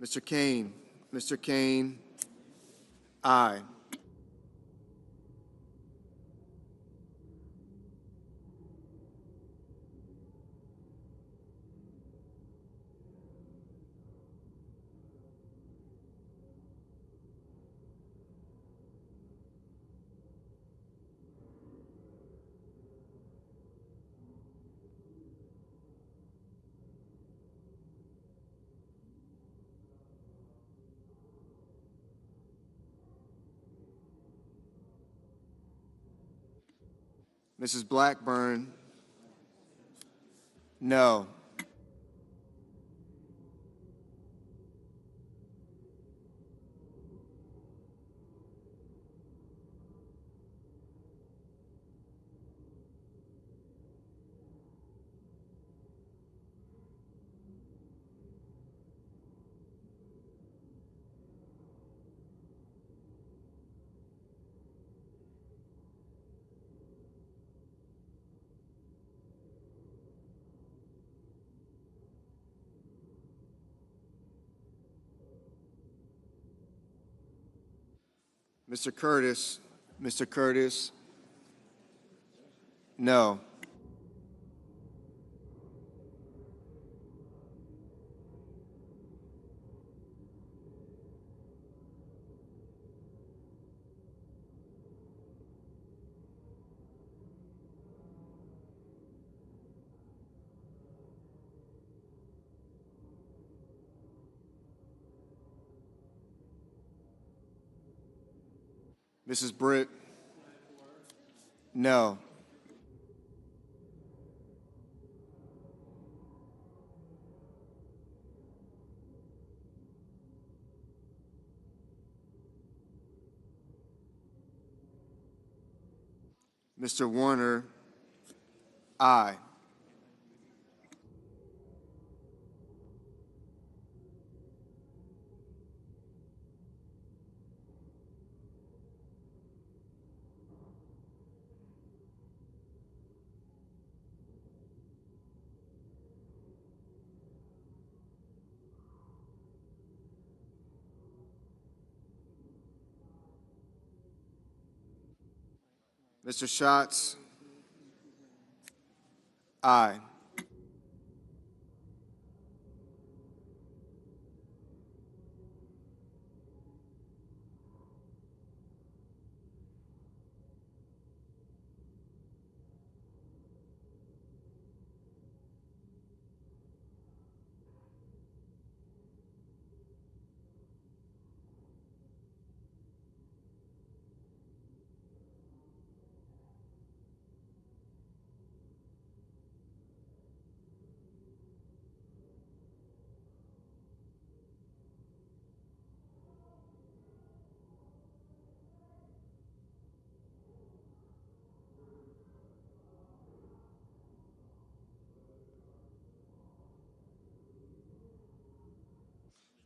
Mr. Kane. Mr. Kane, aye. Mrs. Blackburn, no. Mr. Curtis, no. Mrs. Britt, no. Mr. Warner, aye. Mr. Schatz, aye.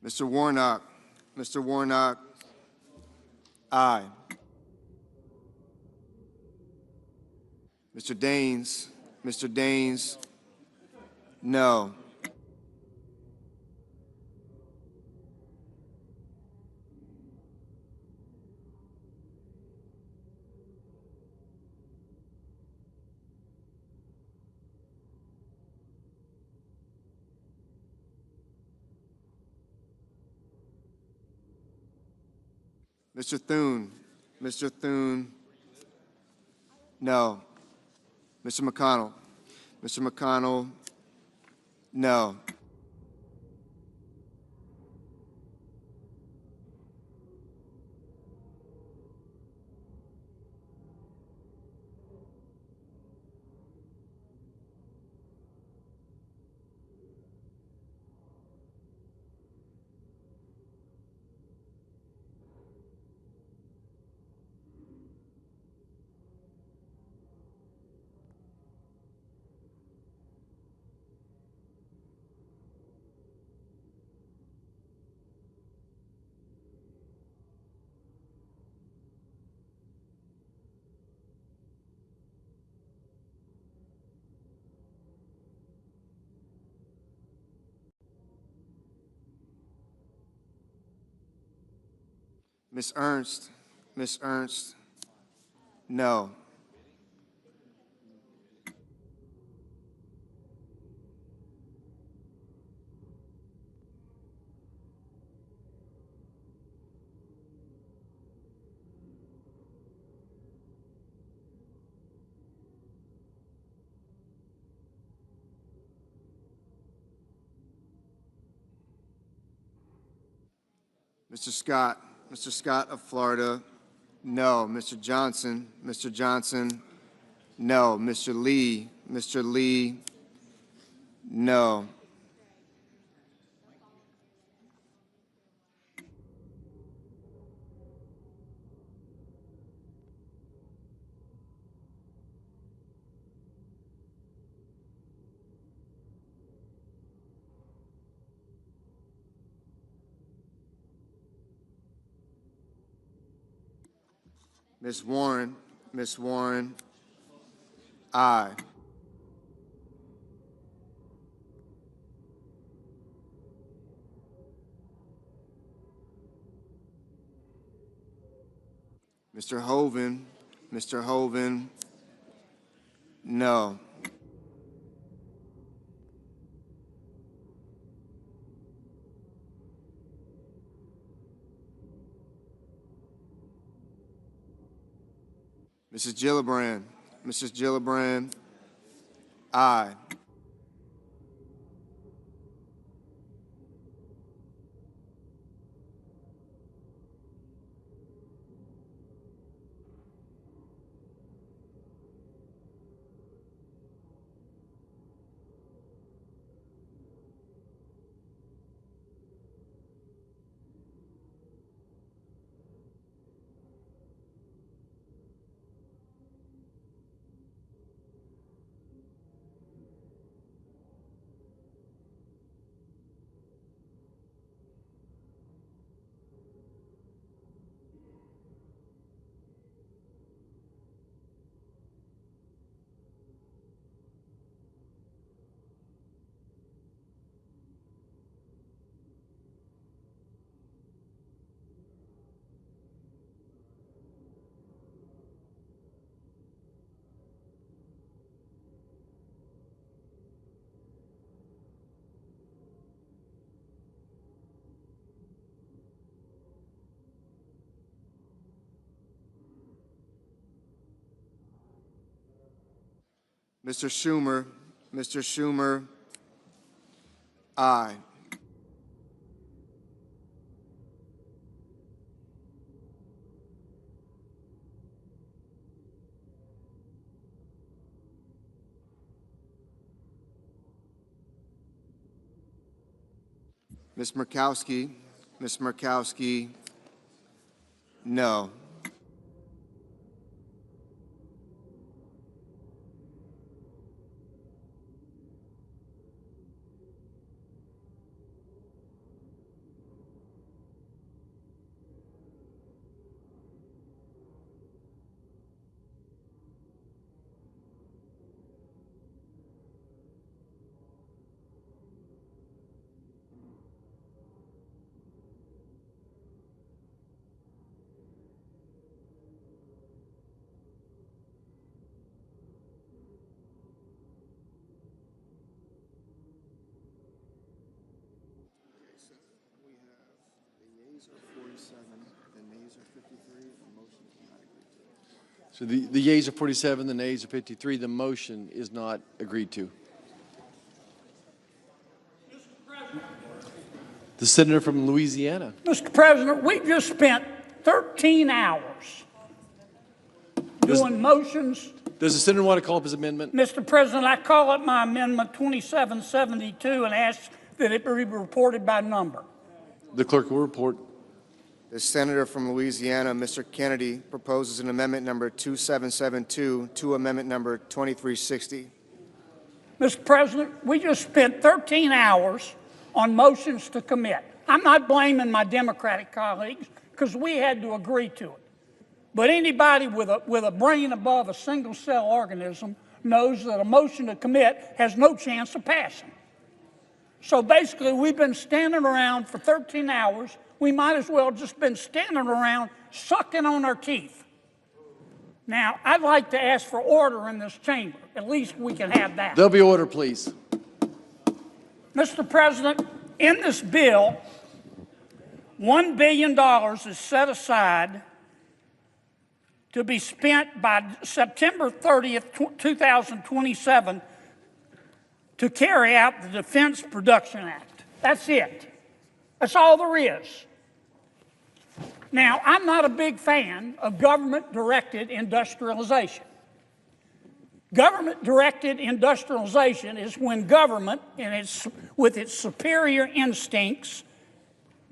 Mr. Warnock, aye. Mr. Daines, no. Mr. Thune, no. Mr. McConnell, no. Ms. Ernst, Ms. Ernst, no. Mr. Scott of Florida, no. Mr. Johnson, no. Mr. Lee, no. Ms. Warren, aye. Mr. Hoven, no. Mrs. Gillibrand, aye. Mr. Schumer, aye. Ms. Murkowski, no. So the yeas are 47, the nays are 53. The motion is not agreed to. The senator from Louisiana. Mr. President, we just spent 13 hours doing motions. Does the senator want to call up his amendment? Mr. President, I call up my amendment 2772 and ask that it be reported by number. The clerk will report. The senator from Louisiana, Mr. Kennedy, proposes an amendment number 2772 to amendment number 2360. Mr. President, we just spent 13 hours on motions to commit. I'm not blaming my Democratic colleagues because we had to agree to it. But anybody with a brain above a single-cell organism knows that a motion to commit has no chance of passing. So basically, we've been standing around for 13 hours we might as well just been standing around sucking on our teeth. Now, I'd like to ask for order in this chamber. At least we can have that. There'll be order, please. Mr. President, in this bill, $1 billion is set aside to be spent by September 30th, 2027 to carry out the Defense Production Act. That's it. That's all there is. Now, I'm not a big fan of government-directed industrialization. Government-directed industrialization is when government, with its superior instincts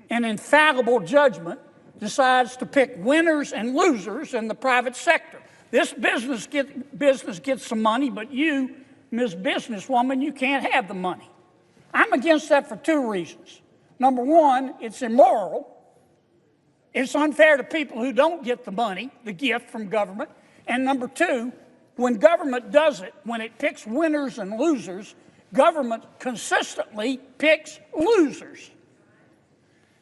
and infallible judgment, decides to pick winners and losers in the private sector. This business gets some money, but you, Ms. Businesswoman, you can't have the money. I'm against that for two reasons. Number one, it's immoral. It's unfair to people who don't get the money, the gift from government. And number two, when government does it, when it picks winners and losers, government consistently picks losers.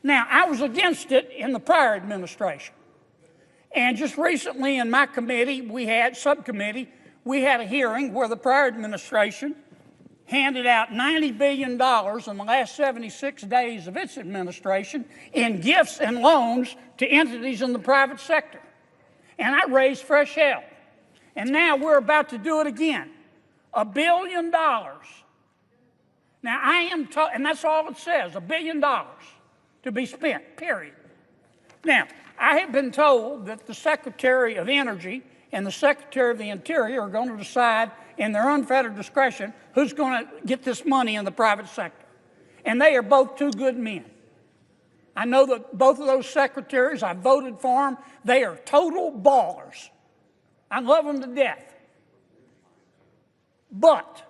Now, I was against it in the prior administration. And just recently in my committee, subcommittee, we had a hearing where the prior administration handed out $90 billion in the last 76 days of its administration in gifts and loans to entities in the private sector. And I raised fresh hell. And now we're about to do it again. $1 billion. Now and that's all it says, $1 billion to be spent, period. Now, I have been told that the Secretary of Energy and the Secretary of the Interior are going to decide in their unfettered discretion who's going to get this money in the private sector. And they are both two good men. I know that both of those secretaries, I voted for them. They are total ballers. I love them to death. But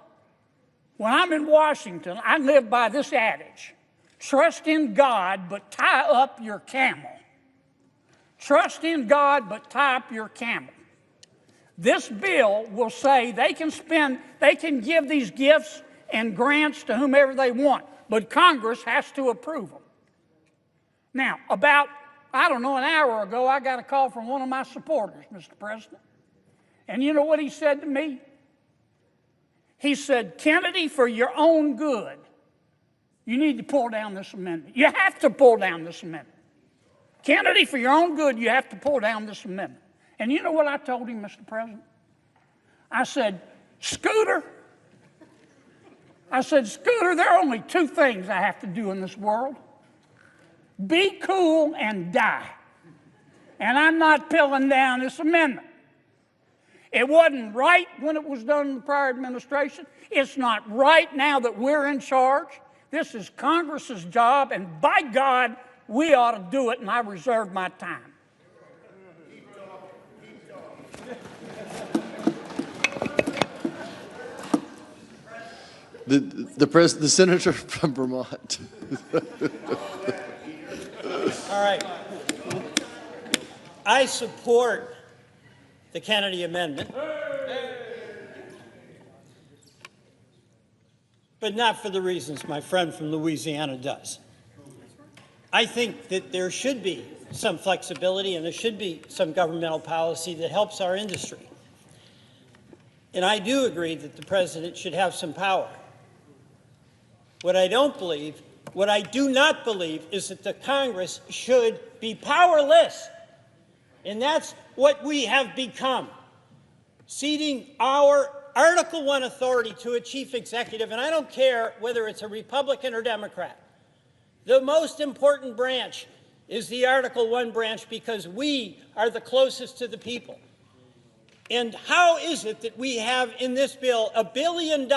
when I'm in Washington, I live by this adage: trust in God, but tie up your camel. Trust in God, but tie up your camel. This bill will say they can give these gifts and grants to whomever they want, but Congress has to approve them. Now, about, an hour ago, I got a call from one of my supporters, Mr. President. And you know what he said to me? He said, Kennedy, for your own good, you need to pull down this amendment. You have to pull down this amendment. Kennedy, for your own good, you have to pull down this amendment. And you know what I told him, Mr. President? I said, Scooter, there are only two things I have to do in this world: be cool and die. And I'm not pulling down this amendment. It wasn't right when it was done in the prior administration. It's not right now that we're in charge. This is Congress's job, and by God, we ought to do it, and I reserve my time. The senator from Vermont. All right. I support the Kennedy Amendment, but not for the reasons my friend from Louisiana does. I think that there should be some flexibility and there should be some governmental policy that helps our industry. And I do agree that the president should have some power. What I do not believe is that the Congress should be powerless. And that's what we have become, ceding our Article I authority to a chief executive, and I don't care whether it's a Republican or Democrat. The most important branch is the Article I branch because we are the closest to the people. And how is it that we have in this bill $1 billion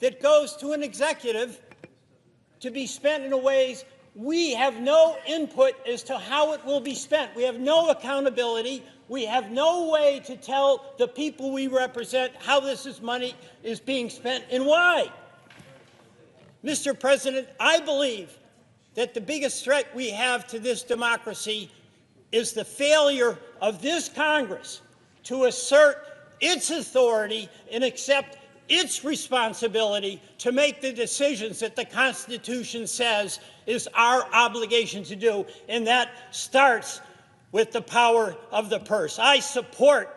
that goes to an executive to be spent in ways we have no input as to how it will be spent? We have no accountability. We have no way to tell the people we represent how this money is being spent and why. Mr. President, I believe that the biggest threat we have to this democracy is the failure of this Congress to assert its authority and accept its responsibility to make the decisions that the Constitution says is our obligation to do, and that starts with the power of the purse. I support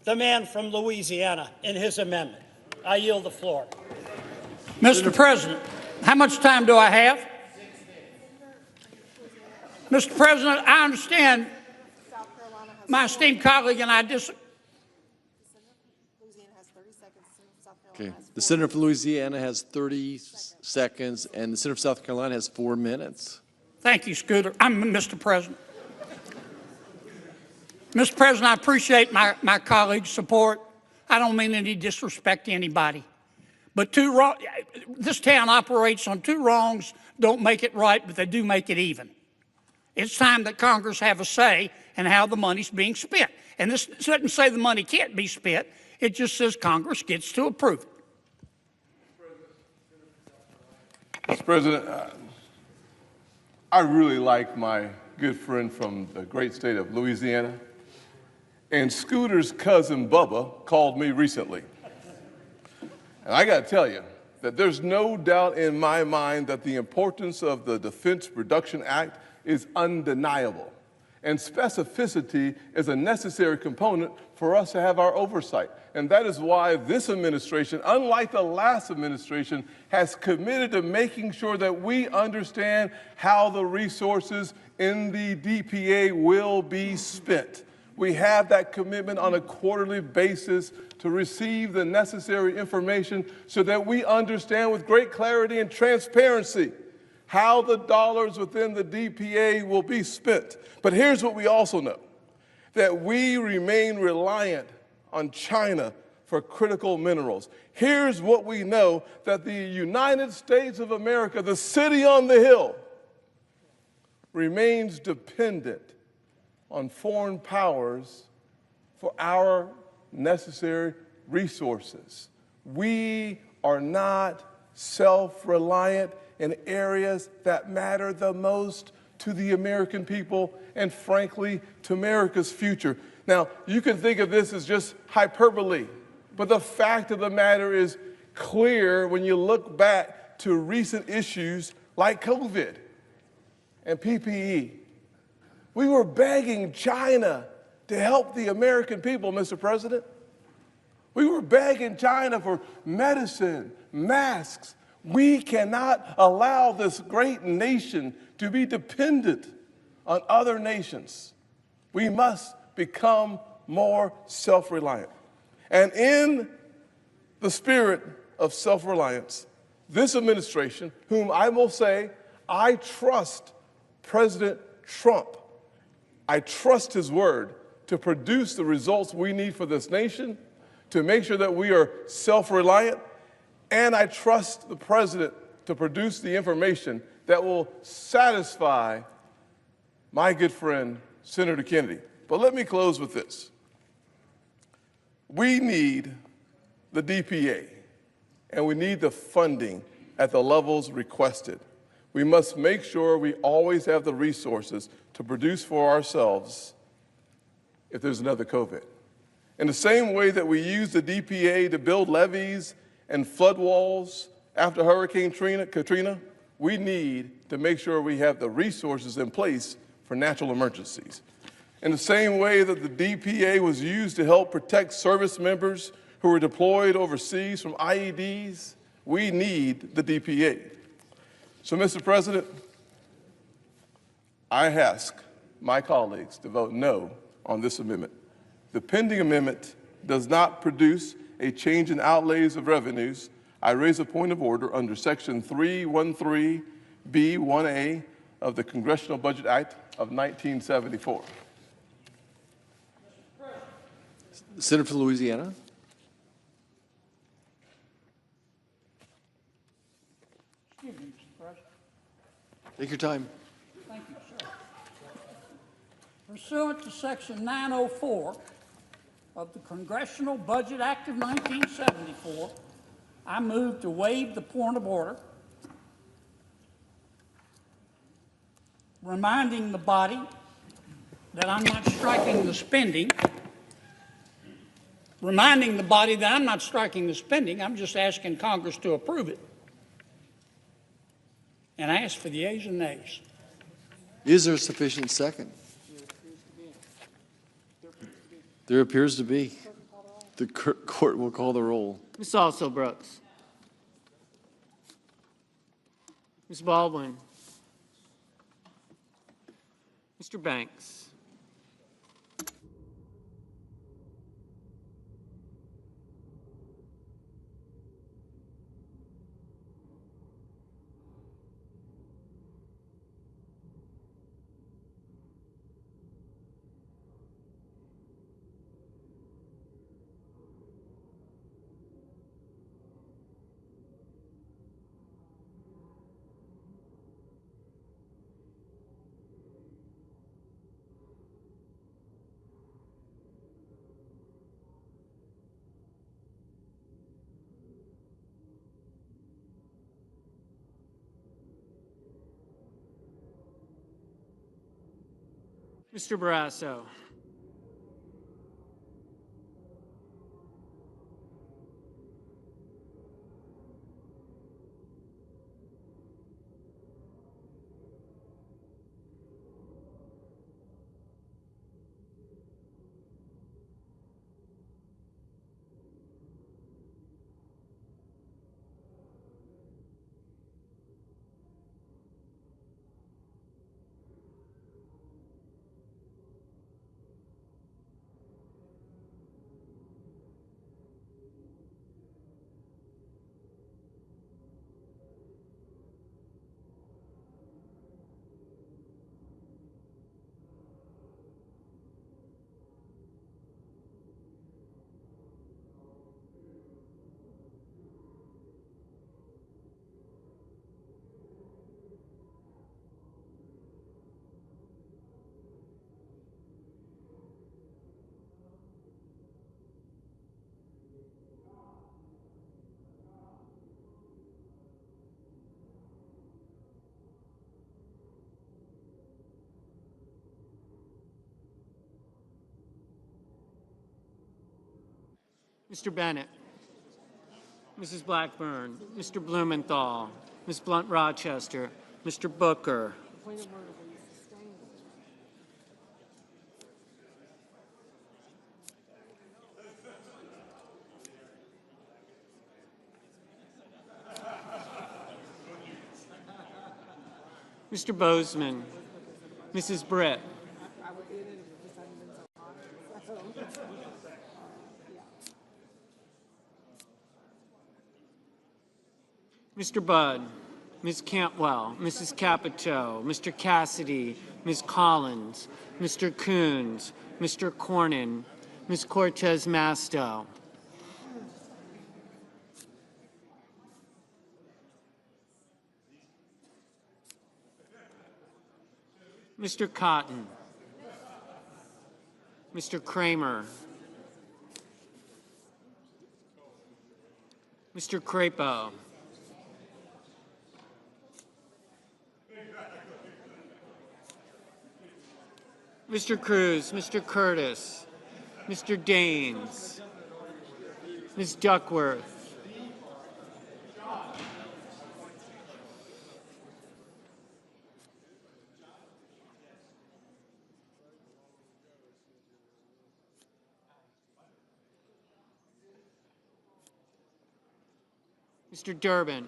the man from Louisiana in his amendment. I yield the floor. Mr. President, how much time do I have? Mr. President, I understand my esteemed colleague and I disagree. Okay. The senator from Louisiana has 30 seconds, and the senator from South Carolina has 4 minutes. Thank you, Scooter. I'm Mr. President. Mr. President, I appreciate my colleague's support. I don't mean any disrespect to anybody. But this town operates on two wrongs, don't make it right, but they do make it even. It's time that Congress have a say in how the money's being spent. And this doesn't say the money can't be spent. It just says Congress gets to approve it. Mr. President, I really like my good friend from the great state of Louisiana. And Scooter's cousin Bubba called me recently. And I got to tell you that there's no doubt in my mind that the importance of the Defense Production Act is undeniable. And specificity is a necessary component for us to have our oversight. And that is why this administration, unlike the last administration, has committed to making sure that we understand how the resources in the DPA will be spent. We have that commitment on a quarterly basis to receive the necessary information so that we understand with great clarity and transparency how the dollars within the DPA will be spent. But here's what we also know, that we remain reliant on China for critical minerals. Here's what we know, that the United States of America, the city on the hill, remains dependent on foreign powers for our necessary resources. We are not self-reliant in areas that matter the most to the American people and, frankly, to America's future. Now, you can think of this as just hyperbole, but the fact of the matter is clear when you look back to recent issues like COVID and PPE. We were begging China to help the American people, Mr. President. We were begging China for medicine, masks. We cannot allow this great nation to be dependent on other nations. We must become more self-reliant. And in the spirit of self-reliance, this administration, whom I will say, I trust President Trump. I trust his word to produce the results we need for this nation, to make sure that we are self-reliant, and I trust the president to produce the information that will satisfy my good friend, Senator Kennedy. But let me close with this. We need the DPA, and we need the funding at the levels requested. We must make sure we always have the resources to produce for ourselves if there's another COVID. In the same way that we use the DPA to build levees and flood walls after Hurricane Katrina, we need to make sure we have the resources in place for natural emergencies. In the same way that the DPA was used to help protect service members who were deployed overseas from IEDs, we need the DPA. So, Mr. President, I ask my colleagues to vote no on this amendment. The pending amendment does not produce a change in outlays of revenues. I raise a point of order under Section 313B1A of the Congressional Budget Act of 1974. Senator from Louisiana. Excuse me, Mr. President. Take your time. Thank you, sir. Pursuant to Section 904 of the Congressional Budget Act of 1974, I move to waive the point of order, reminding the body that I'm not striking the spending, reminding the body that I'm not striking the spending. I'm just asking Congress to approve it. And I ask for the ayes and nays. Is there sufficient second? There appears to be. The court will call the roll. Ms. Also Brooks. Ms. Baldwin. Mr. Banks. Mr. Barrasso. Mr. Bennett. Mrs. Blackburn. Mr. Blumenthal. Ms. Blunt Rochester. Mr. Booker. Mr. Bozeman. Mrs. Britt. Mr. Budd, Ms. Cantwell, Mrs. Capito, Mr. Cassidy, Ms. Collins, Mr. Coons, Mr. Cornyn, Ms. Cortez Masto. Mr. Cotton, Mr. Kramer, Mr. Crapo, Mr. Cruz, Mr. Curtis, Mr. Daines, Ms. Duckworth, Mr. Durbin,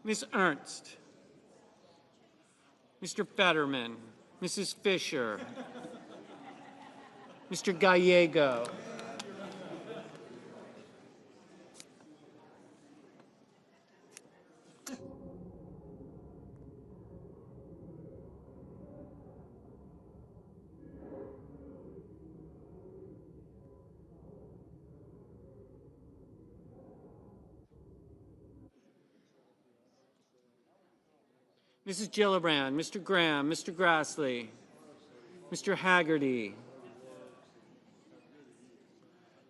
Ms. Ernst, Mr. Fetterman, Mrs. Fisher, Mr. Gallego, Mrs. Gillibrand, Mr. Graham, Mr. Grassley, Mr. Haggerty,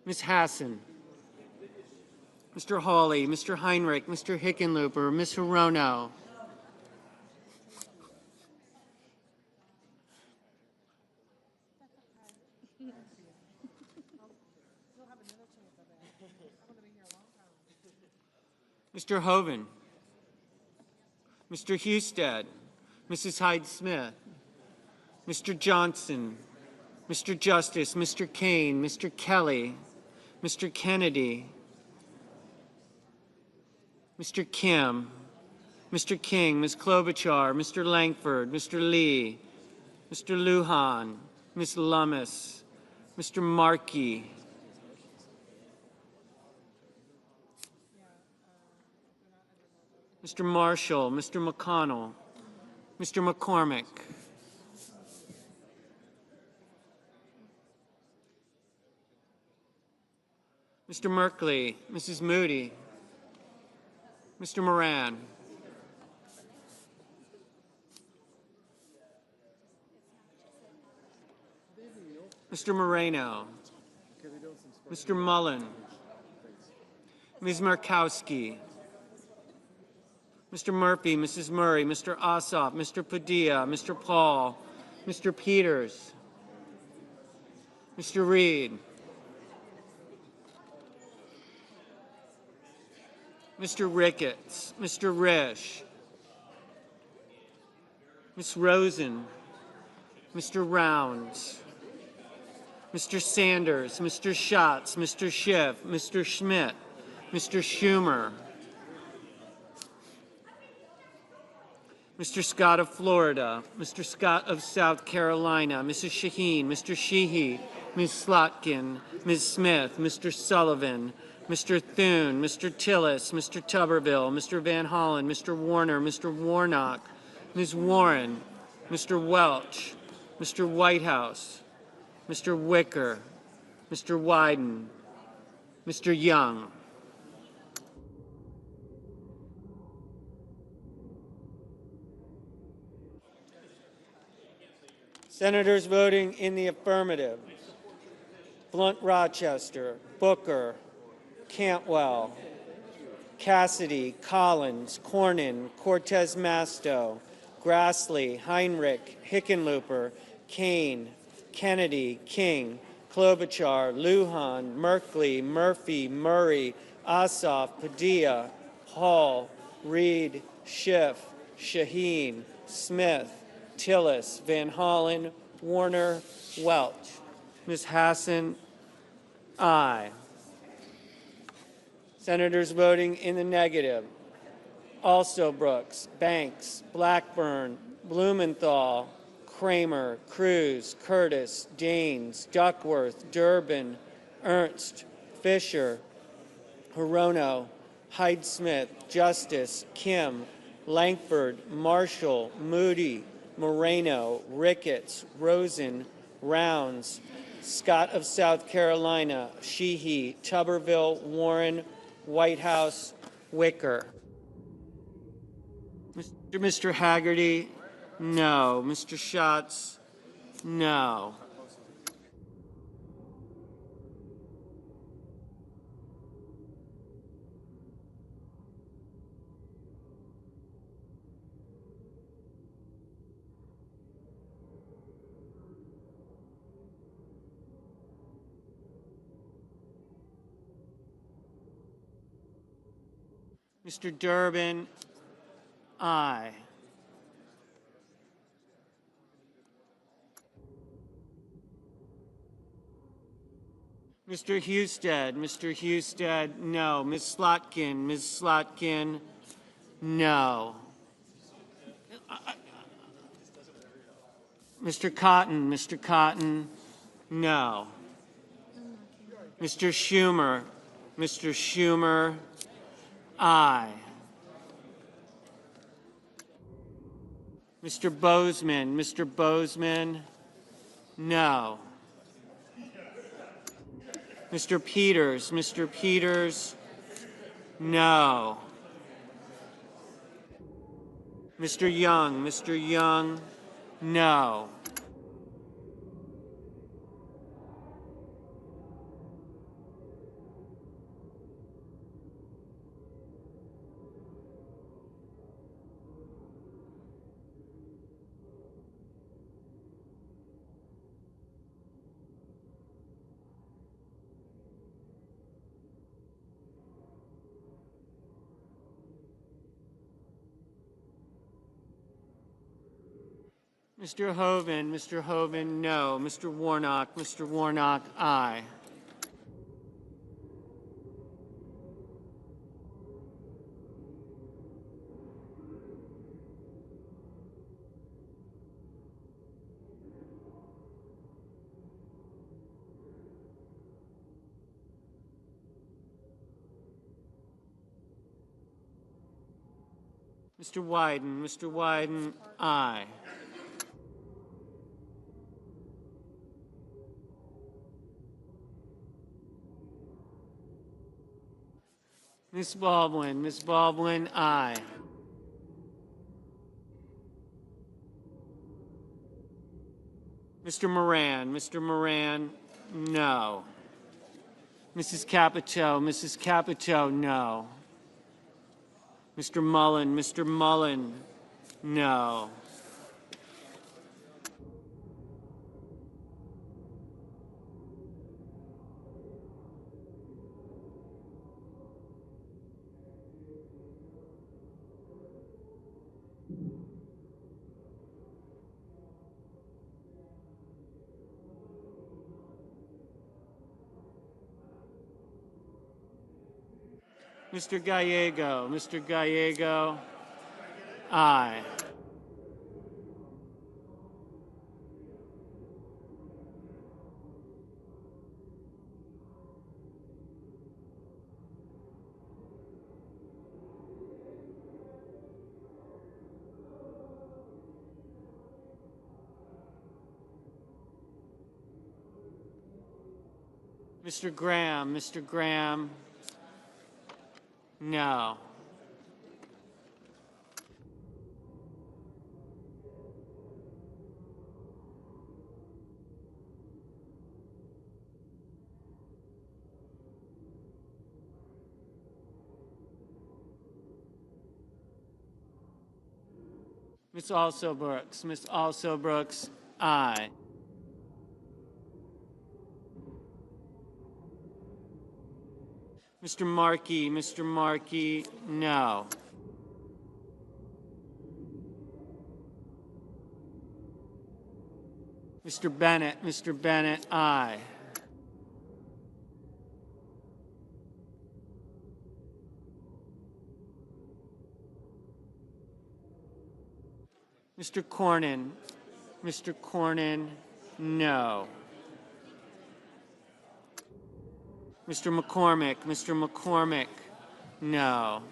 Ms. Hassan, Mr. Hawley, Mr. Heinrich, Mr. Hickenlooper, Ms. Hirono, Mr. Hoven, Mr. Husted, Mrs. Hyde-Smith, Mr. Johnson, Mr. Justice, Mr. Kane, Mr. Kelly, Mr. Kennedy, Mr. Kim, Mr. King, Ms. Klobuchar, Mr. Langford, Mr. Lee, Mr. Lujan, Ms. Lummis, Mr. Markey, Mr. Marshall, Mr. McConnell, Mr. McCormick, Mr. Merkley, Mrs. Moody, Mr. Moran, Mr. Moreno, Mr. Mullen, Ms. Markowski, Mr. Murphy, Mrs. Murray, Mr. Ossoff, Mr. Padilla, Mr. Paul, Mr. Peters, Mr. Reed, Mr. Ricketts, Mr. Risch, Ms. Rosen, Mr. Rounds, Mr. Sanders, Mr. Schatz, Mr. Schiff, Mr. Schmidt, Mr. Schumer, Mr. Scott of Florida, Mr. Scott of South Carolina, Mrs. Shaheen, Mr. Sheehy, Ms. Slotkin, Ms. Smith, Mr. Sullivan, Mr. Thune, Mr. Tillis, Mr. Tuberville, Mr. Van Hollen, Mr. Warner, Mr. Warnock, Ms. Warren, Mr. Welch, Mr. Whitehouse, Mr. Wicker, Mr. Wyden, Mr. Young. Senators voting in the affirmative: Blunt Rochester, Booker, Cantwell, Cassidy, Collins, Cornyn, Cortez Masto, Grassley, Heinrich, Hickenlooper, Kane, Kennedy, King, Klobuchar, Lujan, Merkley, Murphy, Murray, Ossoff, Padilla, Hall, Reed, Schiff, Shaheen, Smith, Tillis, Van Hollen, Warner, Welch. Ms. Hassan, aye. Senators voting in the negative: Also Brooks, Banks, Blackburn, Blumenthal, Kramer, Cruz, Curtis, Daines, Duckworth, Durbin, Ernst, Fisher, Hirono, Hyde-Smith, Justice, Kim, Langford, Marshall, Moody, Moreno, Ricketts, Rosen, Rounds, Scott of South Carolina, Sheehy, Tuberville, Warren, Whitehouse, Wicker. Mr. Haggerty, no. Mr. Schatz, no. Mr. Durbin, aye. Mr. Husted, no. Ms. Slotkin, no. Mr. Cotton, no. Mr. Schumer, aye. Mr. Bozeman, no. Mr. Peters, no. Mr. Young, no. Mr. Hoven, no. Mr. Warnock, aye. Mr. Wyden, aye. Ms. Baldwin, aye. Mr. Moran, no. Mrs. Capito, no. Mr. Mullen, no. Mr. Gallego, aye. Mr. Graham, no. Ms. Brooks, aye. Mr. Markey, no. Mr. Bennett, aye. Mr. Cornyn, no. Mr. McCormick, no.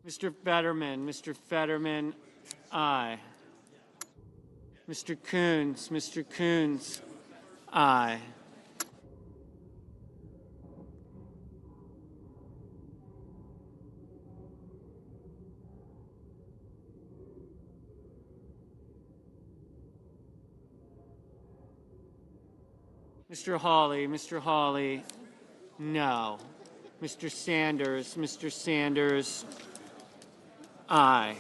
Mr. Fetterman, aye. Mr. Coons, aye. Mr. Hawley, no. Mr. Sanders, aye.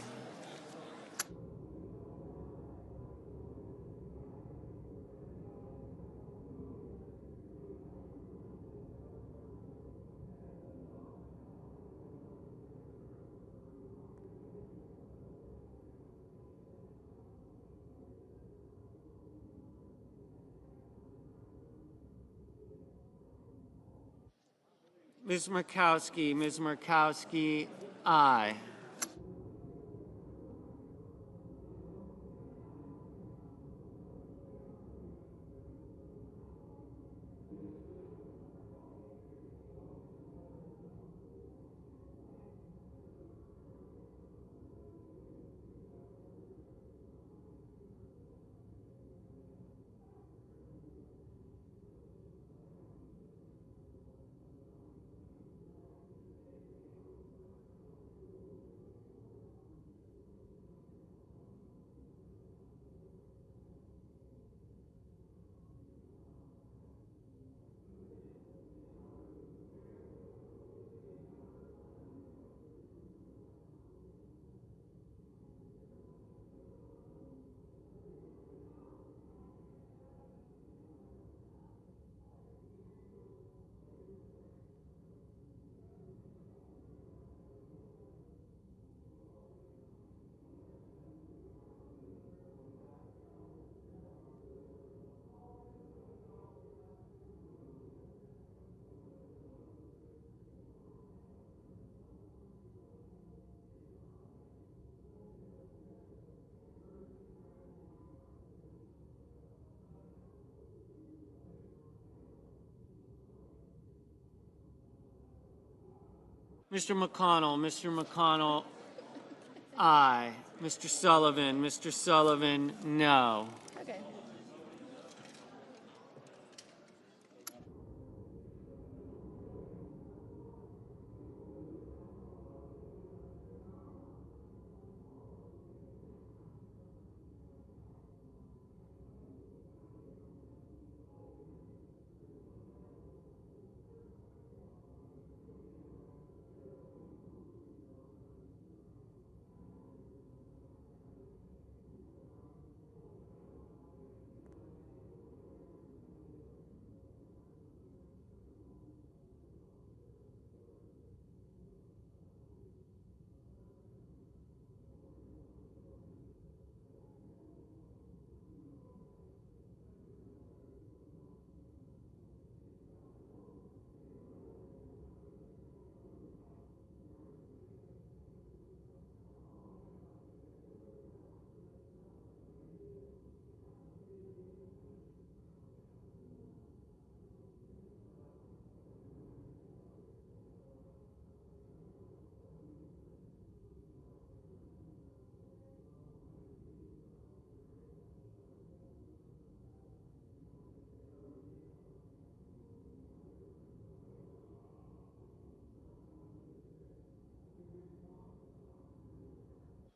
Ms. Murkowski, aye. Mr. McConnell, aye. Mr. Sullivan, no. Okay.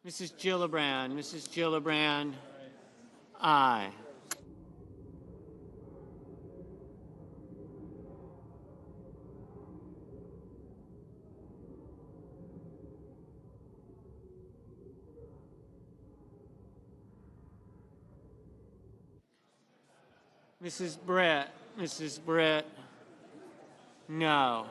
Mrs. Gillibrand, aye. Mrs. Brett, no.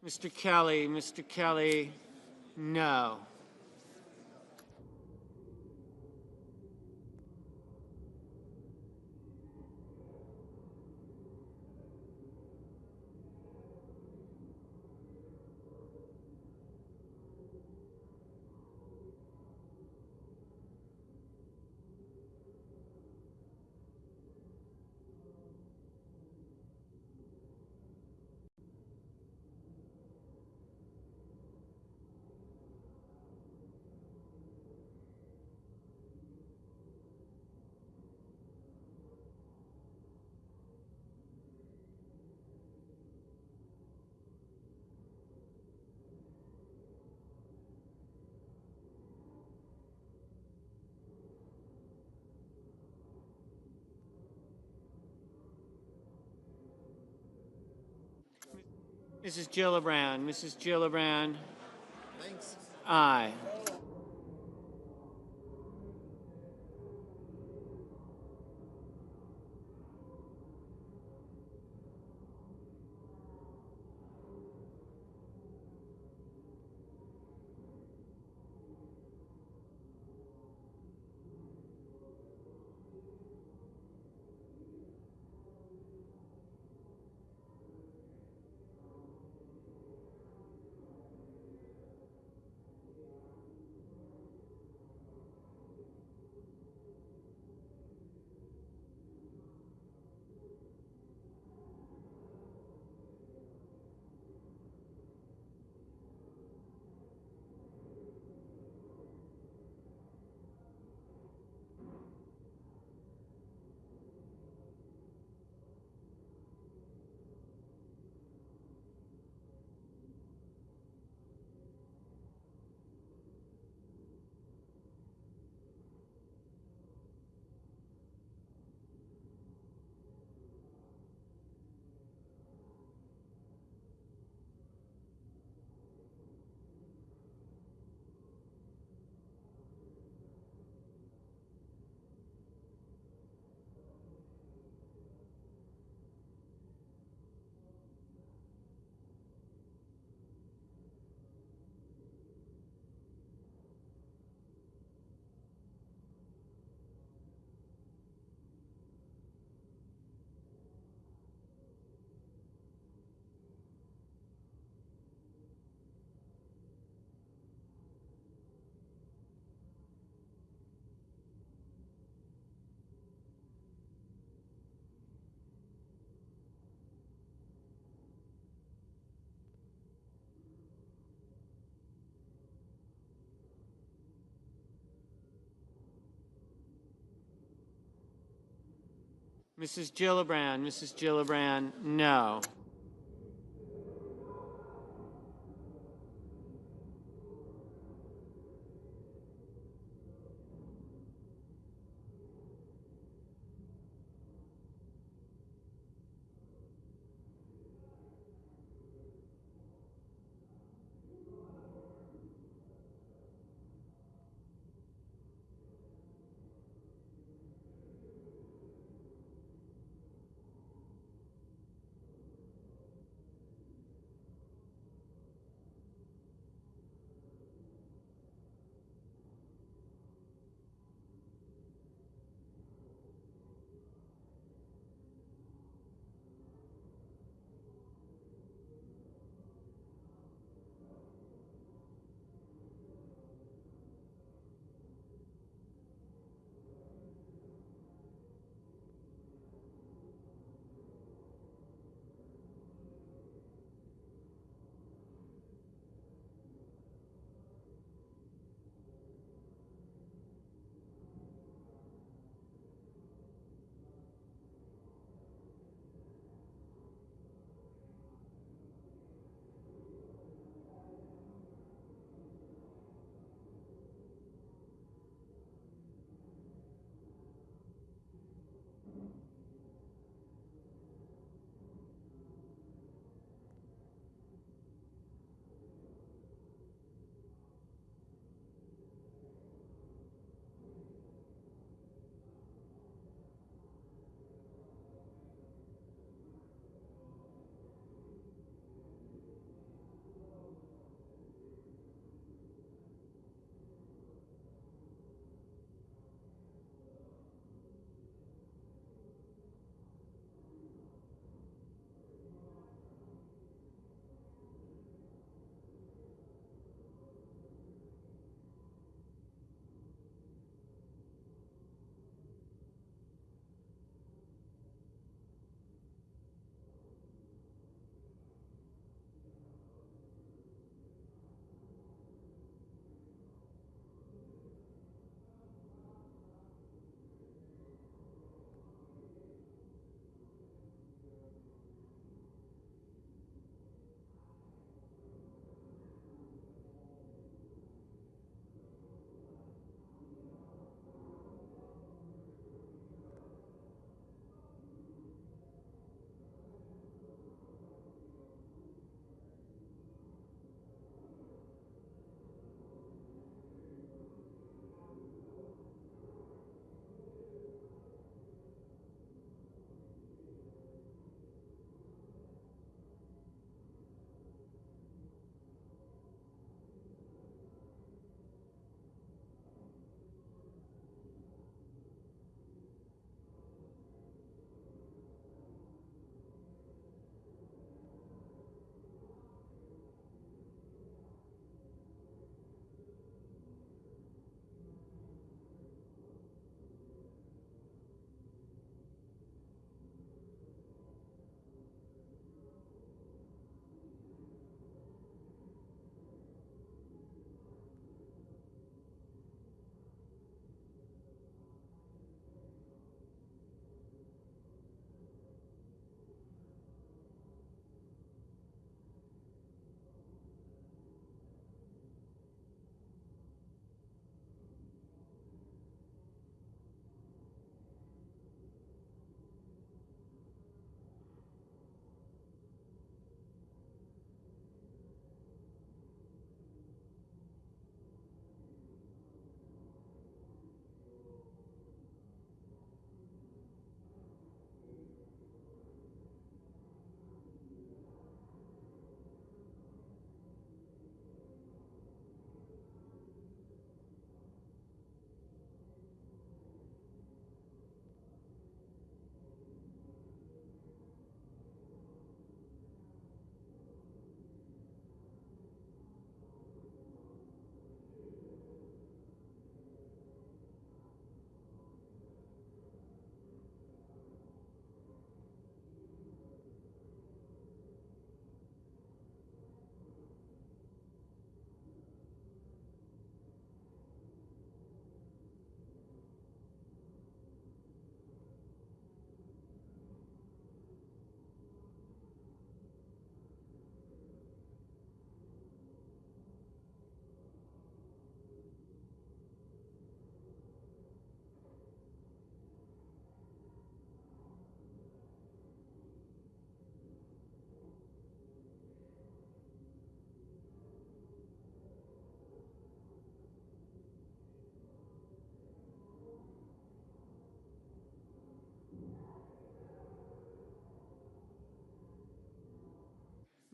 Mr. Kelly, no. Mrs. Gillibrand. Mrs. Gillibrand. Thanks. Aye. Mrs. Gillibrand. Mrs. Gillibrand, no.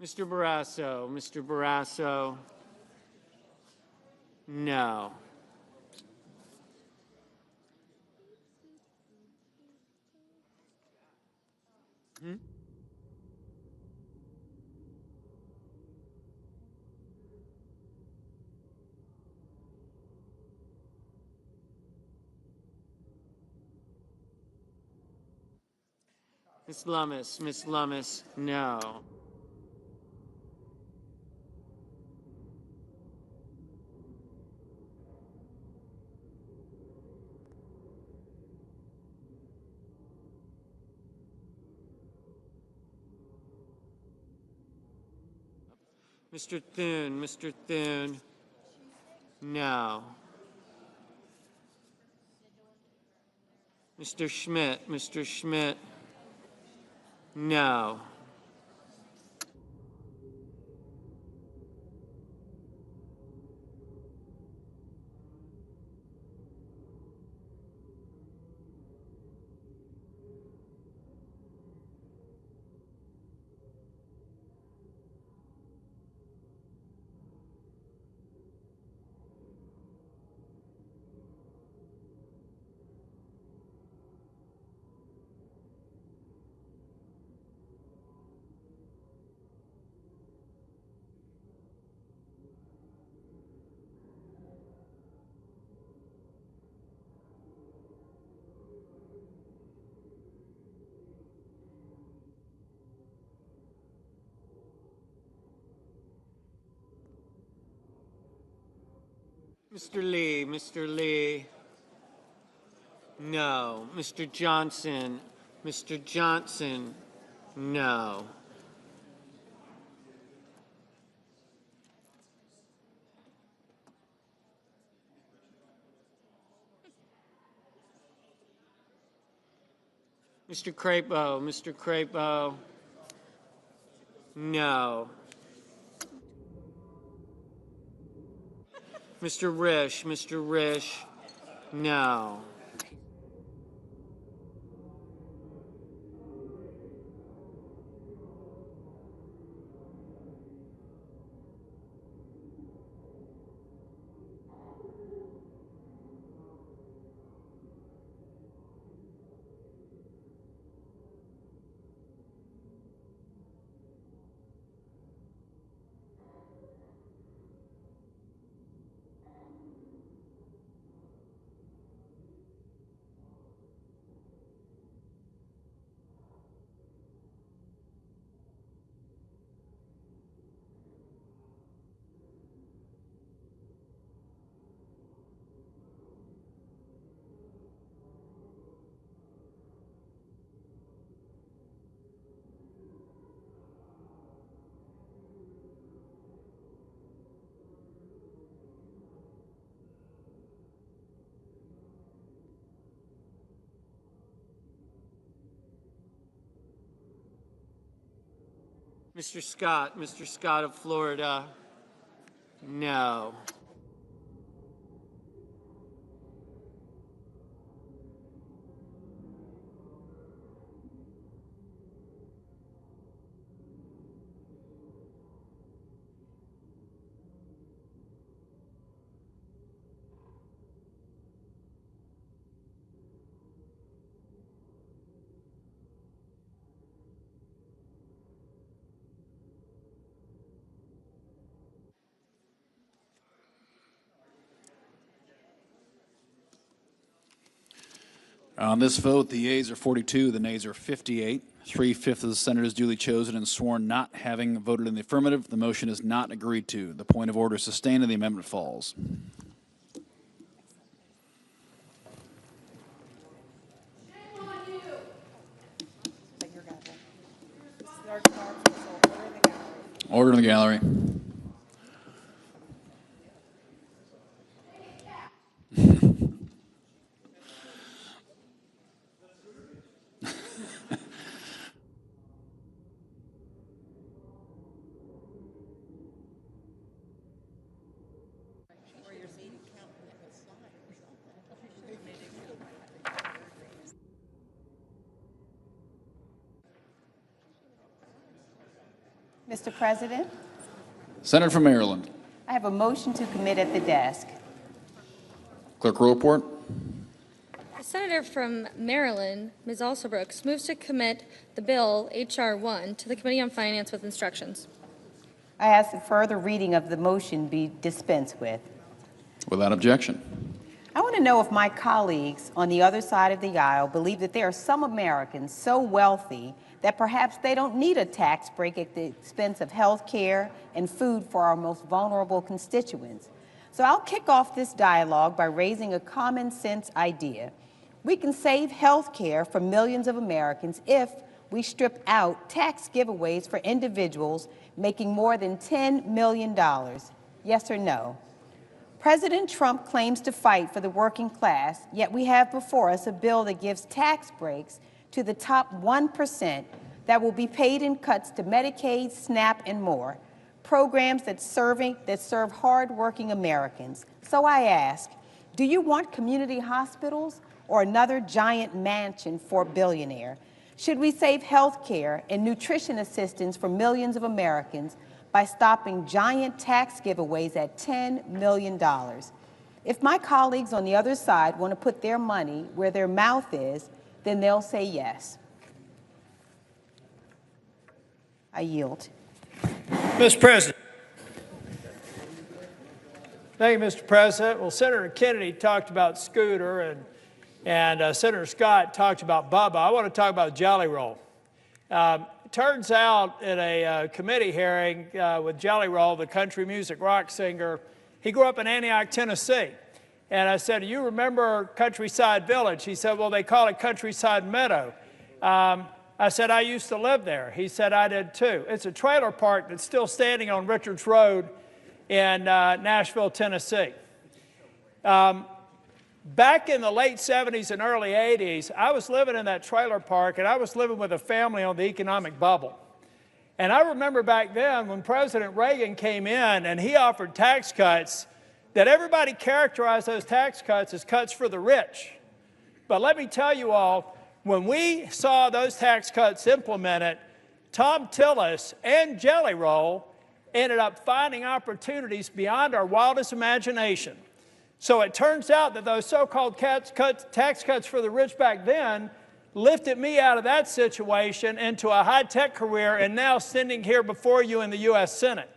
Mr. Barrasso. Mr. Barrasso. No. Ms. Lummis. Ms. Lummis. No. Mr. Thune. Mr. Thune. No. Mr. Schmidt. Mr. Schmidt. No. Mr. Lee. Mr. Lee. No. Mr. Johnson. Mr. Johnson. No. Mr. Crapo. Mr. Crapo. No. Mr. Risch. Mr. Risch. No. Mr. Scott. Mr. Scott of Florida. No. On this vote, the yeas are 42, the nays are 58. 3/5 of the senators duly chosen and sworn not having voted in the affirmative. The motion is not agreed to. The point of order is sustained and the amendment falls. Order in the gallery. Mr. President, Senator from Maryland. I have a motion to commit at the desk. Clerk will report. The senator from Maryland, Ms. Alsobrooks, moves to commit the bill, H.R. 1, to the Committee on Finance with instructions. I ask that further reading of the motion be dispensed with. Without objection. I want to know if my colleagues on the other side of the aisle believe that there are some Americans so wealthy that perhaps they don't need a tax break at the expense of health care and food for our most vulnerable constituents. So I'll kick off this dialogue by raising a common sense idea. We can save health care for millions of Americans if we strip out tax giveaways for individuals making more than $10 million. Yes or no? President Trump claims to fight for the working class, yet we have before us a bill that gives tax breaks to the top 1% that will be paid in cuts to Medicaid, SNAP, and more, programs that serve hard-working Americans. So I ask, do you want community hospitals or another giant mansion for a billionaire? Should we save health care and nutrition assistance for millions of Americans by stopping giant tax giveaways at $10 million? If my colleagues on the other side want to put their money where their mouth is, then they'll say yes. I yield. Mr. President. Thank you, Mr. President. Well, Senator Kennedy talked about Scooter and Senator Scott talked about Bubba. I want to talk about Jelly Roll. Turns out in a committee hearing with Jelly Roll, the country music rock singer, he grew up in Antioch, Tennessee. And I said, you remember Countryside Village? He said, well, they call it Countryside Meadow. I said, I used to live there. He said, I did too. It's a trailer park that's still standing on Richards Road in Nashville, Tennessee. Back in the late 70s and early 80s, I was living in that trailer park, and I was living with a family on the economic bubble. And I remember back then when President Reagan came in and he offered tax cuts, that everybody characterized those tax cuts as cuts for the rich. But let me tell you all, when we saw those tax cuts implemented, Tom Tillis and Jelly Roll ended up finding opportunities beyond our wildest imagination. So it turns out that those so-called tax cuts for the rich back then lifted me out of that situation into a high-tech career and now standing here before you in the U.S. Senate.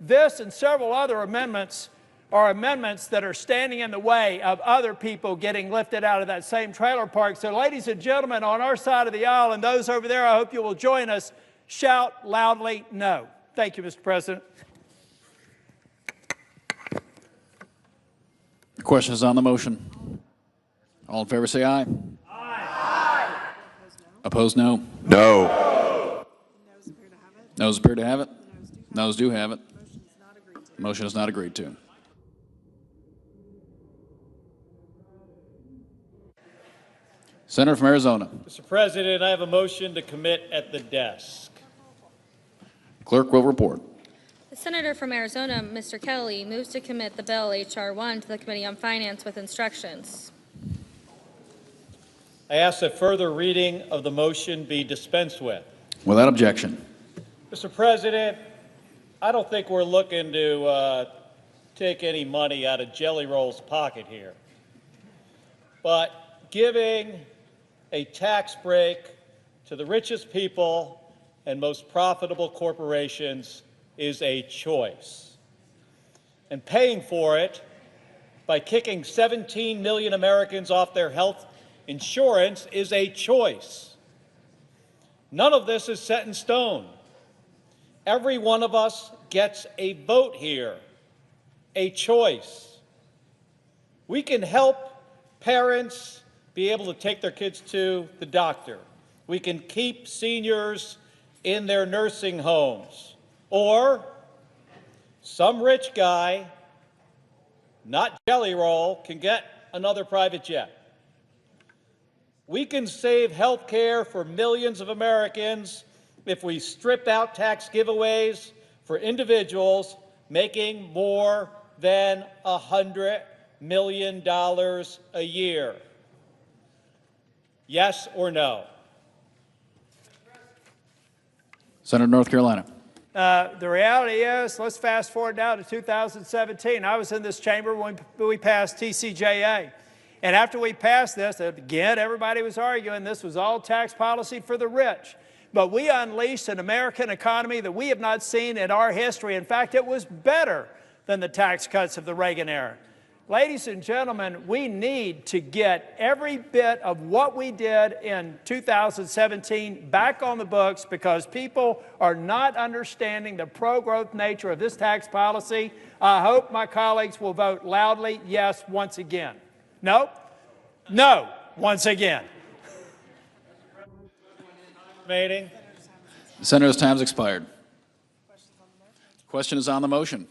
This and several other amendments are amendments that are standing in the way of other people getting lifted out of that same trailer park. So ladies and gentlemen, on our side of the aisle and those over there, I hope you will join us. Shout loudly no. Thank you, Mr. President. Questions on the motion? All in favor say aye. Aye. Opposed, no. No. Noes appear to have it. Noes do have it. Motion is not agreed to. Senator from Arizona. Mr. President, I have a motion to commit at the desk. Clerk will report. The senator from Arizona, Mr. Kelly, moves to commit the bill, H.R. 1, to the Committee on Finance with instructions. I ask that further reading of the motion be dispensed with. Without objection. Mr. President, I don't think we're looking to take any money out of Jelly Roll's pocket here. But giving a tax break to the richest people and most profitable corporations is a choice. And paying for it by kicking 17 million Americans off their health insurance is a choice. None of this is set in stone. Every one of us gets a vote here, a choice. We can help parents be able to take their kids to the doctor. We can keep seniors in their nursing homes. Or some rich guy, not Jelly Roll, can get another private jet. We can save health care for millions of Americans if we strip out tax giveaways for individuals making more than $100 million a year. Yes or no? Senator North Carolina. The reality is, let's fast forward now to 2017. I was in this chamber when we passed TCJA. And after we passed this, again, everybody was arguing this was all tax policy for the rich. But we unleashed an American economy that we have not seen in our history. In fact, it was better than the tax cuts of the Reagan era. Ladies and gentlemen, we need to get every bit of what we did in 2017 back on the books because people are not understanding the pro-growth nature of this tax policy. I hope my colleagues will vote loudly yes once again. No? No once again. Meeting. Senator's time's expired. Question is on the motion.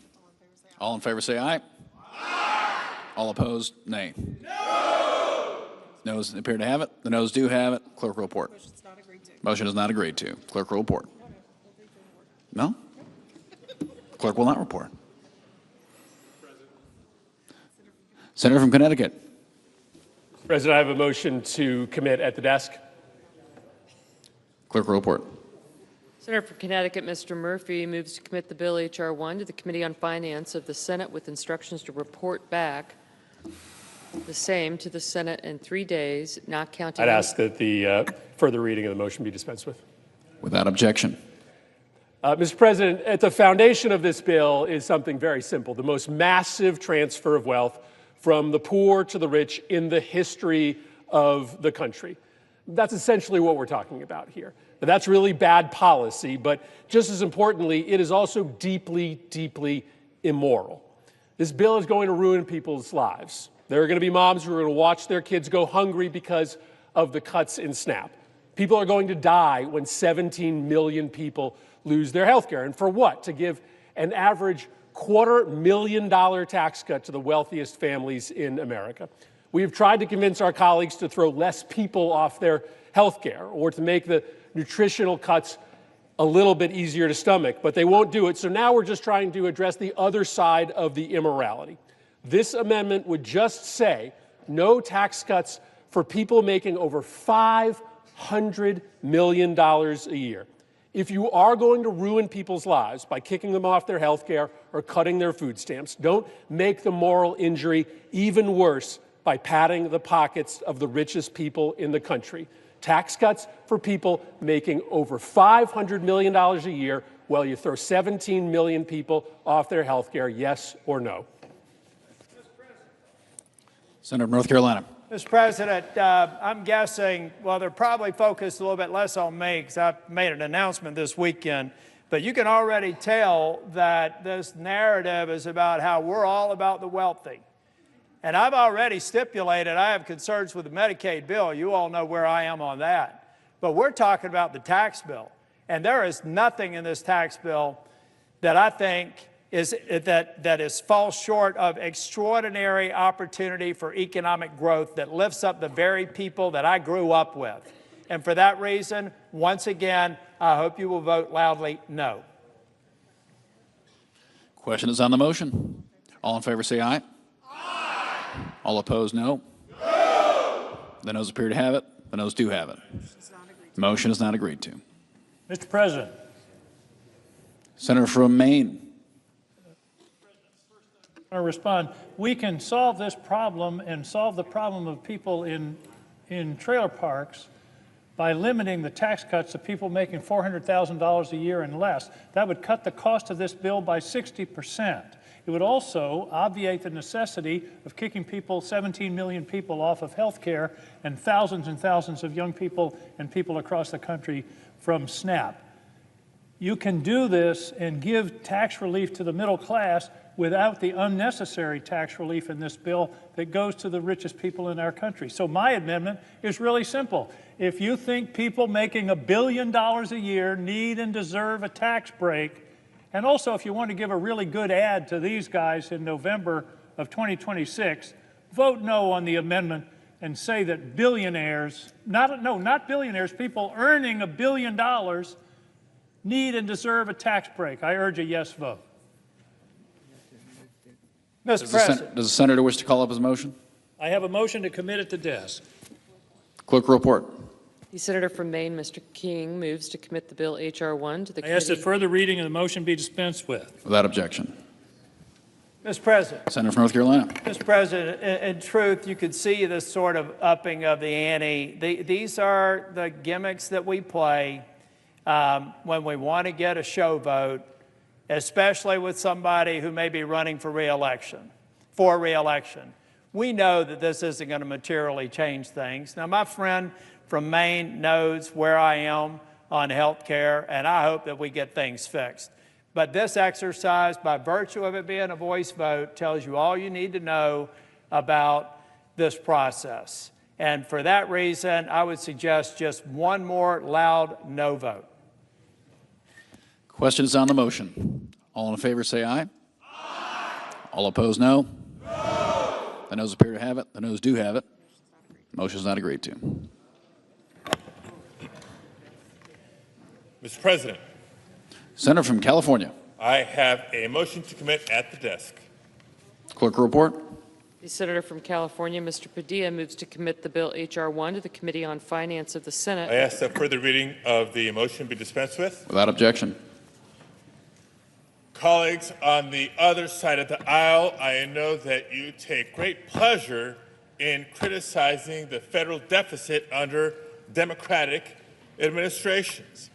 All in favor say aye. All opposed, nay. No! Noes appear to have it. The noes do have it. Clerk will report. Motion is not agreed to. Clerk will report. No? Clerk will not report. Senator from Connecticut. President, I have a motion to commit at the desk. Clerk will report. Senator from Connecticut, Mr. Murphy, moves to commit the bill H.R. 1 to the Committee on Finance of the Senate with instructions to report back the same to the Senate in 3 days, not counting. I'd ask that the further reading of the motion be dispensed with. Without objection. Mr. President, at the foundation of this bill is something very simple, the most massive transfer of wealth from the poor to the rich in the history of the country. That's essentially what we're talking about here. Now, that's really bad policy, but just as importantly, it is also deeply, deeply immoral. This bill is going to ruin people's lives. There are going to be moms who are going to watch their kids go hungry because of the cuts in SNAP. People are going to die when 17 million people lose their health care. And for what? To give an average $250,000 tax cut to the wealthiest families in America. We have tried to convince our colleagues to throw less people off their health care or to make the nutritional cuts a little bit easier to stomach, but they won't do it. So now we're just trying to address the other side of the immorality. This amendment would just say no tax cuts for people making over $500 million a year. If you are going to ruin people's lives by kicking them off their health care or cutting their food stamps, don't make the moral injury even worse by padding the pockets of the richest people in the country. Tax cuts for people making over $500 million a year while you throw 17 million people off their health care, yes or no? Senator from North Carolina. Mr. President, I'm guessing, well, they're probably focused a little bit less on me because I made an announcement this weekend, but you can already tell that this narrative is about how we're all about the wealthy. And I've already stipulated I have concerns with the Medicaid bill. You all know where I am on that. But we're talking about the tax bill. And there is nothing in this tax bill that I think falls short of extraordinary opportunity for economic growth that lifts up the very people that I grew up with. And for that reason, once again, I hope you will vote loudly no. Question is on the motion. All in favor say aye. Aye. All opposed, no. No. The noes appear to have it. The noes do have it. Motion is not agreed to. Mr. President. Senator from Maine. I respond. We can solve this problem and solve the problem of people in trailer parks by limiting the tax cuts to people making $400,000 a year and less. That would cut the cost of this bill by 60%. It would also obviate the necessity of kicking 17 million people off of health care and thousands of young people and people across the country from SNAP. You can do this and give tax relief to the middle class without the unnecessary tax relief in this bill that goes to the richest people in our country. So my amendment is really simple. If you think people making $1 billion a year need and deserve a tax break, and also if you want to give a really good ad to these guys in November of 2026, vote no on the amendment and say that billionaires, not billionaires, people earning $1 billion need and deserve a tax break. I urge a yes vote. Mr. President. Does the senator wish to call up his motion? I have a motion to commit it to desk. Clerk report. The senator from Maine, Mr. King, moves to commit the bill H.R. 1 to the I ask that committee. further reading of the motion be dispensed with. Without objection. Mr. President. Senator from North Carolina. Mr. President, in truth, you could see this sort of upping of the ante. These are the gimmicks that we play when we want to get a show vote, especially with somebody who may be running for reelection. We know that this isn't going to materially change things. Now, my friend from Maine knows where I am on health care, and I hope that we get things fixed. But this exercise, by virtue of it being a voice vote, tells you all you need to know about this process. And for that reason, I would suggest just one more loud no vote. Questions on the motion? All in favor say aye. Aye. All opposed, no. No. The noes appear to have it. The noes do have it. Motion is not agreed to. Mr. President. Senator from California. I have a motion to commit at the desk. Clerk will report. The senator from California, Mr. Padilla, moves to commit the bill H.R. 1 to the Committee on Finance of the Senate. I ask that further reading of the motion be dispensed with. Without objection. Colleagues on the other side of the aisle, I know that you take great pleasure in criticizing the federal deficit under Democratic administrations.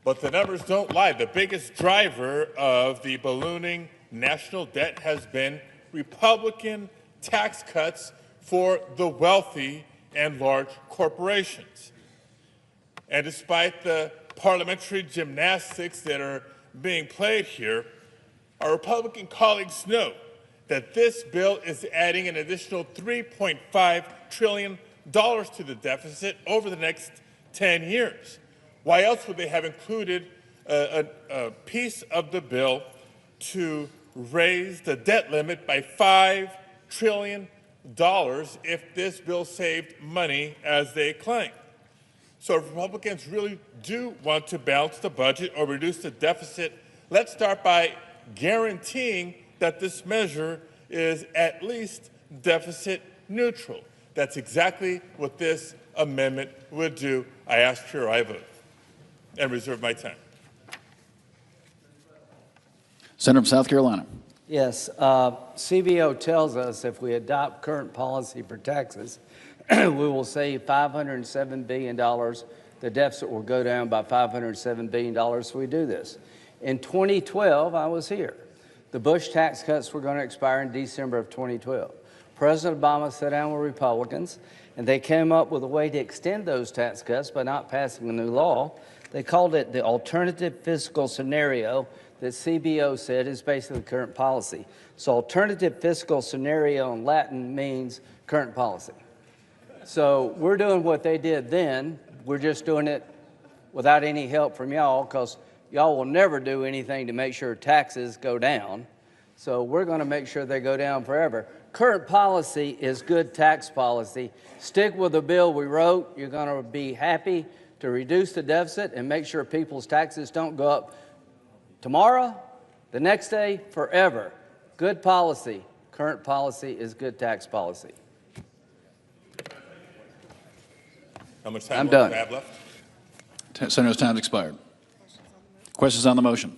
But the numbers don't lie. The biggest driver of the ballooning national debt has been Republican tax cuts for the wealthy and large corporations. And despite the parliamentary gymnastics that are being played here, our Republican colleagues know that this bill is adding an additional $3.5 trillion to the deficit over the next 10 years. Why else would they have included a piece of the bill to raise the debt limit by $5 trillion if this bill saved money as they claim? So if Republicans really do want to balance the budget or reduce the deficit, let's start by guaranteeing that this measure is at least deficit neutral. That's exactly what this amendment would do. I ask for your aye vote and reserve my time. Senator from South Carolina. Yes, CBO tells us if we adopt current policy for taxes, we will save $507 billion. The deficit will go down by $507 billion if we do this. In 2012, I was here. The Bush tax cuts were going to expire in December of 2012. President Obama sat down with Republicans, and they came up with a way to extend those tax cuts by not passing a new law. They called it the alternative fiscal scenario that CBO said is basically current policy. So alternative fiscal scenario in Latin means current policy. So we're doing what they did then. We're just doing it without any help from y'all because y'all will never do anything to make sure taxes go down. So we're going to make sure they go down forever. Current policy is good tax policy. Stick with the bill we wrote. You're going to be happy to reduce the deficit and make sure people's taxes don't go up tomorrow, the next day, forever. Good policy. Current policy is good tax policy. How much time I'm do done. I have left? Senator's time has expired. Questions on the motion?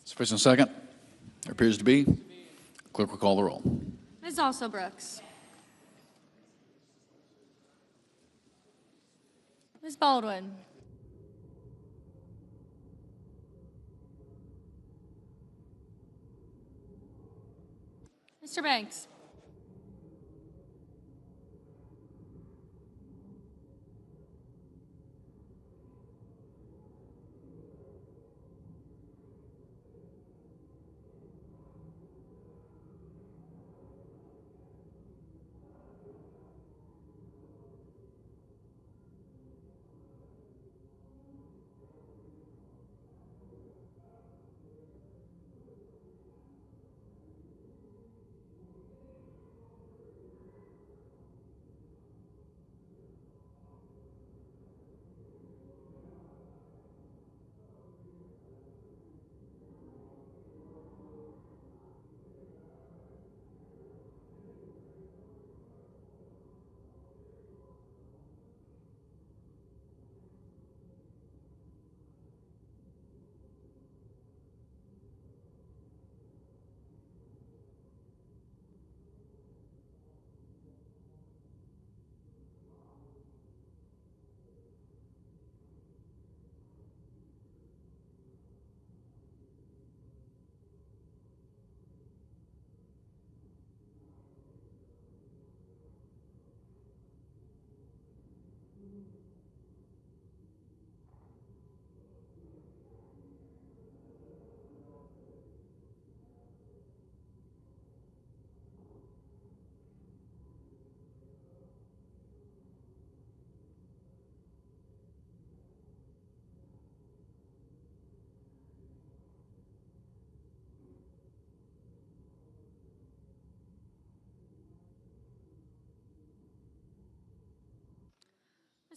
Sufficient second? There appears to be. Clerk will call the roll. Ms. Also-Brooks. Ms. Baldwin. Mr. Banks.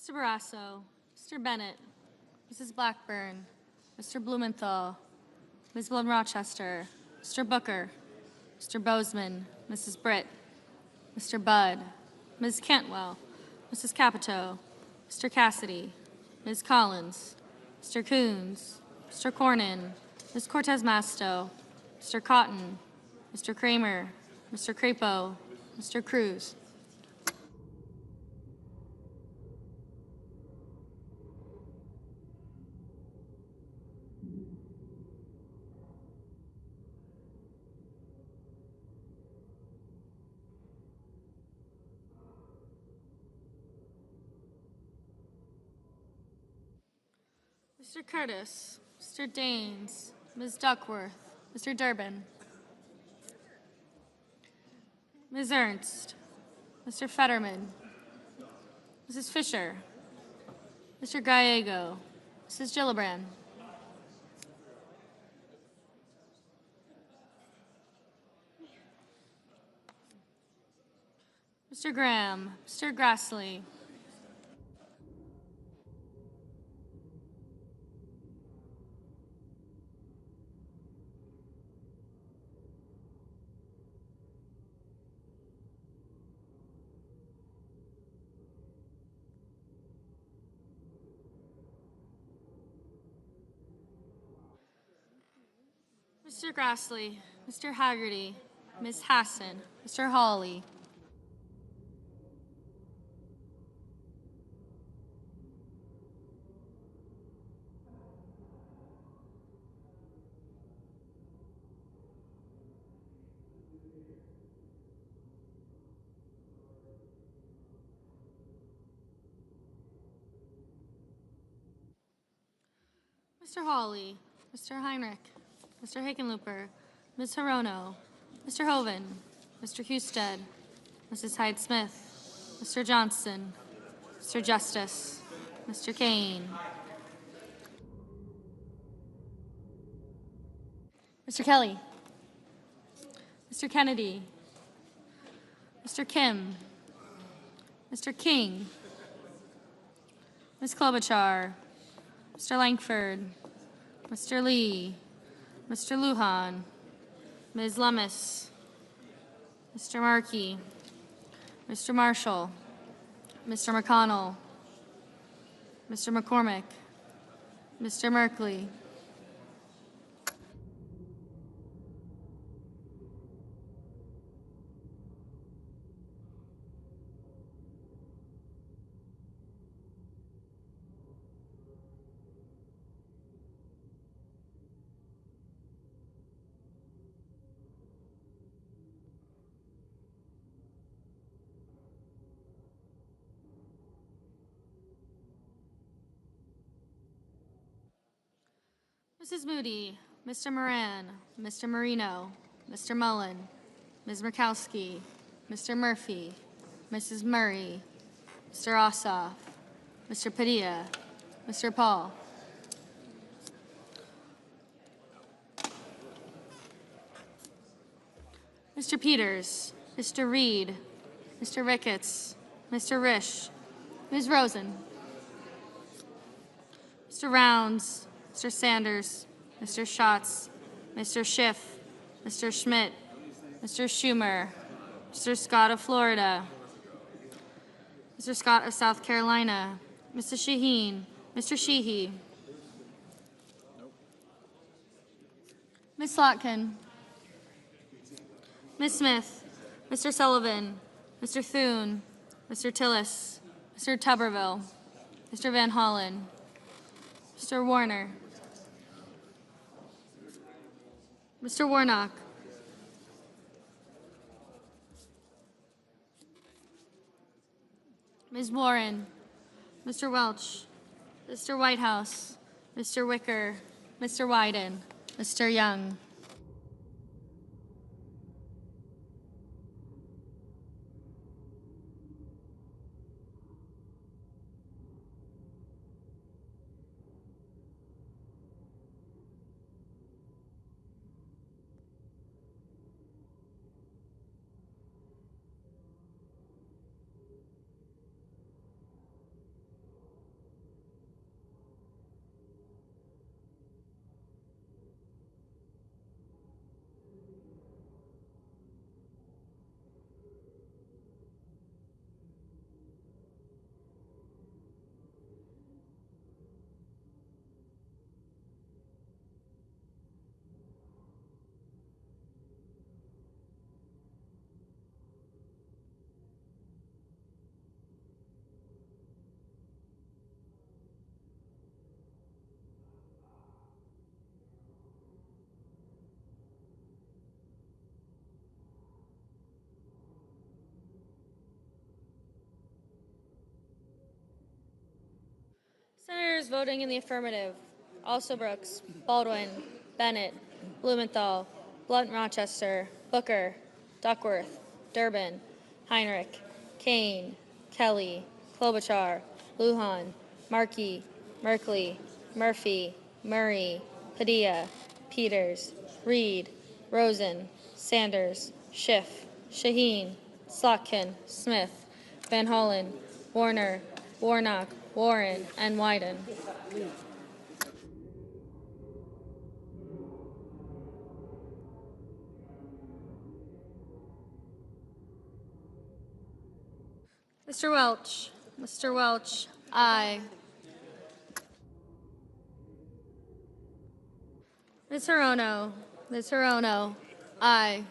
Mr. Barrasso, Mr. Bennett, Mrs. Blackburn, Mr. Blumenthal, Ms. Bloom Rochester, Mr. Booker, Mr. Bozeman, Mrs. Britt, Mr. Budd, Ms. Cantwell, Mrs. Capito, Mr. Cassidy, Ms. Collins, Mr. Coons, Mr. Cornyn, Ms. Cortez Masto, Mr. Cotton, Mr. Kramer, Mr. Crapo, Mr. Cruz. Mr. Curtis, Mr. Daines, Ms. Duckworth, Mr. Durbin, Ms. Ernst, Mr. Fetterman, Mrs. Fisher, Mr. Gallego, Mrs. Gillibrand, Mr. Graham, Mr. Grassley, Mr. Grassley, Mr. Haggerty, Ms. Hassan, Mr. Hawley, Mr. Hawley, Mr. Heinrich, Mr. Hickenlooper, Ms. Hirono, Mr. Hoven, Mr. Husted, Mrs. Hyde-Smith, Mr. Johnson, Mr. Justice, Mr. Kane, Mr. Kelly, Mr. Kennedy, Mr. Kim, Mr. King, Ms. Klobuchar, Mr. Langford, Mr. Lee, Mr. Lujan, Ms. Lummis, Mr. Markey, Mr. Marshall, Mr. McConnell, Mr. McCormick, Mr. Merkley, Mrs. Moody, Mr. Moran, Mr. Marino, Mr. Mullen, Ms. Murkowski, Mr. Murphy, Mrs. Murray, Mr. Ossoff, Mr. Padilla, Mr. Paul. Mr. Peters, Mr. Reed, Mr. Ricketts, Mr. Risch, Ms. Rosen, Mr. Rounds, Mr. Sanders, Mr. Schatz, Mr. Schiff, Mr. Schmidt, Mr. Schumer, Mr. Scott of Florida, Mr. Scott of South Carolina, Mr. Shaheen, Mr. Sheehy, Ms. Slotkin, Ms. Smith, Mr. Sullivan, Mr. Thune, Mr. Tillis, Mr. Tuberville, Mr. Van Hollen, Mr. Warner, Mr. Warnock, Ms. Warren, Mr. Welch, Mr. Whitehouse, Mr. Wicker, Mr. Wyden, Mr. Young. Senators voting in the affirmative: Also Brooks, Baldwin, Bennett, Blumenthal, Blunt Rochester, Booker, Duckworth, Durbin, Heinrich, Kane, Kelly, Klobuchar, Lujan, Markey, Merkley, Murphy, Murray, Padilla, Peters, Reed, Rosen, Sanders, Schiff, Shaheen, Slotkin, Smith, Van Hollen, Warner, Warnock, Warren, and Wyden. Mr. Welch. Mr. Welch, aye. Ms. Hirono. Ms. Hirono, aye.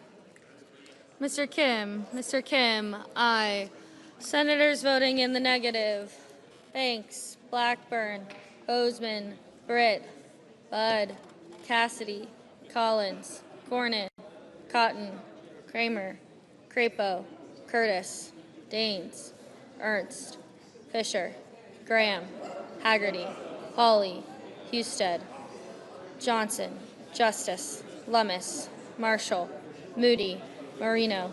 Mr. Kim, aye. Senators voting in the negative: Banks, Blackburn, Bozeman, Britt, Budd, Cassidy, Collins, Cornyn, Cotton, Kramer, Crapo, Curtis, Daines, Ernst, Fisher, Graham, Haggerty, Hawley, Husted, Johnson, Justice, Lummis, Marshall, Moody, Marino,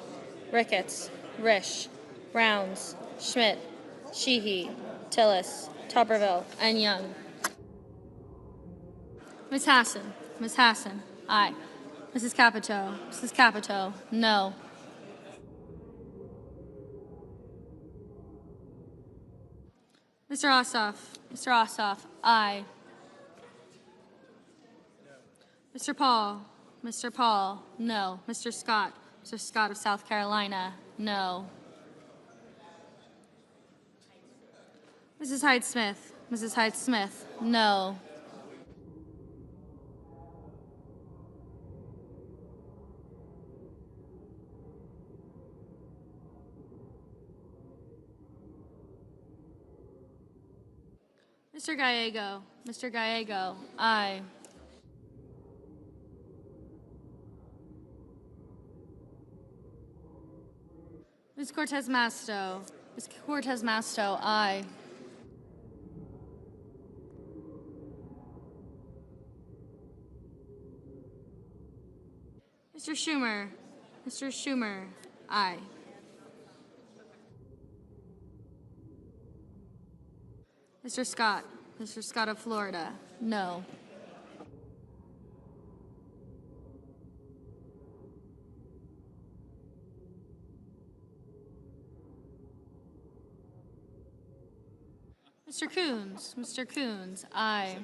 Ricketts, Risch, Rounds, Schmidt, Sheehy, Tillis, Tupperville, and Young. Ms. Hassan, aye. Mrs. Capito, no. Mr. Ossoff, aye. Mr. Paul, no. Mr. Scott of South Carolina, no. Mrs. Hyde Smith, no. Mr. Gallego, aye. Ms. Cortez Masto, aye. Mr. Schumer, aye. Mr. Scott of Florida, no. Mr. Coons, aye.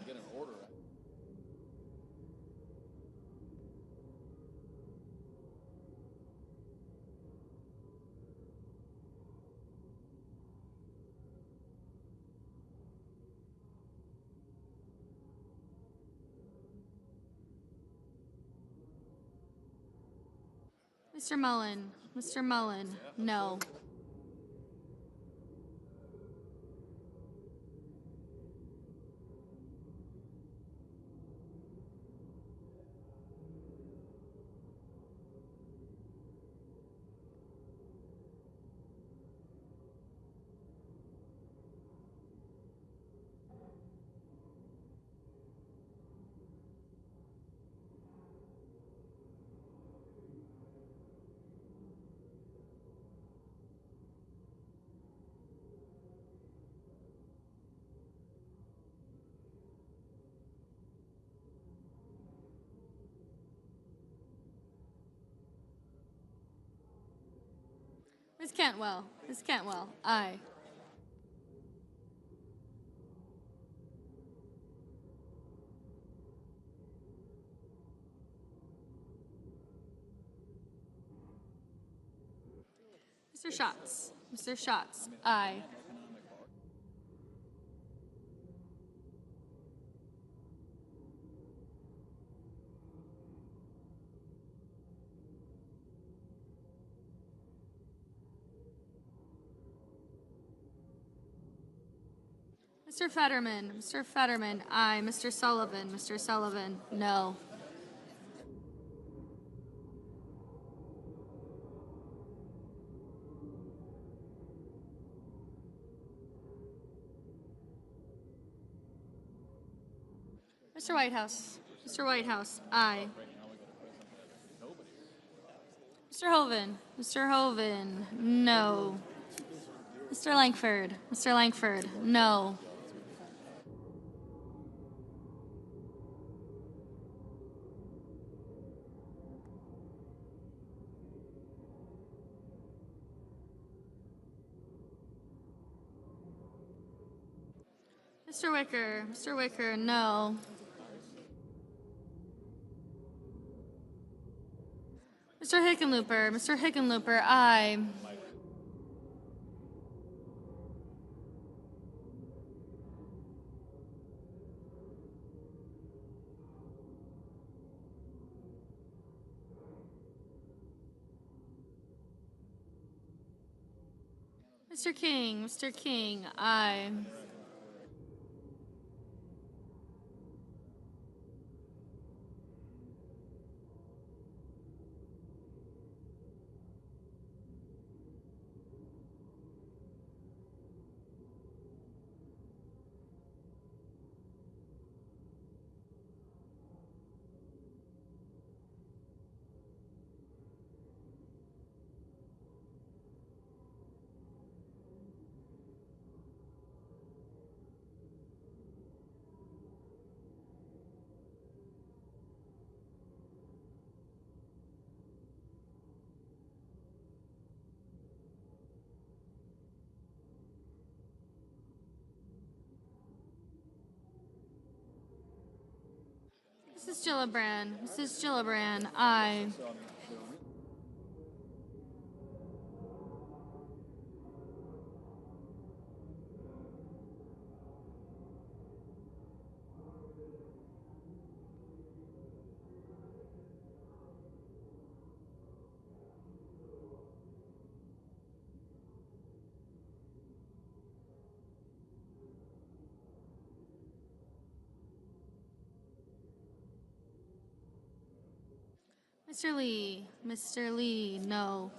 Mr. Mullen, no. Ms. Cantwell, aye. Mr. Schatz, aye. Mr. Fetterman, aye. Mr. Sullivan, no. Mr. Whitehouse. Mr. Whitehouse, aye. Mr. Hoven. Mr. Hoven, no. Mr. Langford. Mr. Langford, no. Mr. Wicker. Mr. Wicker, no. Mr. Hickenlooper. Mr. Hickenlooper, aye. Mr. King. Mr. King, aye. Mrs. Gillibrand. Mrs. Gillibrand, aye. Mr. Lee. Mr. Lee, no.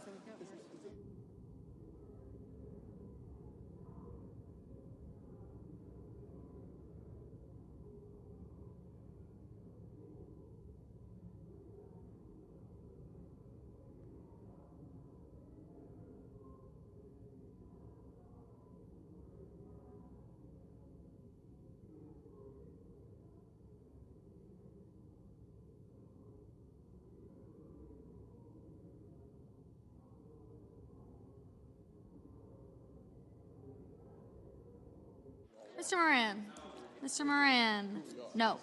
Mr. Moran. Mr. Moran, no.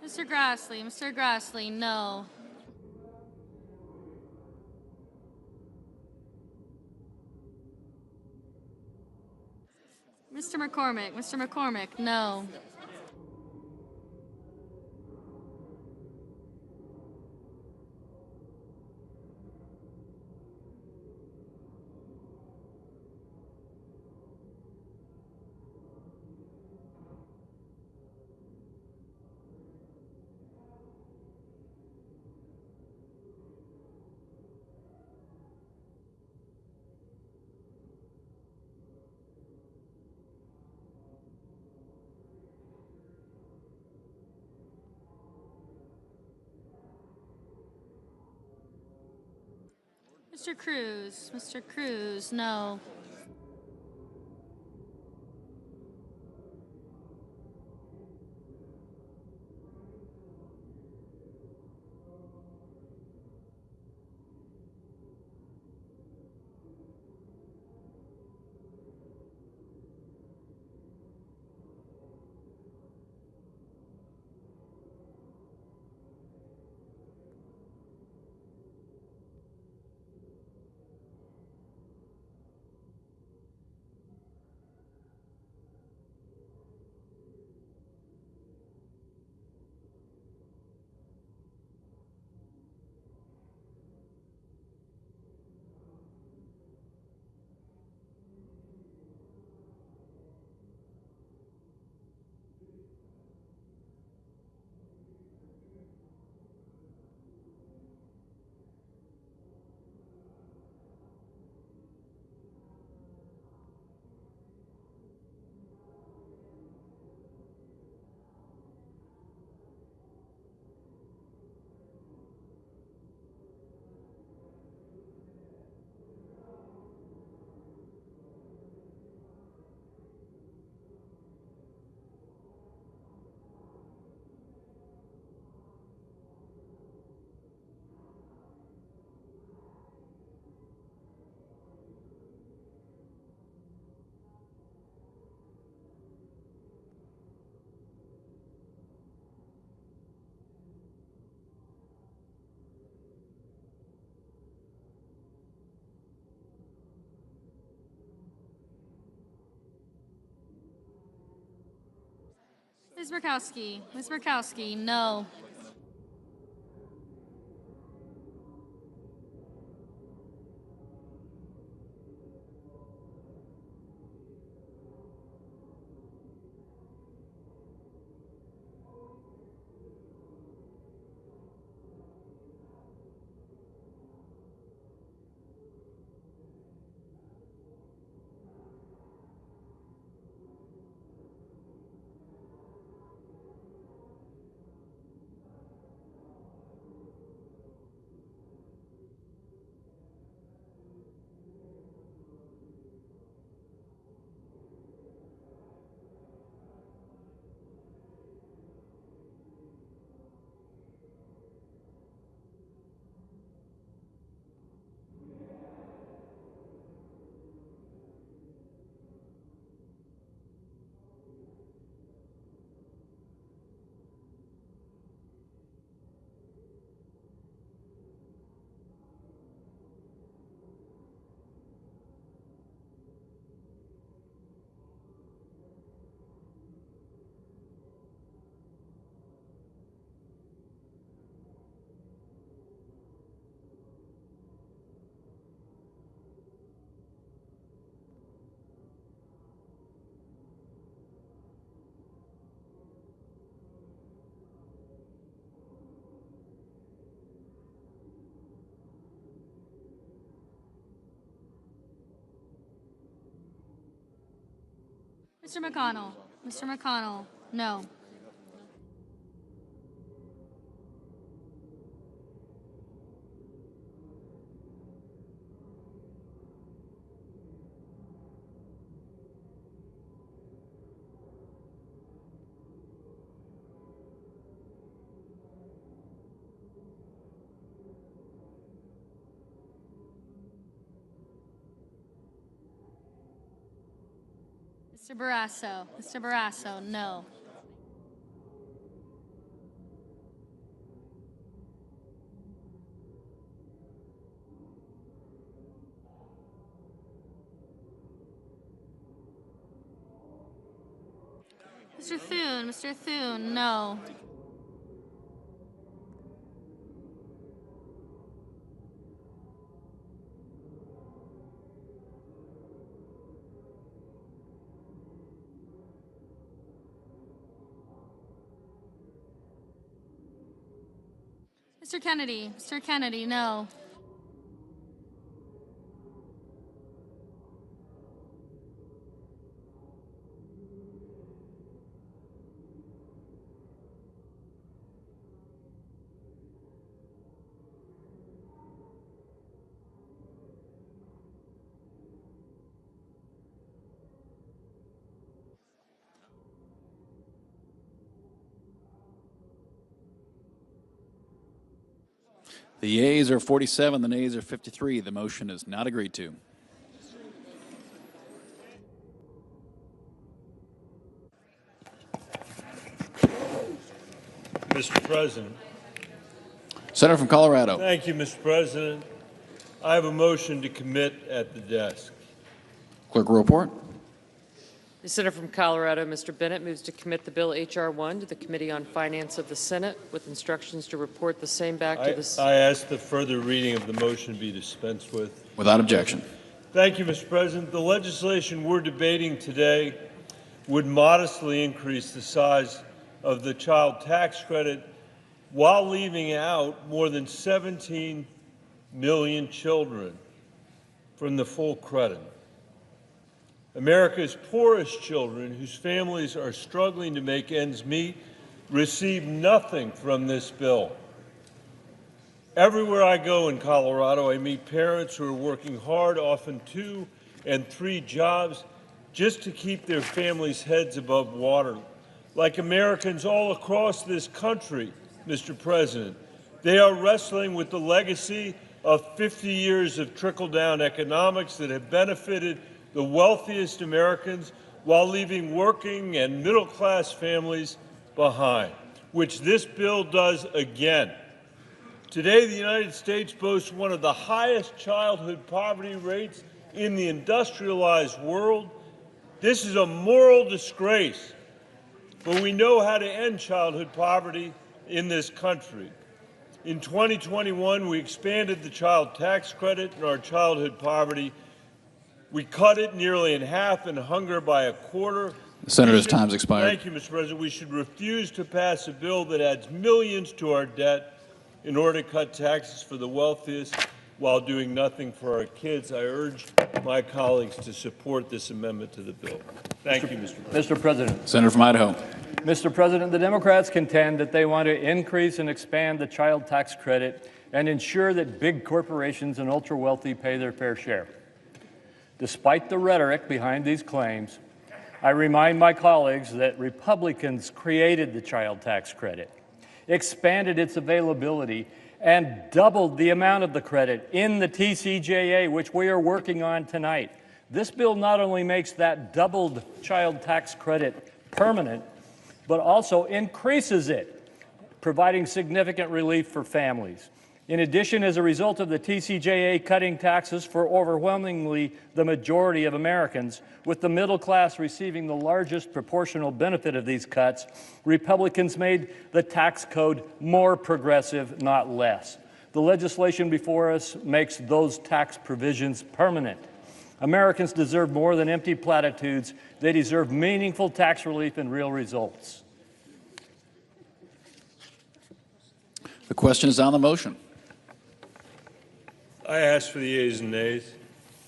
Mr. Grassley. Mr. Grassley, no. Mr. McCormick. Mr. McCormick, no. Mr. Cruz. Mr. Cruz, no. Ms. Murkowski. Ms. Murkowski, no. Mr. McConnell. Mr. McConnell, no. Mr. Barrasso. Mr. Barrasso, no. Mr. Thune. Mr. Thune, no. Mr. Kennedy. Mr. Kennedy, no. The yeas are 47, the nays are 53. The motion is not agreed to. Mr. President. Senator from Colorado. Thank you, Mr. President. I have a motion to commit at the desk. Clerk will report. The senator from Colorado, Mr. Bennett, moves to commit the bill H.R. 1 to the Committee on Finance of the Senate with instructions to report the same back to the I ask that further reading of the motion be dispensed with. Without objection. Thank you, Mr. President. The legislation we're debating today would modestly increase the size of the child tax credit while leaving out more than 17 million children from the full credit. America's poorest children, whose families are struggling to make ends meet, receive nothing from this bill. Everywhere I go in Colorado, I meet parents who are working hard, often 2 and 3 jobs, just to keep their families' heads above water. Like Americans all across this country, Mr. President, they are wrestling with the legacy of 50 years of trickle-down economics that have benefited the wealthiest Americans while leaving working and middle-class families behind, which this bill does again. Today, the United States boasts one of the highest childhood poverty rates in the industrialized world. This is a moral disgrace. but we know how to end childhood poverty in this country. In 2021, we expanded the child tax credit and our childhood poverty. We cut it nearly in half and hunger by a quarter. Senator's time's expired. Thank you, Mr. President. We should refuse to pass a bill that adds millions to our debt in order to cut taxes for the wealthiest while doing nothing for our kids. I urge my colleagues to support this amendment to the bill. Thank you, Mr. President. Mr. President. Senator from Idaho. Mr. President, the Democrats contend that they want to increase and expand the child tax credit and ensure that big corporations and ultra-wealthy pay their fair share. Despite the rhetoric behind these claims, I remind my colleagues that Republicans created the child tax credit, expanded its availability, and doubled the amount of the credit in the TCJA, which we are working on tonight. This bill not only makes that doubled child tax credit permanent, but also increases it, providing significant relief for families. In addition, as a result of the TCJA cutting taxes for overwhelmingly the majority of Americans, with the middle class receiving the largest proportional benefit of these cuts, Republicans made the tax code more progressive, not less. The legislation before us makes those tax provisions permanent. Americans deserve more than empty platitudes. They deserve meaningful tax relief and real results. The question is on the motion. I ask for the yeas and nays.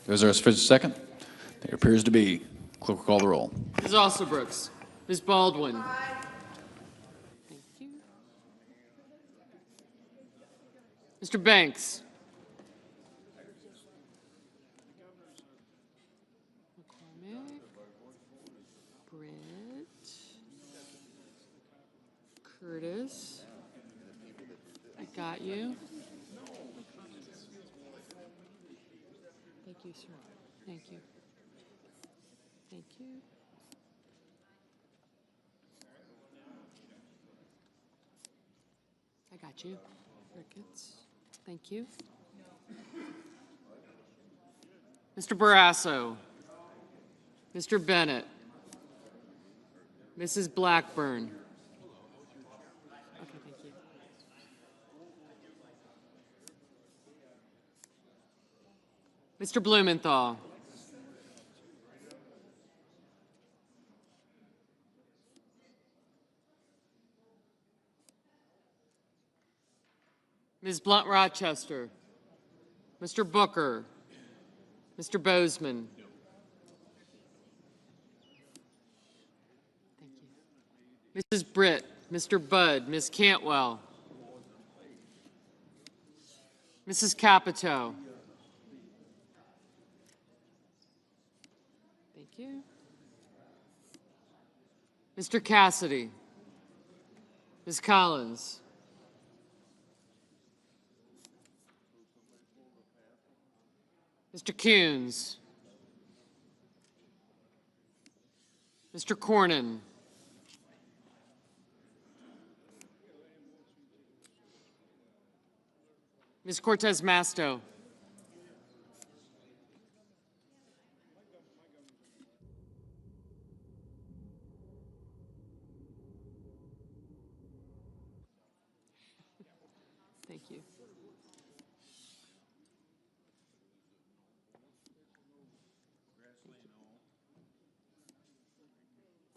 Is there a second? There appears to be. Clerk will call the roll. Ms. Alsobrooks. Ms. Baldwin. Thank you. Mr. Banks. McCormick. Britt. Curtis. I got you. Thank you, sir. Thank you. Thank you. I got you. Ricketts. Thank you. Mr. Barrasso. Mr. Bennett. Mrs. Blackburn. Okay, thank you. Mr. Blumenthal. Ms. Blunt Rochester. Mr. Booker. Mr. Bozeman. Thank you. Mrs. Britt. Mr. Budd. Ms. Cantwell. Mrs. Capito. Thank you. Mr. Cassidy. Ms. Collins. Mr. Coons. Mr. Cornyn. Ms. Cortez Masto. Thank you.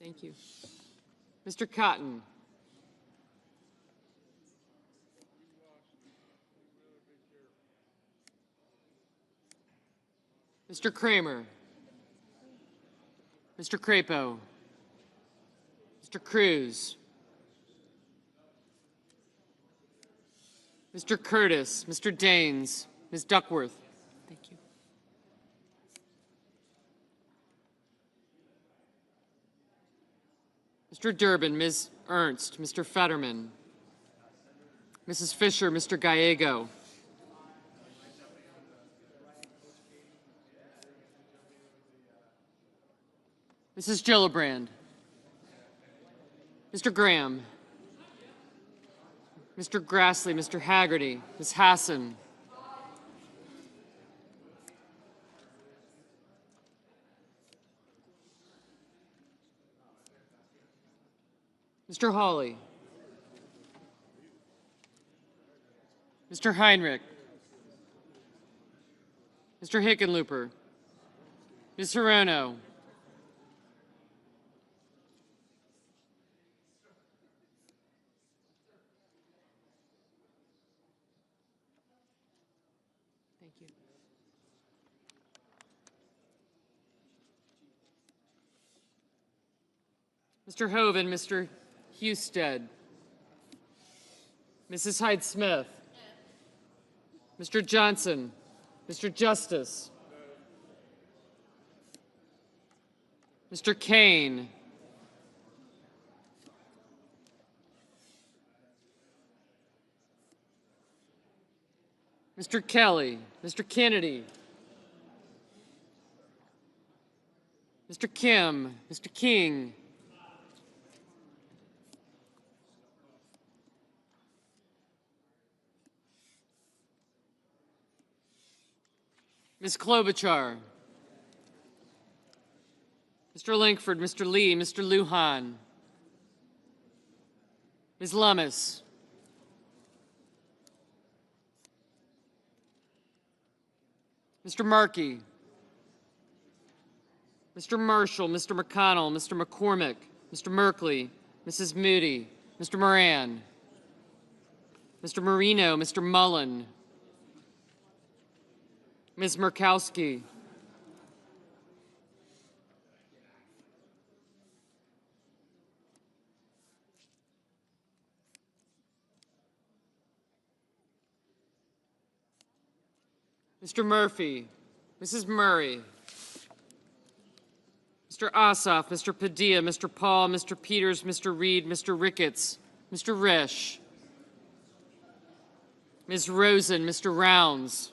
Thank you. Mr. Cotton. Mr. Kramer. Mr. Crapo. Mr. Cruz. Mr. Curtis. Mr. Daines. Ms. Duckworth. Thank you. Mr. Durbin, Ms. Ernst, Mr. Fetterman, Mrs. Fisher, Mr. Gallego, Mrs. Gillibrand, Mr. Graham, Mr. Grassley, Mr. Haggerty, Ms. Hassan, Mr. Hawley. Mr. Heinrich. Mr. Hickenlooper. Ms. Hirono. Thank you. Mr. Hoven, Mr. Husted. Mrs. Hyde-Smith. Mr. Johnson. Mr. Justice. Mr. Kane. Mr. Kelly. Mr. Kennedy. Mr. Kim. Mr. King. Ms. Klobuchar. Mr. Lankford, Mr. Lee, Mr. Lujan. Ms. Lummis. Mr. Markey. Mr. Marshall, Mr. McConnell, Mr. McCormick, Mr. Merkley, Mrs. Moody, Mr. Moran, Mr. Marino, Mr. Mullen, Ms. Murkowski. Mr. Murphy, Mrs. Murray, Mr. Ossoff, Mr. Padilla, Mr. Paul, Mr. Peters, Mr. Reed, Mr. Ricketts, Mr. Risch, Ms. Rosen, Mr. Rounds,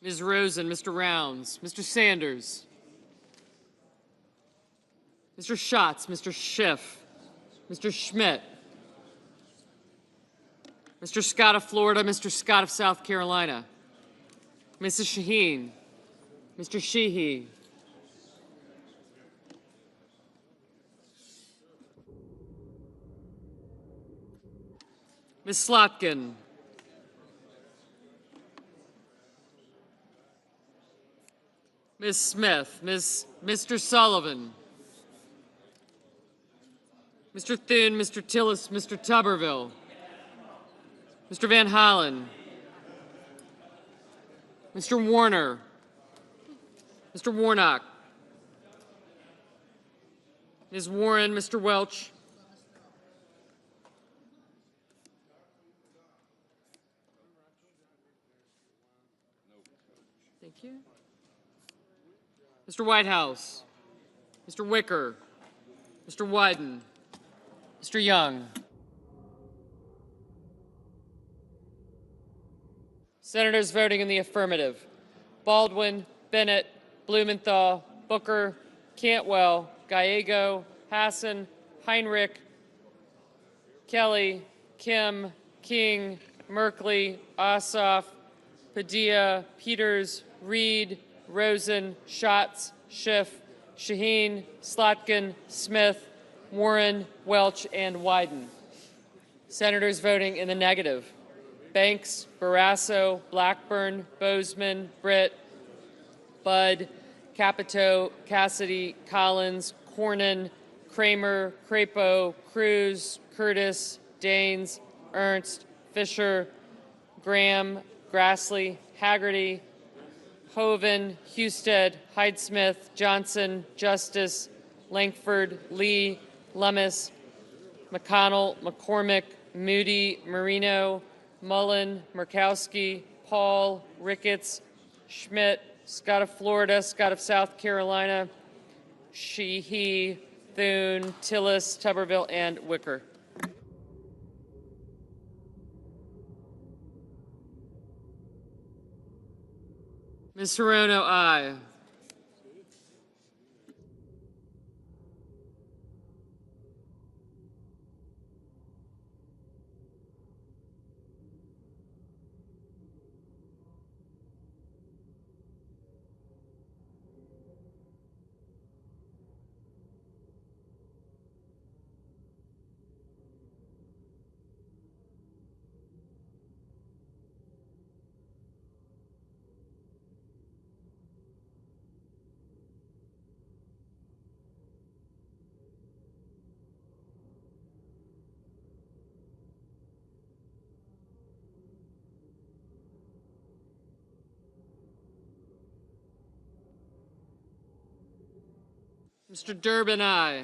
Ms. Rosen, Mr. Rounds, Mr. Sanders, Mr. Schatz, Mr. Schiff, Mr. Schmidt, Mr. Scott of Florida, Mr. Scott of South Carolina, Mrs. Shaheen, Mr. Sheehy, Ms. Slotkin, Ms. Smith, Mr. Sullivan, Mr. Thune, Mr. Tillis, Mr. Tuberville, Mr. Van Hollen, Mr. Warner, Mr. Warnock, Ms. Warren, Mr. Welch, thank you. Mr. Whitehouse, Mr. Wicker, Mr. Wyden, Mr. Young. Senators voting in the affirmative: Baldwin, Bennett, Blumenthal, Booker, Cantwell, Gallego, Hassan, Heinrich, Kelly, Kim, King, Merkley, Ossoff, Padilla, Peters, Reed, Rosen, Schatz, Schiff, Shaheen, Slotkin, Smith, Warren, Welch, and Wyden. Senators voting in the negative: Banks, Barrasso, Blackburn, Bozeman, Britt, Budd, Capito, Cassidy, Collins, Cornyn, Kramer, Crapo, Cruz, Curtis, Daines, Ernst, Fisher, Graham, Grassley, Haggerty, Hoven, Husted, Hyde-Smith, Johnson, Justice, Lankford, Lee, Lummis, McConnell, McCormick, Moody, Marino, Mullen, Murkowski, Paul, Ricketts, Schmidt, Scott of Florida, Scott of South Carolina, Sheehy, Thune, Tillis, Tuberville, and Wicker. Ms. Hirono, aye. Mr. Durbin, aye.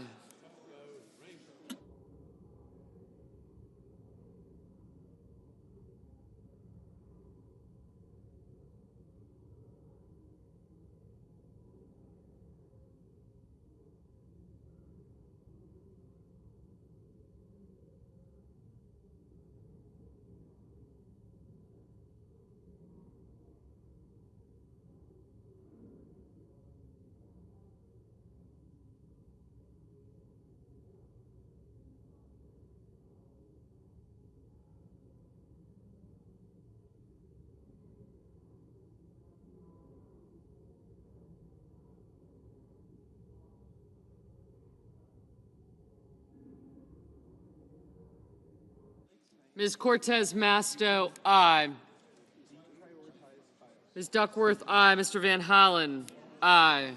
Ms. Cortez Masto, aye. Ms. Duckworth, aye. Mr. Van Hollen, aye.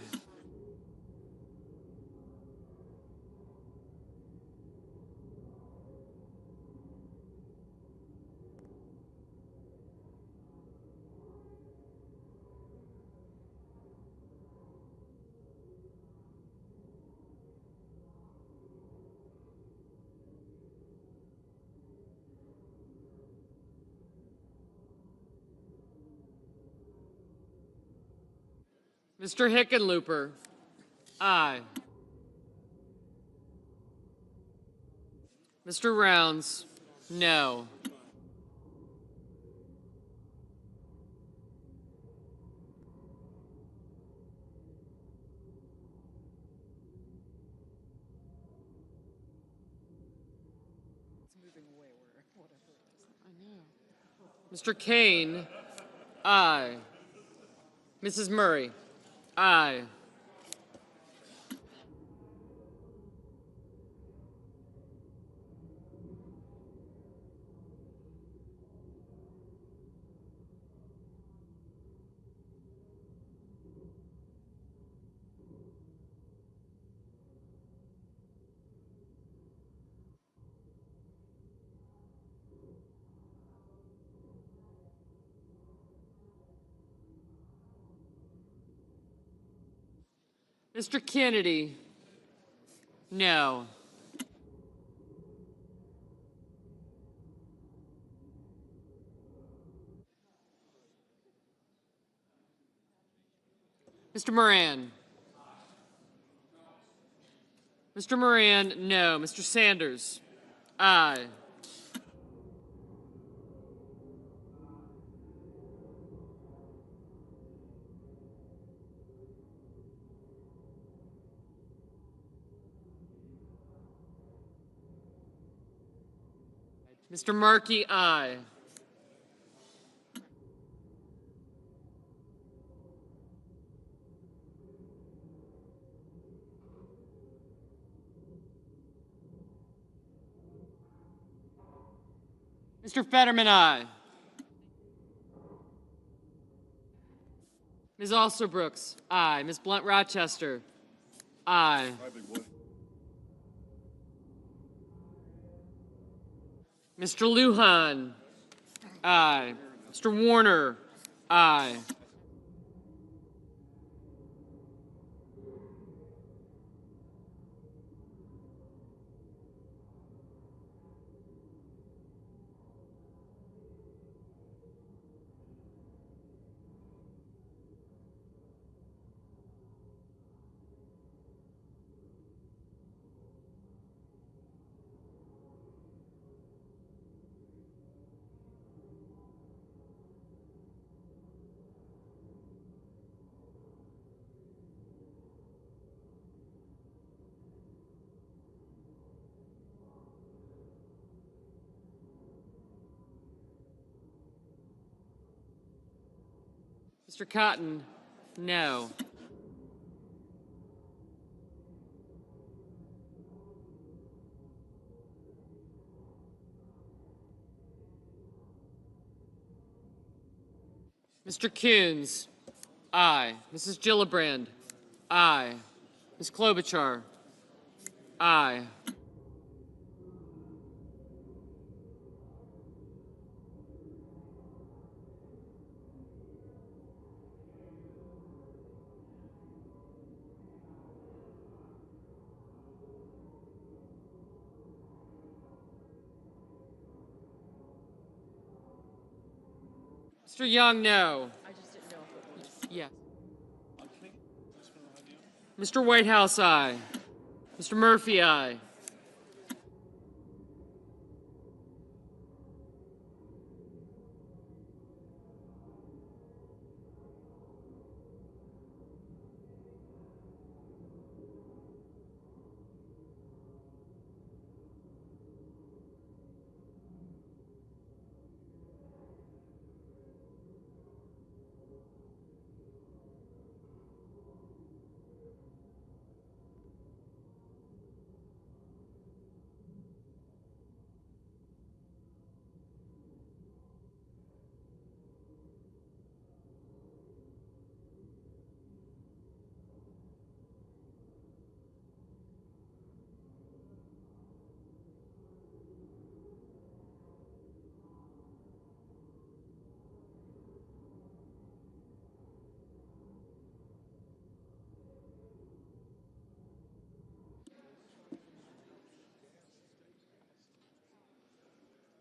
Mr. Hickenlooper, aye. Mr. Rounds, no. Mr. Kane, aye. Mrs. Murray, aye. Mr. Kennedy, no. Mr. Moran. Mr. Moran, no. Mr. Sanders, aye. Mr. Markey, aye. Mr. Fetterman, aye. Ms. Alsterbrooks, aye. Ms. Blunt Rochester, aye. Mr. Lujan, aye. Mr. Warner, aye. Mr. Cotton, no. Mr. Coons, aye. Mrs. Gillibrand, aye. Ms. Klobuchar, aye. Mr. Young, no. I just didn't know if it was. Yes. Mr. Whitehouse, aye. Mr. Murphy, aye.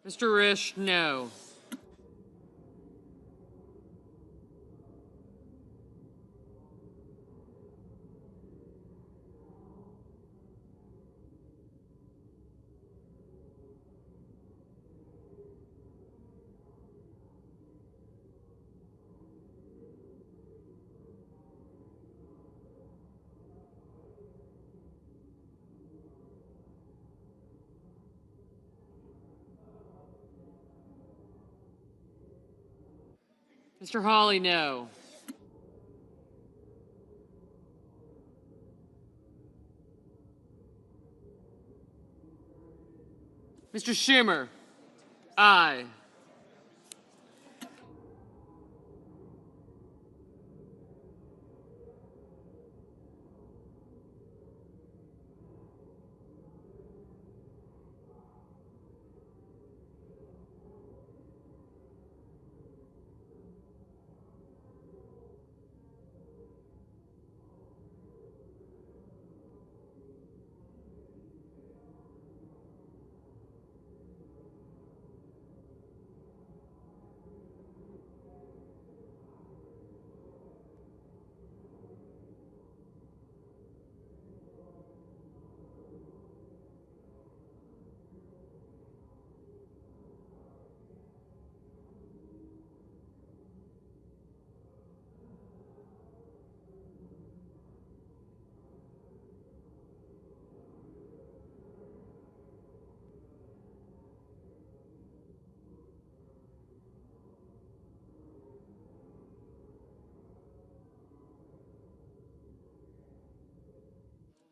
Mr. Risch, no. Mr. Hawley, no. Mr. Schumer, aye.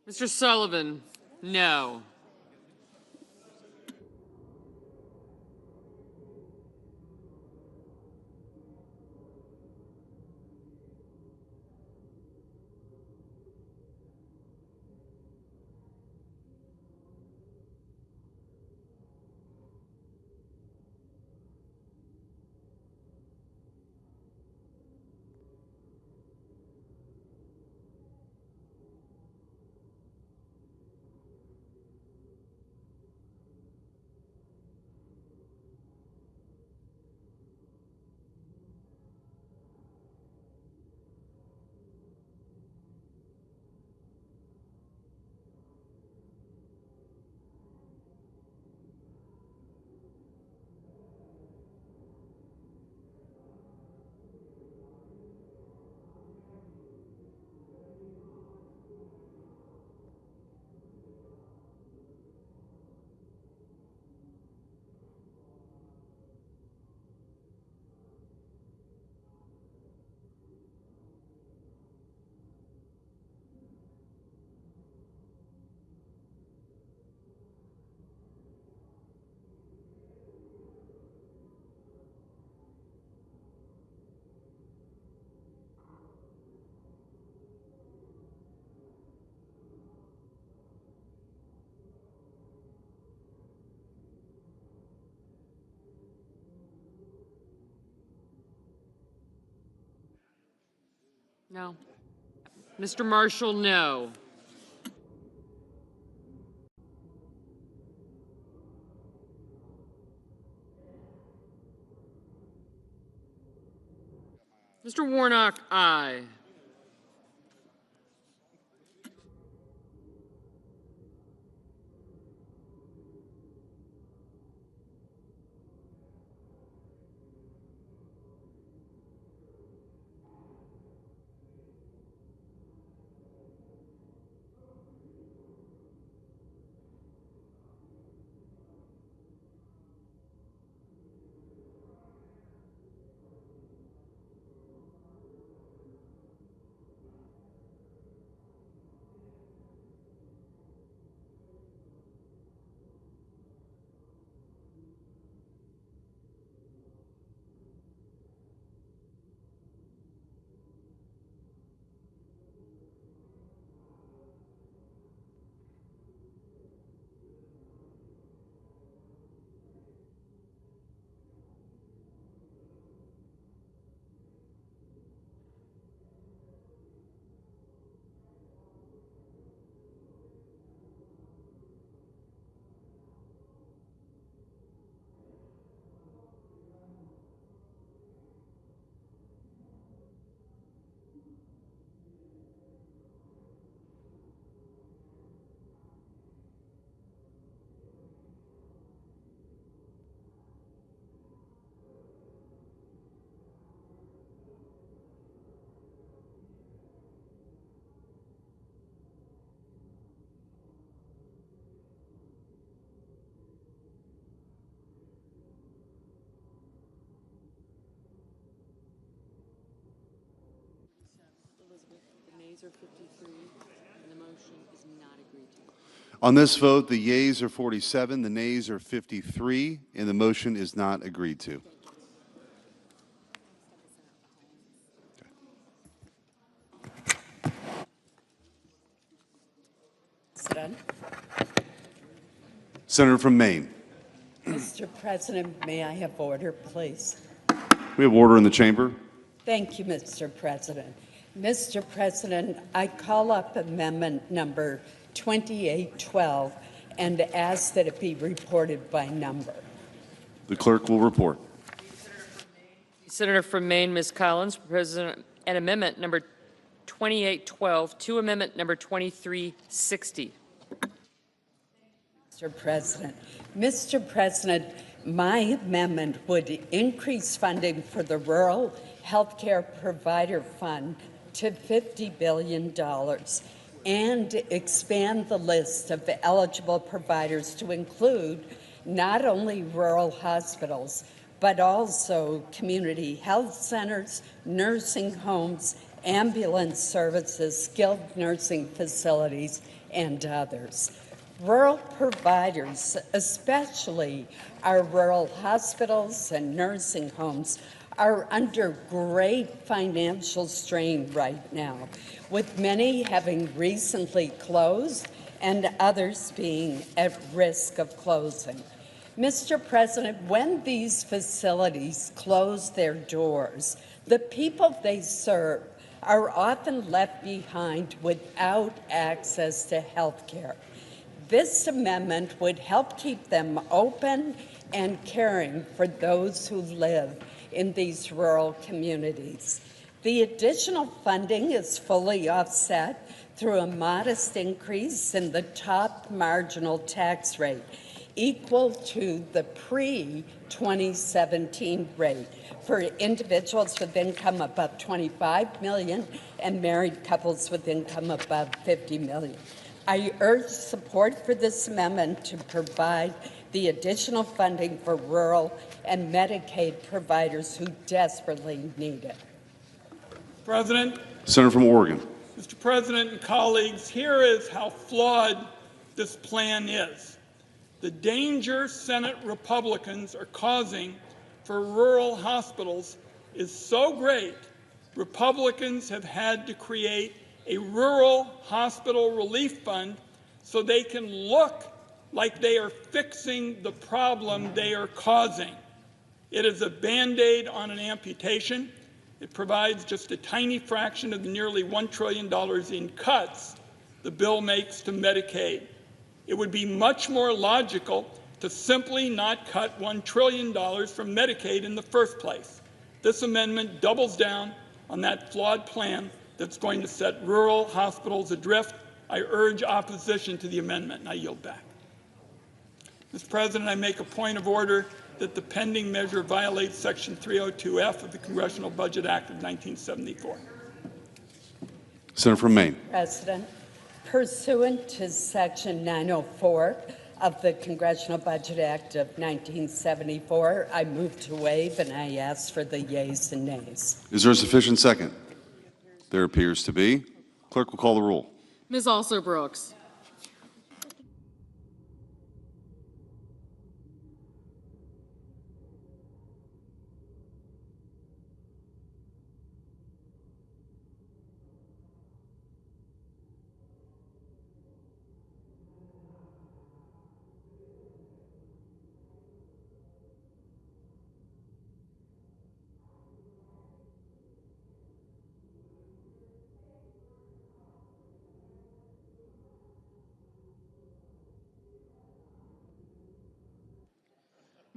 Mr. Sullivan, no. No. Mr. Marshall, no. Mr. Warnock, aye. The nays are 53, and the motion is not agreed to. On this vote, the yeas are 47, the nays are 53, and the motion is not agreed to. Senator from Maine. Mr. President, may I have order, please? We have order in the chamber. Thank you, Mr. President. Mr. President, I call up amendment number 2812 and ask that it be reported by number. The clerk will report. Senator from Maine, Ms. Collins, proposes an amendment number 2812 to amendment number 2360. Mr. President, my amendment would increase funding for the Rural Healthcare Provider Fund to $50 billion and expand the list of eligible providers to include not only rural hospitals, but also community health centers, nursing homes, ambulance services, skilled nursing facilities, and others. Rural providers, especially our rural hospitals and nursing homes, are under great financial strain right now, with many having recently closed and others being at risk of closing. Mr. President, when these facilities close their doors, the people they serve are often left behind without access to health care. This amendment would help keep them open and caring for those who live in these rural communities. The additional funding is fully offset through a modest increase in the top marginal tax rate, equal to the pre-2017 rate for individuals with income above $25 million and married couples with income above $50 million. I urge support for this amendment to provide the additional funding for rural and Medicaid providers who desperately need it. President. Senator from Oregon. Mr. President and colleagues, here is how flawed this plan is. The danger Senate Republicans are causing for rural hospitals is so great, Republicans have had to create a rural hospital relief fund so they can look like they are fixing the problem they are causing. It is a Band-Aid on an amputation. It provides just a tiny fraction of the nearly $1 trillion in cuts the bill makes to Medicaid. It would be much more logical to simply not cut $1 trillion from Medicaid in the first place. This amendment doubles down on that flawed plan that's going to set rural hospitals adrift, I urge opposition to the amendment, and I yield back. Mr. President, I make a point of order that the pending measure violates Section 302F of the Congressional Budget Act of 1974. Senator from Maine. President, pursuant to Section 904 of the Congressional Budget Act of 1974, I move to waive, and I ask for the yeas and nays. Is there a sufficient second? There appears to be. Clerk will call the roll. Ms. Also Brooks.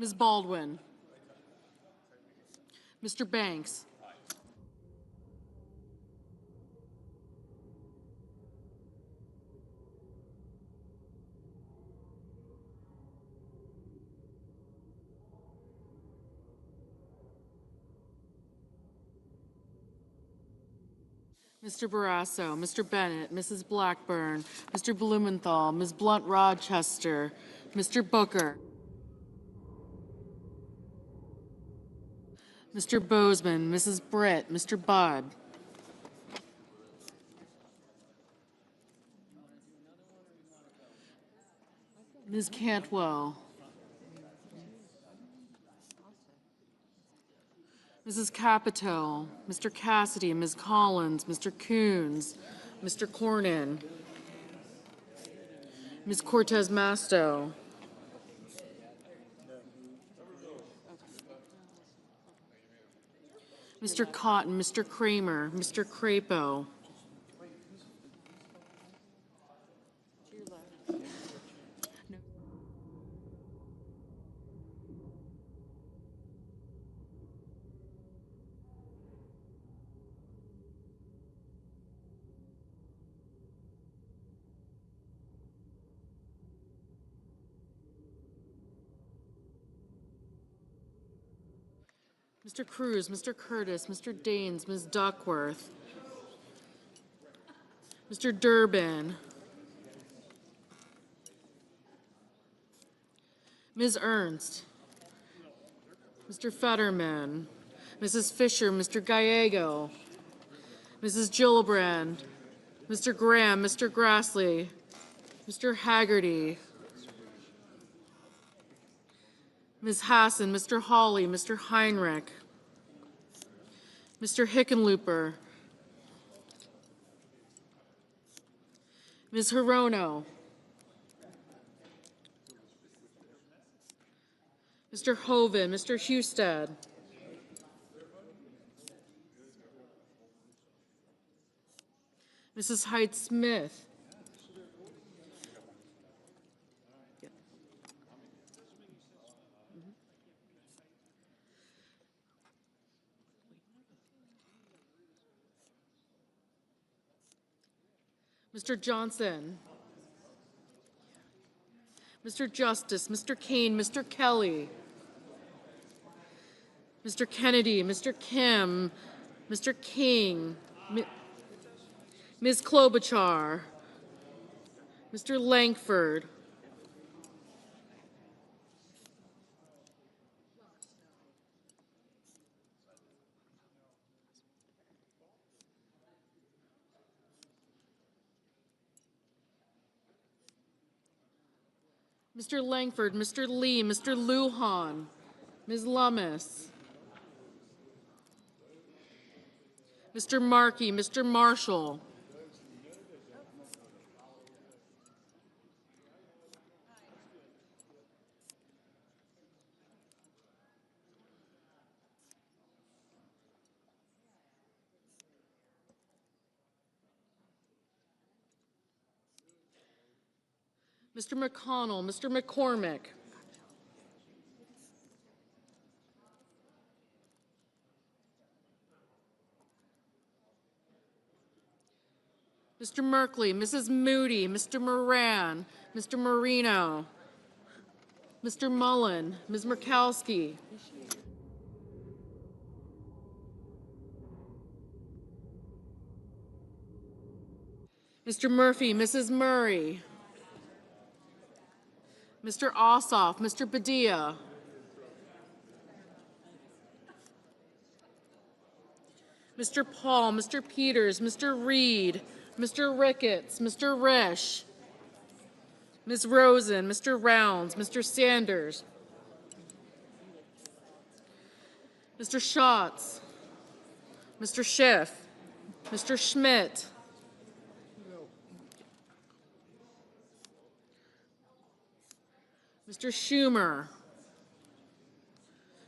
Ms. Baldwin. Mr. Banks. Mr. Barrasso, Mr. Bennett, Mrs. Blackburn, Mr. Blumenthal, Ms. Blunt-Rochester, Mr. Booker. Mr. Bozeman, Mrs. Britt, Mr. Budd. Ms. Cantwell. Mrs. Capito, Mr. Cassidy, Ms. Collins, Mr. Coons, Mr. Cornyn, Ms. Cortez Masto. Mr. Cotton, Mr. Kramer, Mr. Crapo. Mr. Cruz, Mr. Curtis, Mr. Daines, Ms. Duckworth, Mr. Durbin, Ms. Ernst, Mr. Fetterman, Mrs. Fisher, Mr. Gallego, Mrs. Gillibrand, Mr. Graham, Mr. Grassley, Mr. Haggerty, Ms. Hassan, Mr. Hawley, Mr. Heinrich, Mr. Hickenlooper, Ms. Hirono, Mr. Hoven, Mr. Husted, Mrs. Hyde-Smith, Mr. Johnson, Mr. Justice, Mr. Kane, Mr. Kelly, Mr. Kennedy, Mr. Kim, Mr. King, Ms. Klobuchar, Mr. Langford, Mr. Langford, Mr. Lee, Mr. Lujan, Ms. Lummis, Mr. Markey, Mr. Marshall, Mr. McConnell, Mr. McCormick, Mr. Merkley, Mrs. Moody, Mr. Moran, Mr. Marino, Mr. Mullen, Ms. Murkowski, Mr. Murphy, Mrs. Murray, Mr. Ossoff, Mr. Padilla, Mr. Paul, Mr. Peters, Mr. Reed, Mr. Ricketts, Mr. Risch, Ms. Rosen, Mr. Rounds, Mr. Sanders, Mr. Schatz, Mr. Schiff, Mr. Schmidt, Mr. Schumer,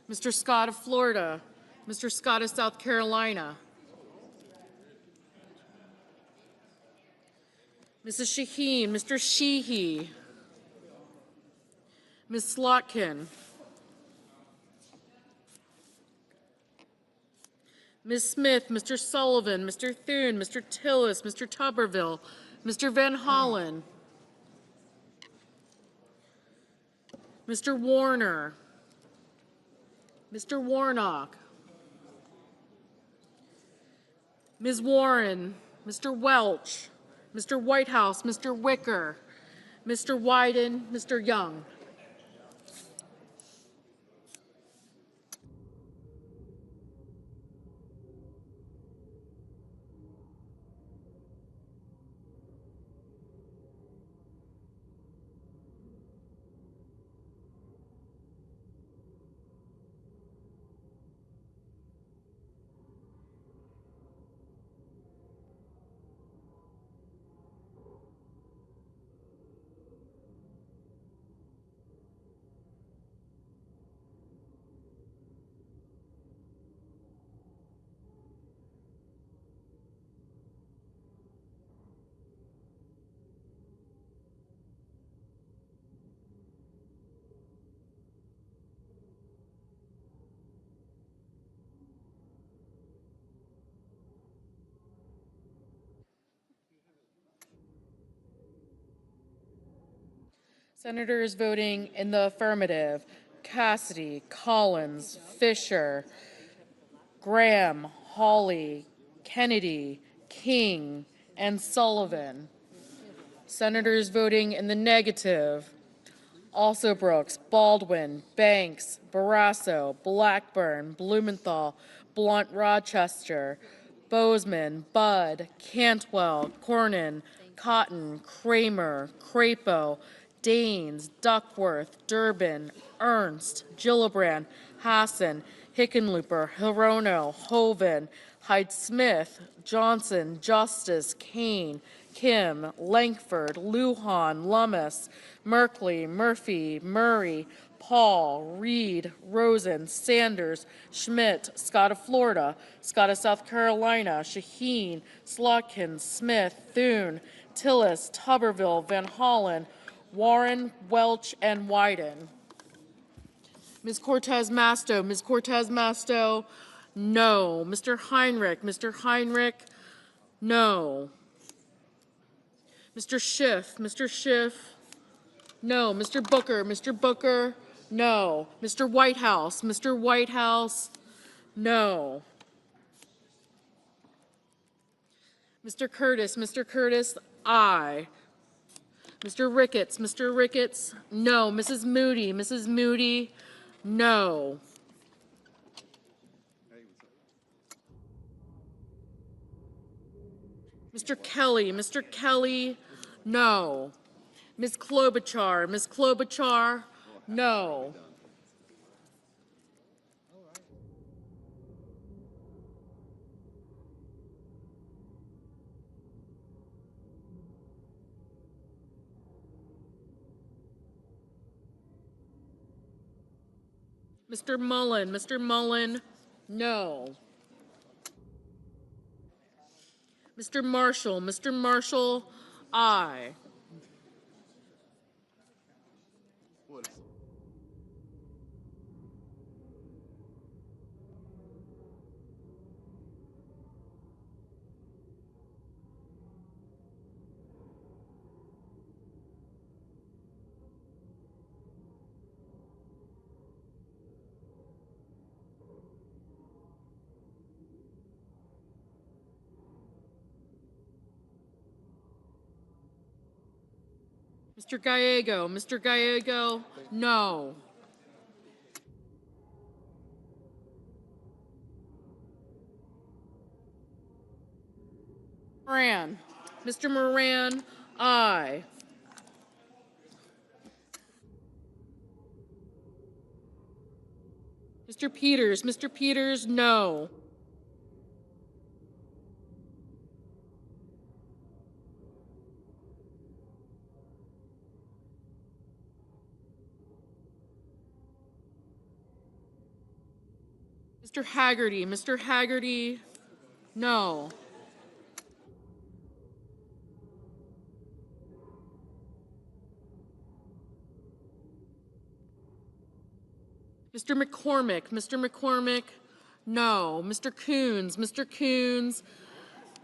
Mr. Scott of Florida, Mr. Scott of South Carolina, Mrs. Shaheen, Mr. Sheehy, Ms. Slotkin, Ms. Smith, Mr. Sullivan, Mr. Thune, Mr. Tillis, Mr. Tuberville, Mr. Van Hollen, Mr. Warner, Mr. Warnock, Ms. Warren, Mr. Welch, Mr. Whitehouse, Mr. Wicker, Mr. Wyden, Mr. Young. Senators voting in the affirmative: Cassidy, Collins, Fisher, Graham, Hawley, Kennedy, King, and Sullivan. Senators voting in the negative: also Brooks, Baldwin, Banks, Barrasso, Blackburn, Blumenthal, Blunt Rochester, Bozeman, Budd, Cantwell, Cornyn, Cotton, Kramer, Crapo, Daines, Duckworth, Durbin, Ernst, Gillibrand, Hassan, Hickenlooper, Hirono, Hoven, Hyde-Smith, Johnson, Justice, Kane, Kim, Langford, Lujan, Lummis, Merkley, Murphy, Murray, Paul, Reed, Rosen, Sanders, Schmidt, Scott of Florida, Scott of South Carolina, Shaheen, Slotkin, Smith, Thune, Tillis, Tuberville, Van Hollen, Warren, Welch, and Wyden. Ms. Cortez Masto, Ms. Cortez Masto, no. Mr. Heinrich, no. Mr. Schiff, no. Mr. Booker, no. Mr. Whitehouse, no. Mr. Curtis, aye. Mr. Ricketts, no. Mrs. Moody, no. Mr. Kelly, no. Ms. Klobuchar, no. Mr. Mullen, no. Mr. Marshall, aye. Mr. Gallego, no. Moran, Mr. Moran, aye. Mr. Peters, no. Mr. Haggerty, no. Mr. McCormick, no. Mr. Coons,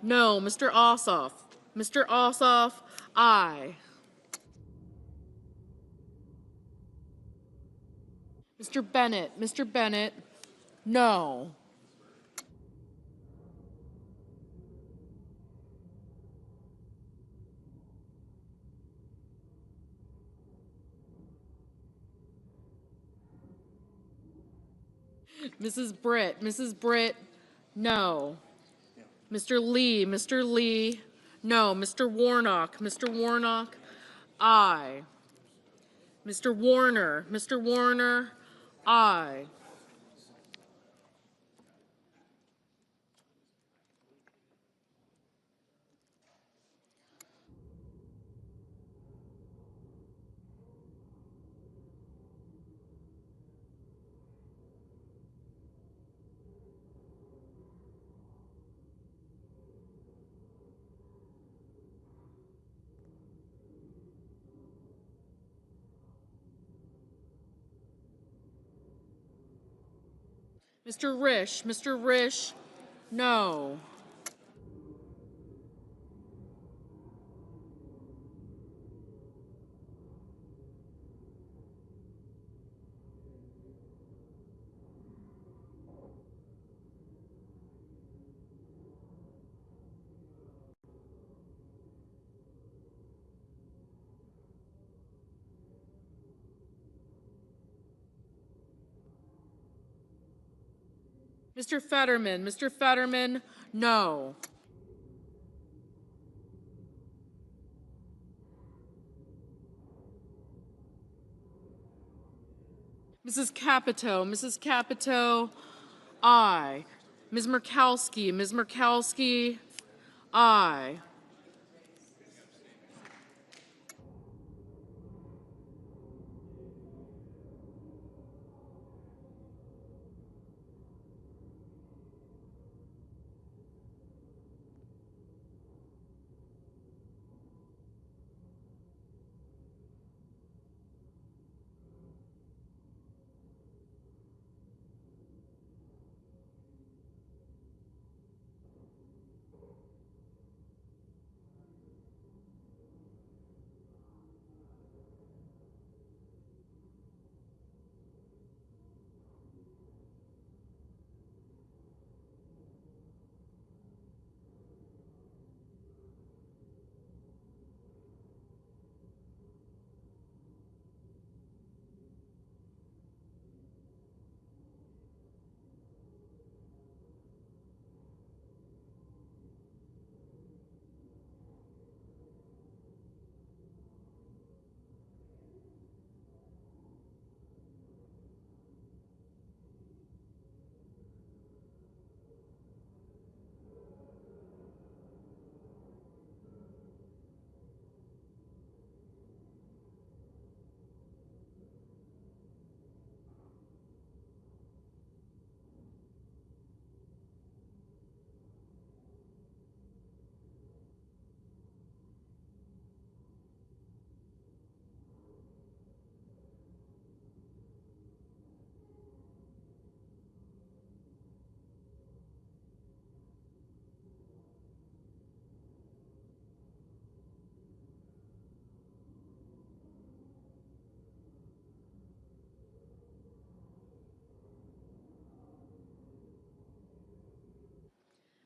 no. Mr. Ossoff, aye. Mr. Bennett, no. Mrs. Britt, no. Mr. Lee, no. Mr. Warnock, aye. Mr. Warner, aye. Mr. Risch, no. Mr. Fetterman, no. Mrs. Capito, aye. Ms. Murkowski, aye.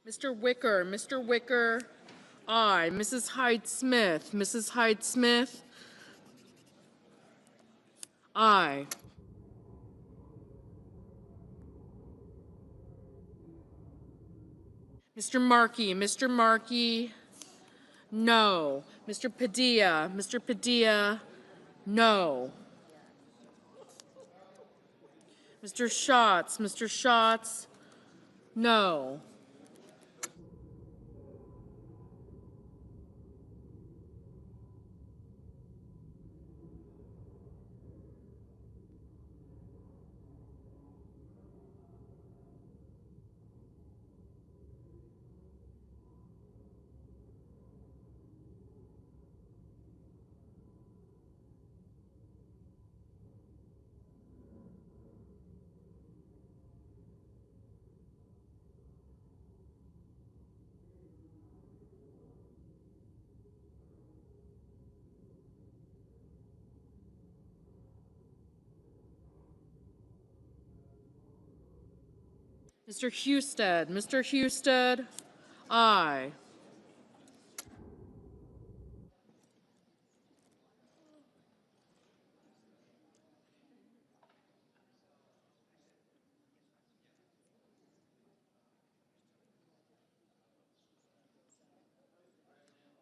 Mr. Wicker, aye. Mrs. Hyde Smith, Aye. Mr. Markey, no. Mr. Padilla, no. Mr. Schatz, no. Mr. Husted, aye.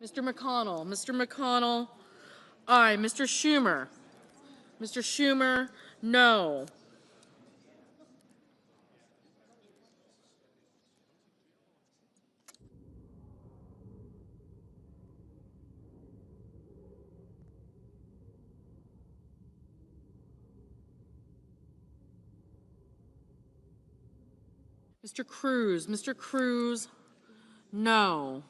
Mr. McConnell, aye. Mr. Schumer, no. Mr. Cruz, no.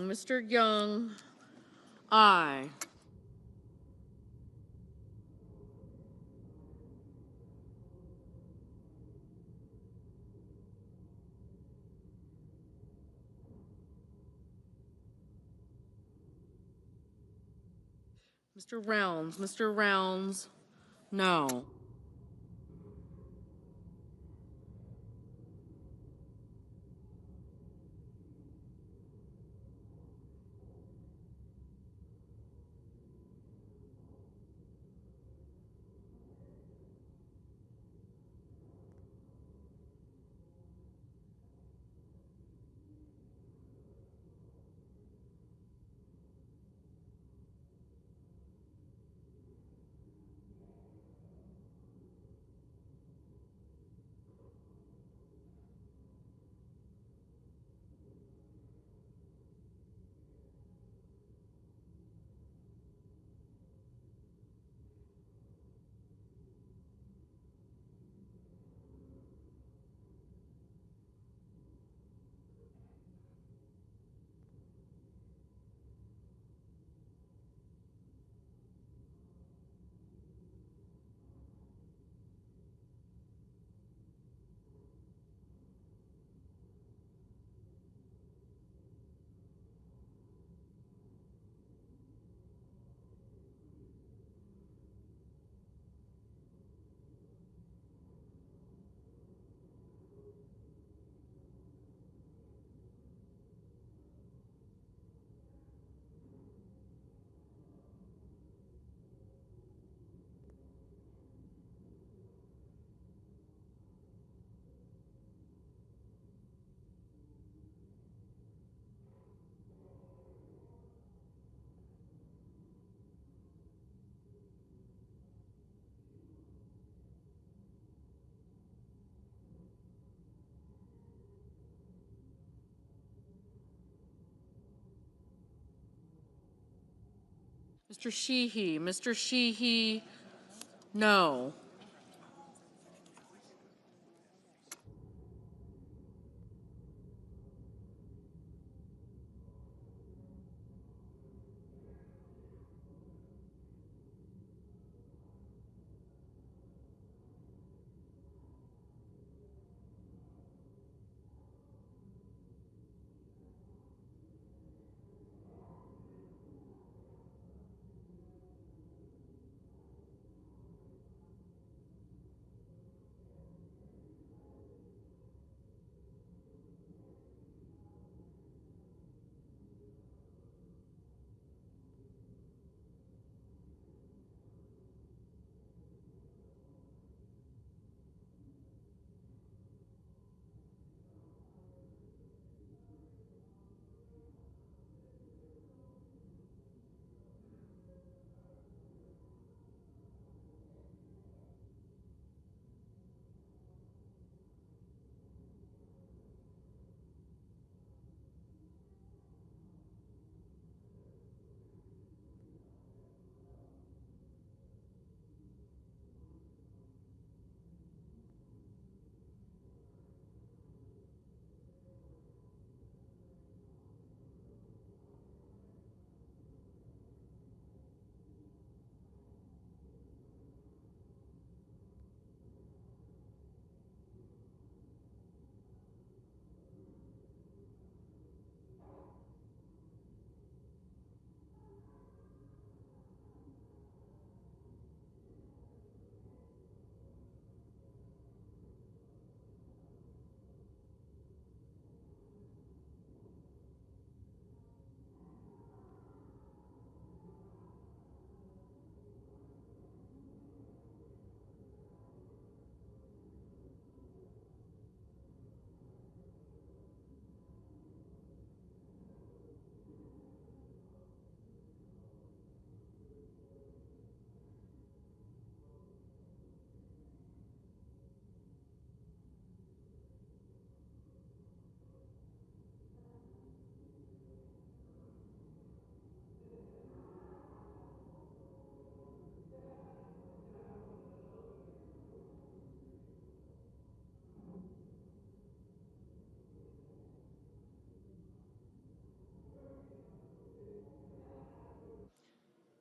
Mr. Young, aye. Mr. Rounds, no. Mr. Sheehy. Mr. Sheehy, no.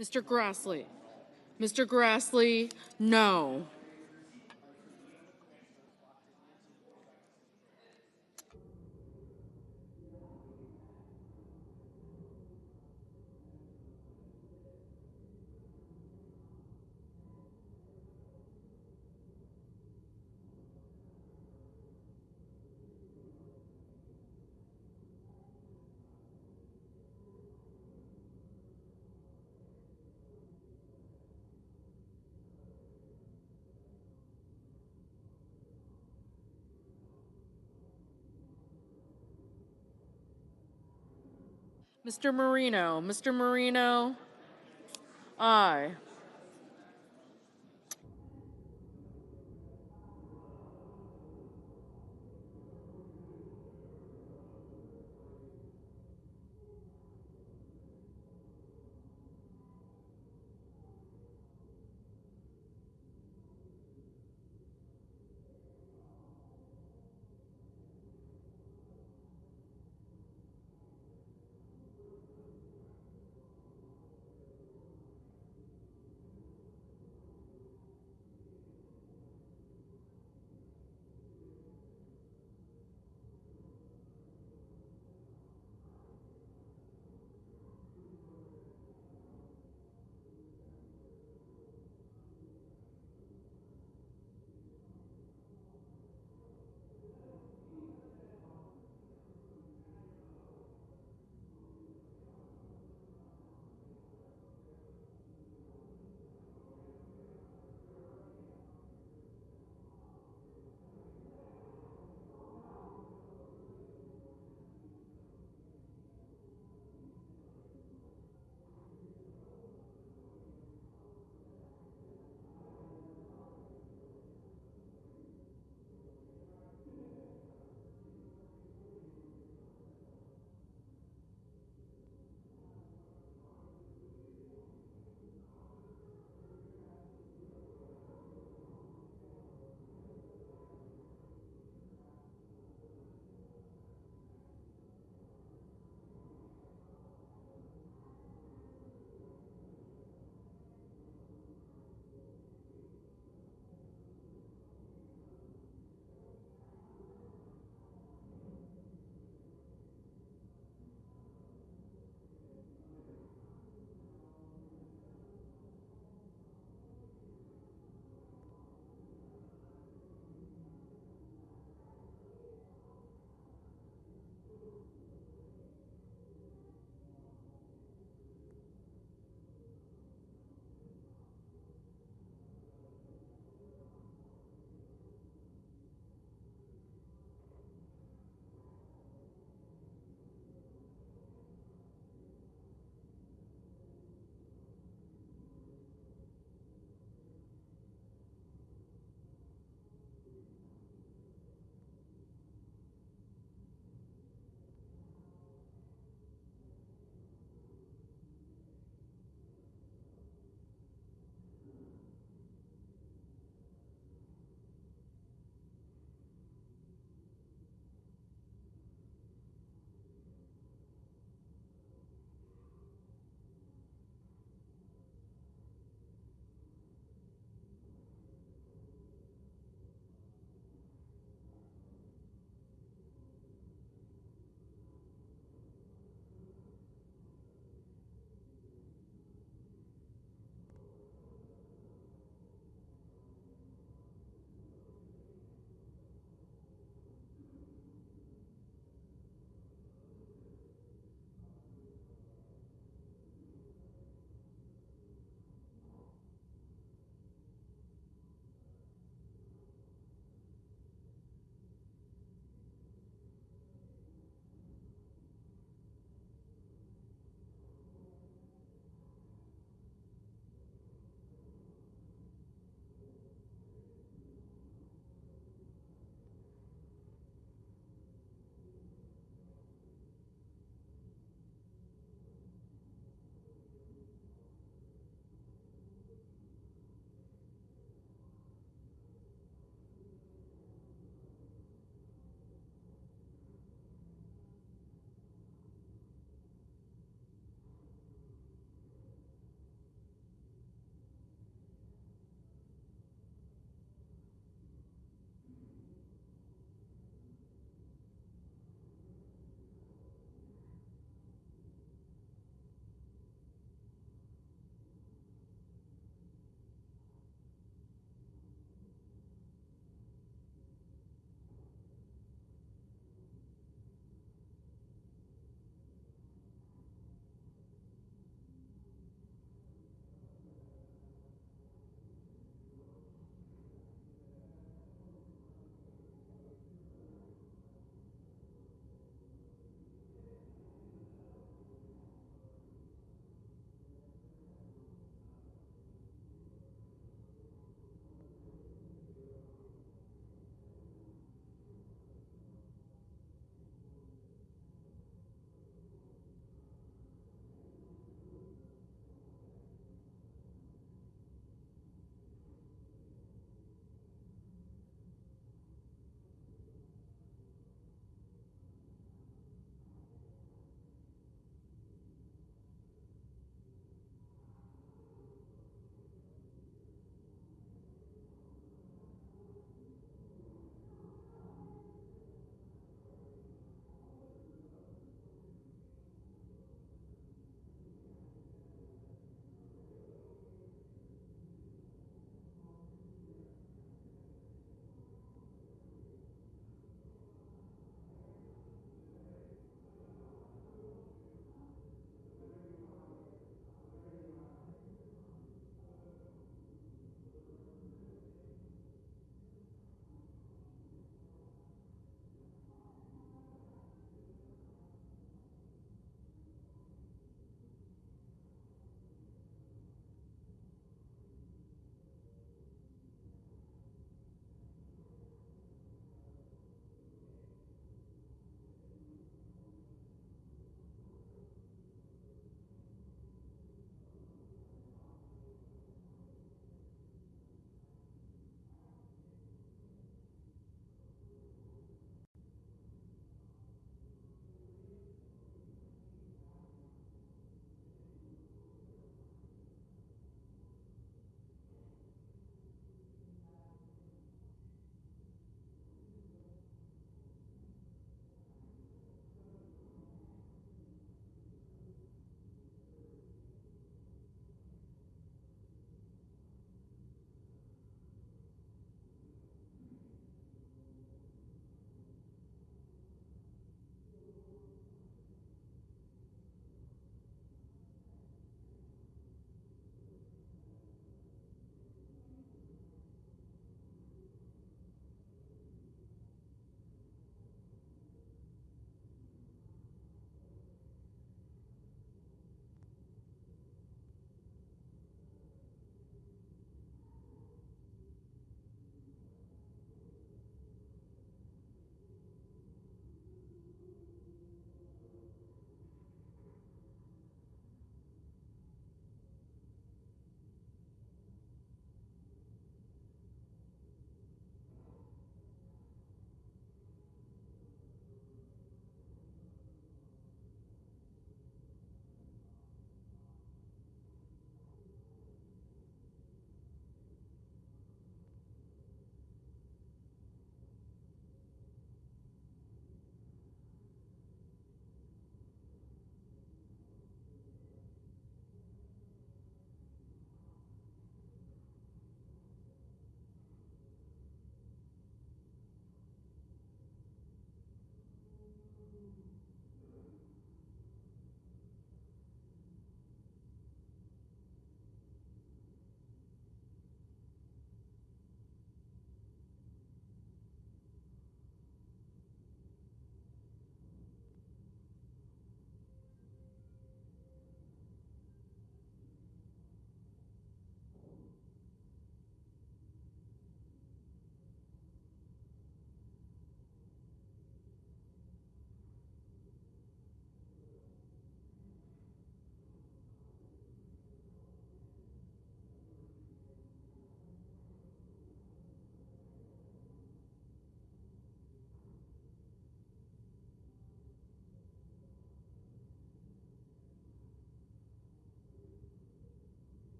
Mr. Grassley. Mr. Grassley, no. Mr. Marino. Mr. Marino, aye.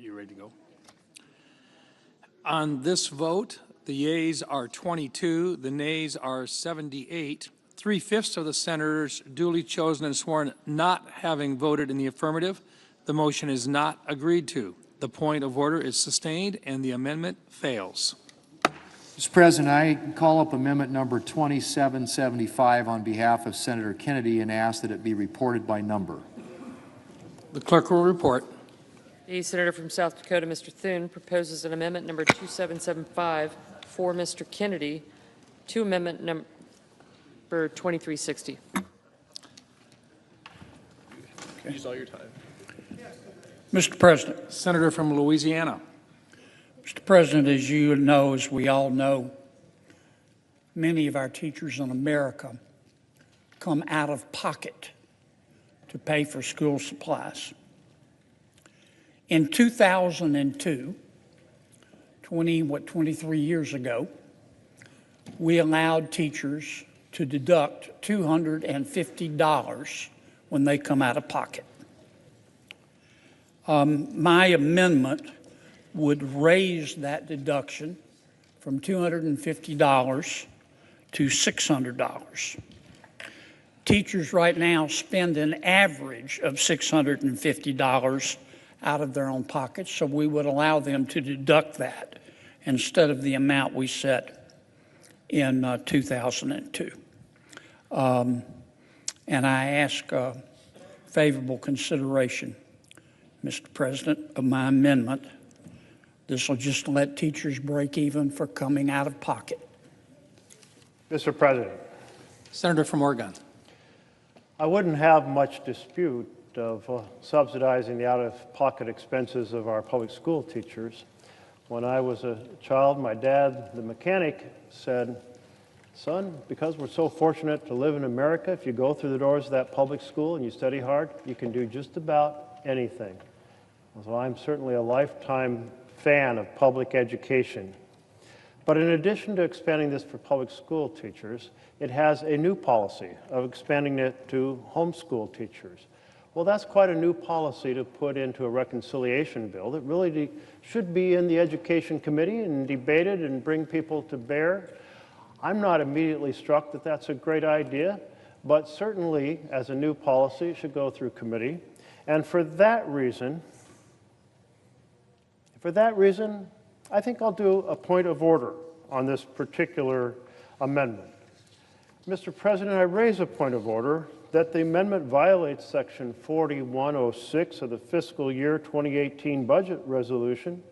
you ready to go? On this vote, the yeas are 22, the nays are 78. 3/5 of the senators duly chosen and sworn not having voted in the affirmative. The motion is not agreed to. The point of order is sustained and the amendment fails. Mr. President, I call up amendment number 2775 on behalf of Senator Kennedy and ask that it be reported by number. The clerk will report. The senator from South Dakota, Mr. Thune, proposes an amendment number 2775 for Mr. Kennedy to amendment number 2360. Use all your time. Mr. President. Senator from Louisiana. Mr. President, as you know, as we all know, many of our teachers in America come out of pocket to pay for school supplies. In 2002, 23 years ago, we allowed teachers to deduct $250 when they come out of pocket. My amendment would raise that deduction from $250 to $600. Teachers right now spend an average of $650 out of their own pockets, so we would allow them to deduct that instead of the amount we set in 2002. And I ask favorable consideration, Mr. President, of my amendment. This will just let teachers break even for coming out of pocket. Mr. President. Senator from Oregon. I wouldn't have much dispute of subsidizing the out-of-pocket expenses of our public school teachers. When I was a child, my dad, the mechanic, said, "Son, because we're so fortunate to live in America, if you go through the doors of that public school and you study hard, you can do just about anything." So I'm certainly a lifetime fan of public education. But in addition to expanding this for public school teachers, it has a new policy of expanding it to homeschool teachers. Well, that's quite a new policy to put into a reconciliation bill that really should be in the Education Committee and debated and bring people to bear. I'm not immediately struck that that's a great idea, but certainly as a new policy, it should go through committee. And for that reason, I think I'll do a point of order on this particular amendment. Mr. President, I raise a point of order that the amendment violates Section 4106 of the fiscal year 2018 budget resolution,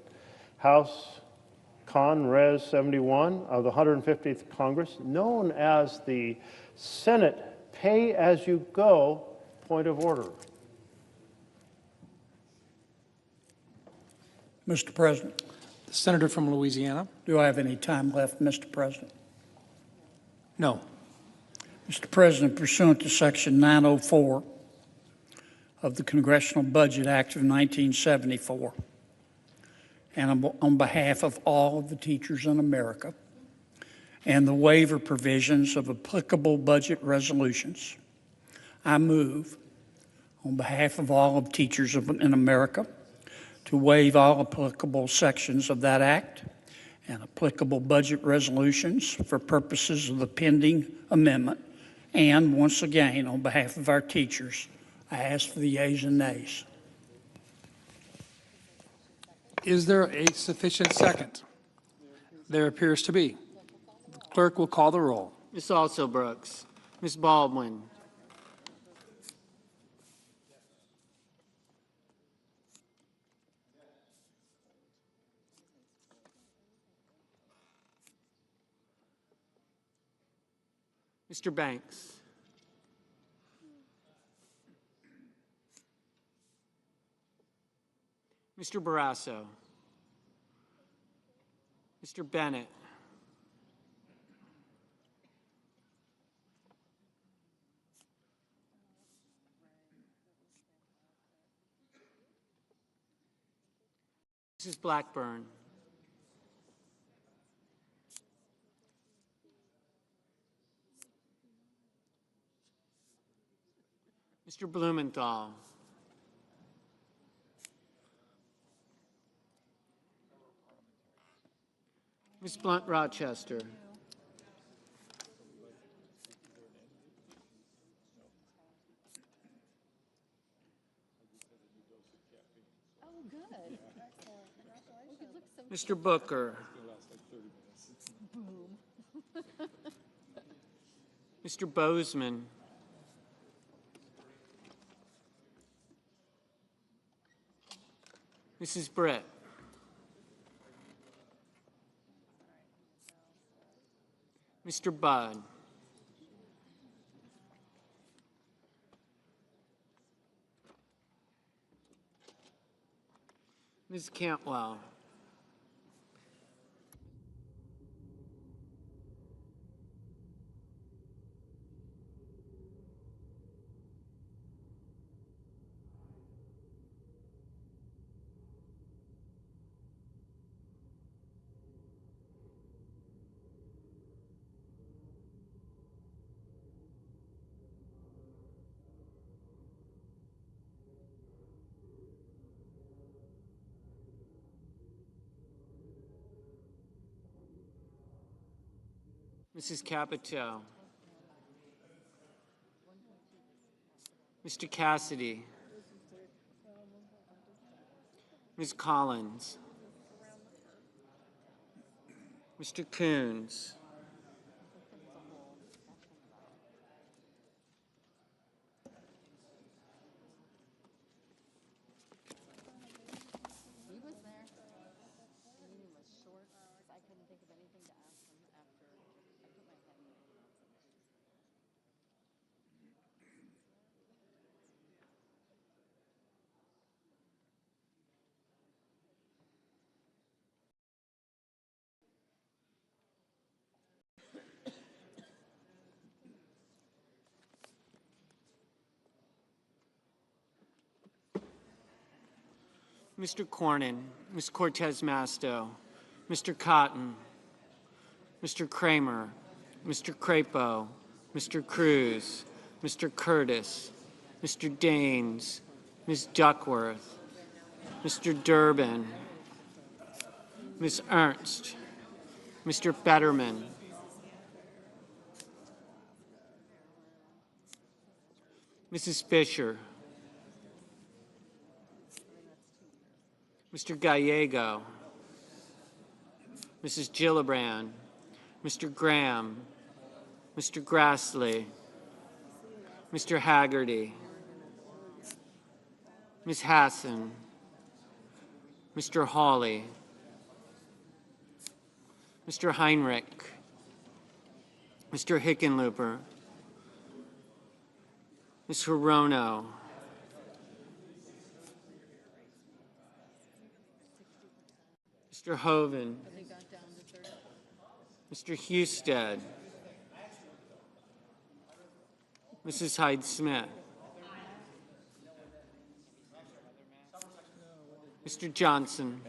House Con Res 71 of the 150th Congress, known as the Senate pay-as-you-go point of order. Mr. President. The senator from Louisiana. Do I have any time left, Mr. President? No. Mr. President, pursuant to Section 904 of the Congressional Budget Act of 1974, and on behalf of all of the teachers in America, and the waiver provisions of applicable budget resolutions, I move, on behalf of all of teachers in America, to waive all applicable sections of that act and applicable budget resolutions for purposes of the pending amendment. And once again, on behalf of our teachers, I ask for the yeas and nays. Is there a sufficient second? There appears to be. The clerk will call the roll. Ms. Also Brooks. Ms. Baldwin. Mr. Banks. Mr. Barrasso. Mr. Bennett. Mrs. Blackburn. Mr. Blumenthal. Ms. Blunt Rochester. Oh, good. Mr. Booker. Boom. Mr. Bozeman. Mrs. Britt. Mr. Budd. Ms. Cantwell. Mrs. Capito. Mr. Cassidy. Ms. Collins. Mr. Coons. He was there. The meeting was short because I couldn't think of anything to ask him after I put my head in the game. Mr. Cornyn, Ms. Cortez Masto, Mr. Cotton, Mr. Kramer, Mr. Crapo, Mr. Cruz, Mr. Curtis, Mr. Daines, Ms. Duckworth, Mr. Durbin, Ms. Ernst, Mr. Fetterman, Mrs. Fisher, Mr. Gallego, Mrs. Gillibrand, Mr. Graham, Mr. Grassley, Mr. Haggerty, Ms. Hassan, Mr. Hawley, Mr. Heinrich, Mr. Hickenlooper, Ms. Hirono, Mr. Hoven, Mr. Husted, Mrs. Hyde-Smith, Mr. Johnson,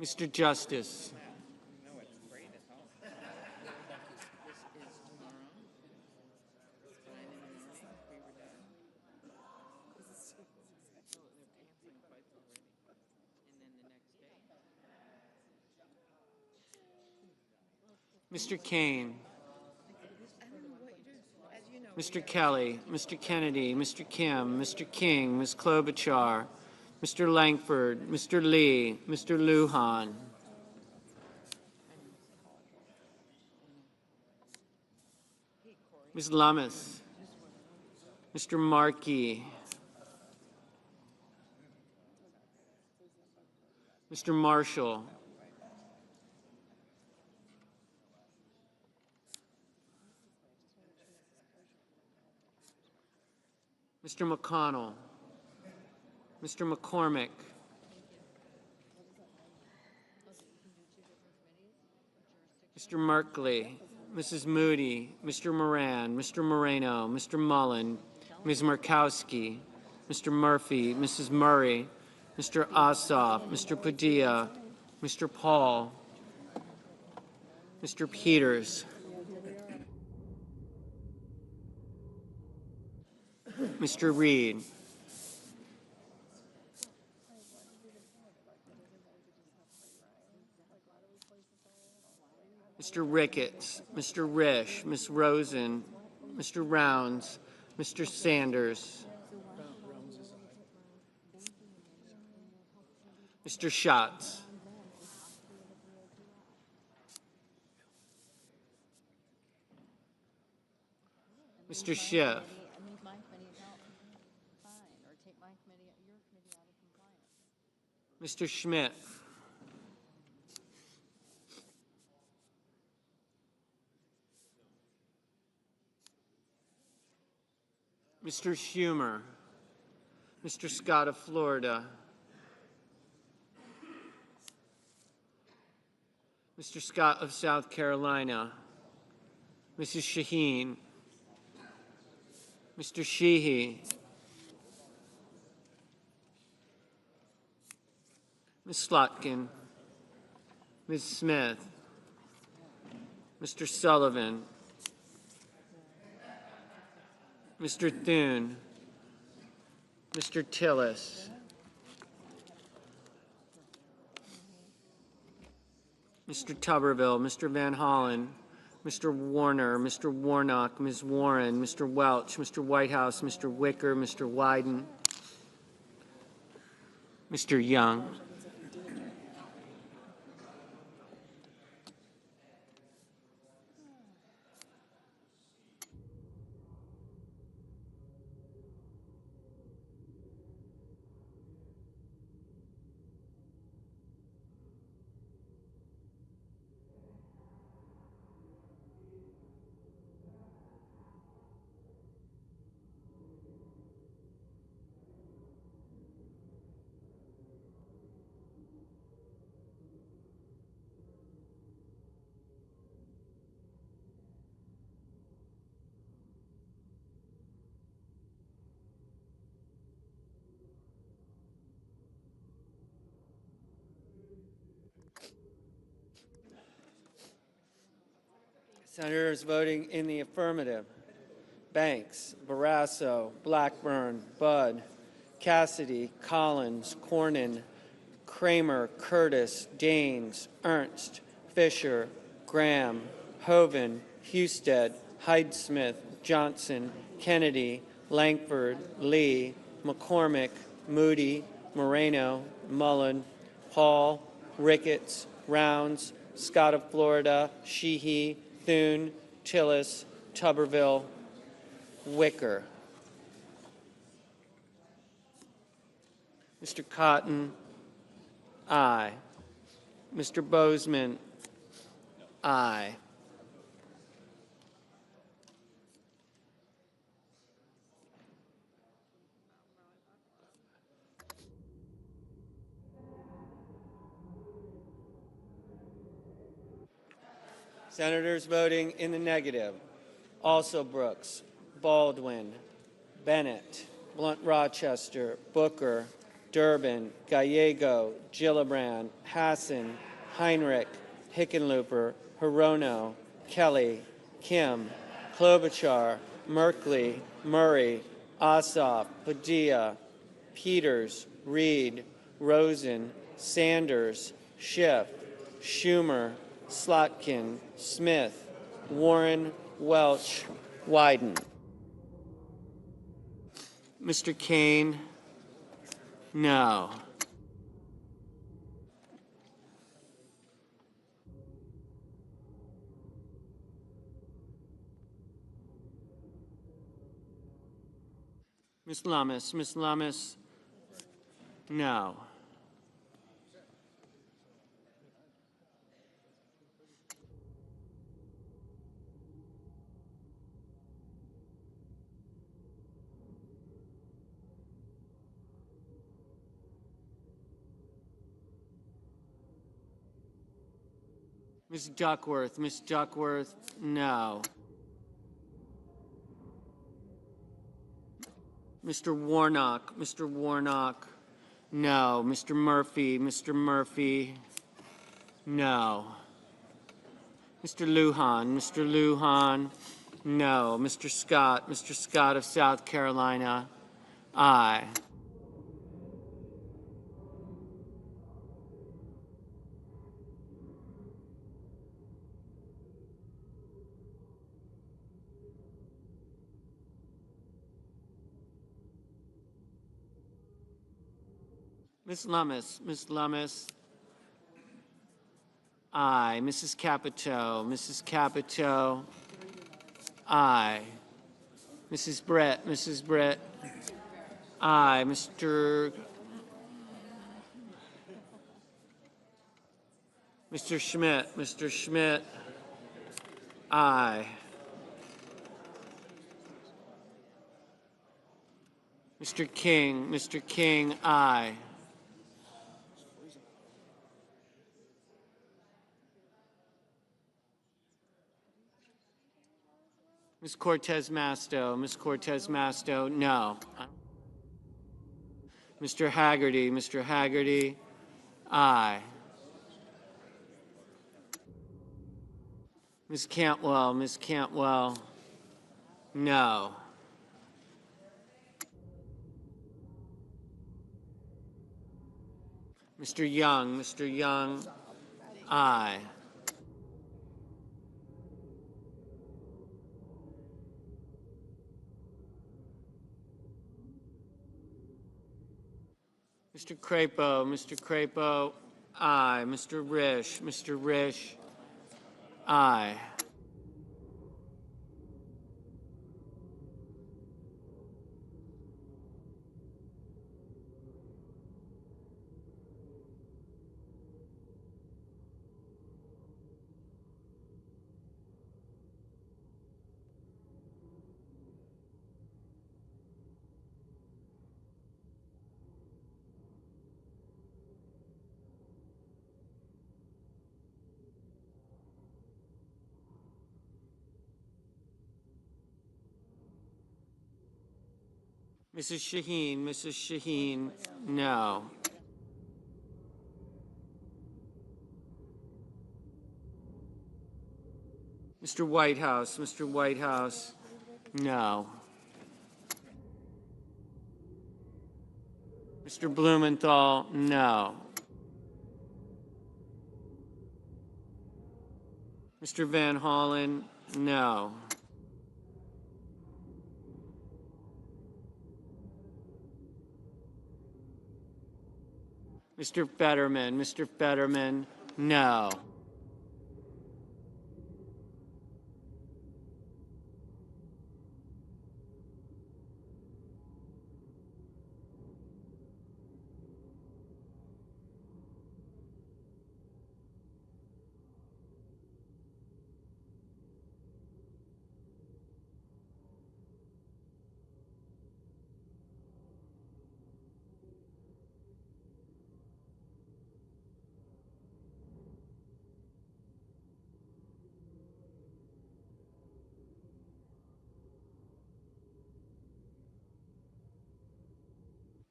Mr. Justice, Mr. Kane, Mr. Kelly, Mr. Kennedy, Mr. Kim, Mr. King, Ms. Klobuchar, Mr. Langford, Mr. Lee, Mr. Lujan, Ms. Lummis, Mr. Markey, Mr. Marshall, Mr. McConnell, Mr. McCormick, Mr. Merkley, Mrs. Moody, Mr. Moran, Mr. Moreno, Mr. Mullen, Ms. Murkowski, Mr. Murphy, Mrs. Murray, Mr. Ossoff, Mr. Padilla, Mr. Paul, Mr. Peters, Mr. Reed, Mr. Ricketts, Mr. Risch, Ms. Rosen, Mr. Rounds, Mr. Sanders, Mr. Schatz, Mr. Schiff, Mr. Schmidt, Mr. Schumer, Mr. Scott of Florida, Mr. Scott of South Carolina, Mrs. Shaheen, Mr. Sheehy, Ms. Slotkin, Ms. Smith, Mr. Sullivan, Mr. Thune, Mr. Tillis, Mr. Tuberville, Mr. Van Hollen, Mr. Warner, Mr. Warnock, Ms. Warren, Mr. Welch, Mr. Whitehouse, Mr. Wicker, Mr. Wyden, Mr. Young, Senators voting in the affirmative: Banks, Barrasso, Blackburn, Budd, Cassidy, Collins, Cornyn, Kramer, Curtis, Daines, Ernst, Fisher, Graham, Hoeven, Husted, Hyde-Smith, Johnson, Kennedy, Langford, Lee, McCormick, Moody, Moreno, Mullen, Hall, Ricketts, Rounds, Scott of Florida, Sheehy, Thune, Tillis, Tuberville, Wicker. Mr. Cotton, aye. Mr. Bozeman, aye. Senators voting in the negative: also Brooks, Baldwin, Bennett, Blunt Rochester, Booker, Durbin, Gallego, Gillibrand, Hassan, Heinrich, Hickenlooper, Hirono, Kelly, Kim, Klobuchar, Merkley, Murray, Ossoff, Padilla, Peters, Reed, Rosen, Sanders, Schiff, Schumer, Slotkin, Smith, Warren, Welch, Wyden. Mr. Kane, no. Ms. Lummis, no. Ms. Duckworth, no. Mr. Warnock, no. Mr. Murphy, no. Mr. Lujan, no. Mr. Scott of South Carolina, aye. Ms. Lummis, Ms. Lummis. Aye. Mrs. Capito, Mrs. Capito. Aye. Mrs. Brett, Mrs. Brett. Aye. Mr. Schmidt, Mr. Schmidt. Aye. Mr. King, aye. Ms. Cortez Masto, Ms. Cortez Masto, no. Mr. Haggerty, aye. Ms. Cantwell, no. Mr. Young, aye. Mr. Crapo, aye. Mr. Risch, aye. Mrs. Shaheen, no. Mr. Whitehouse, no. Mr. Blumenthal, no. Mr. Van Hollen, no. Mr. Fetterman, no.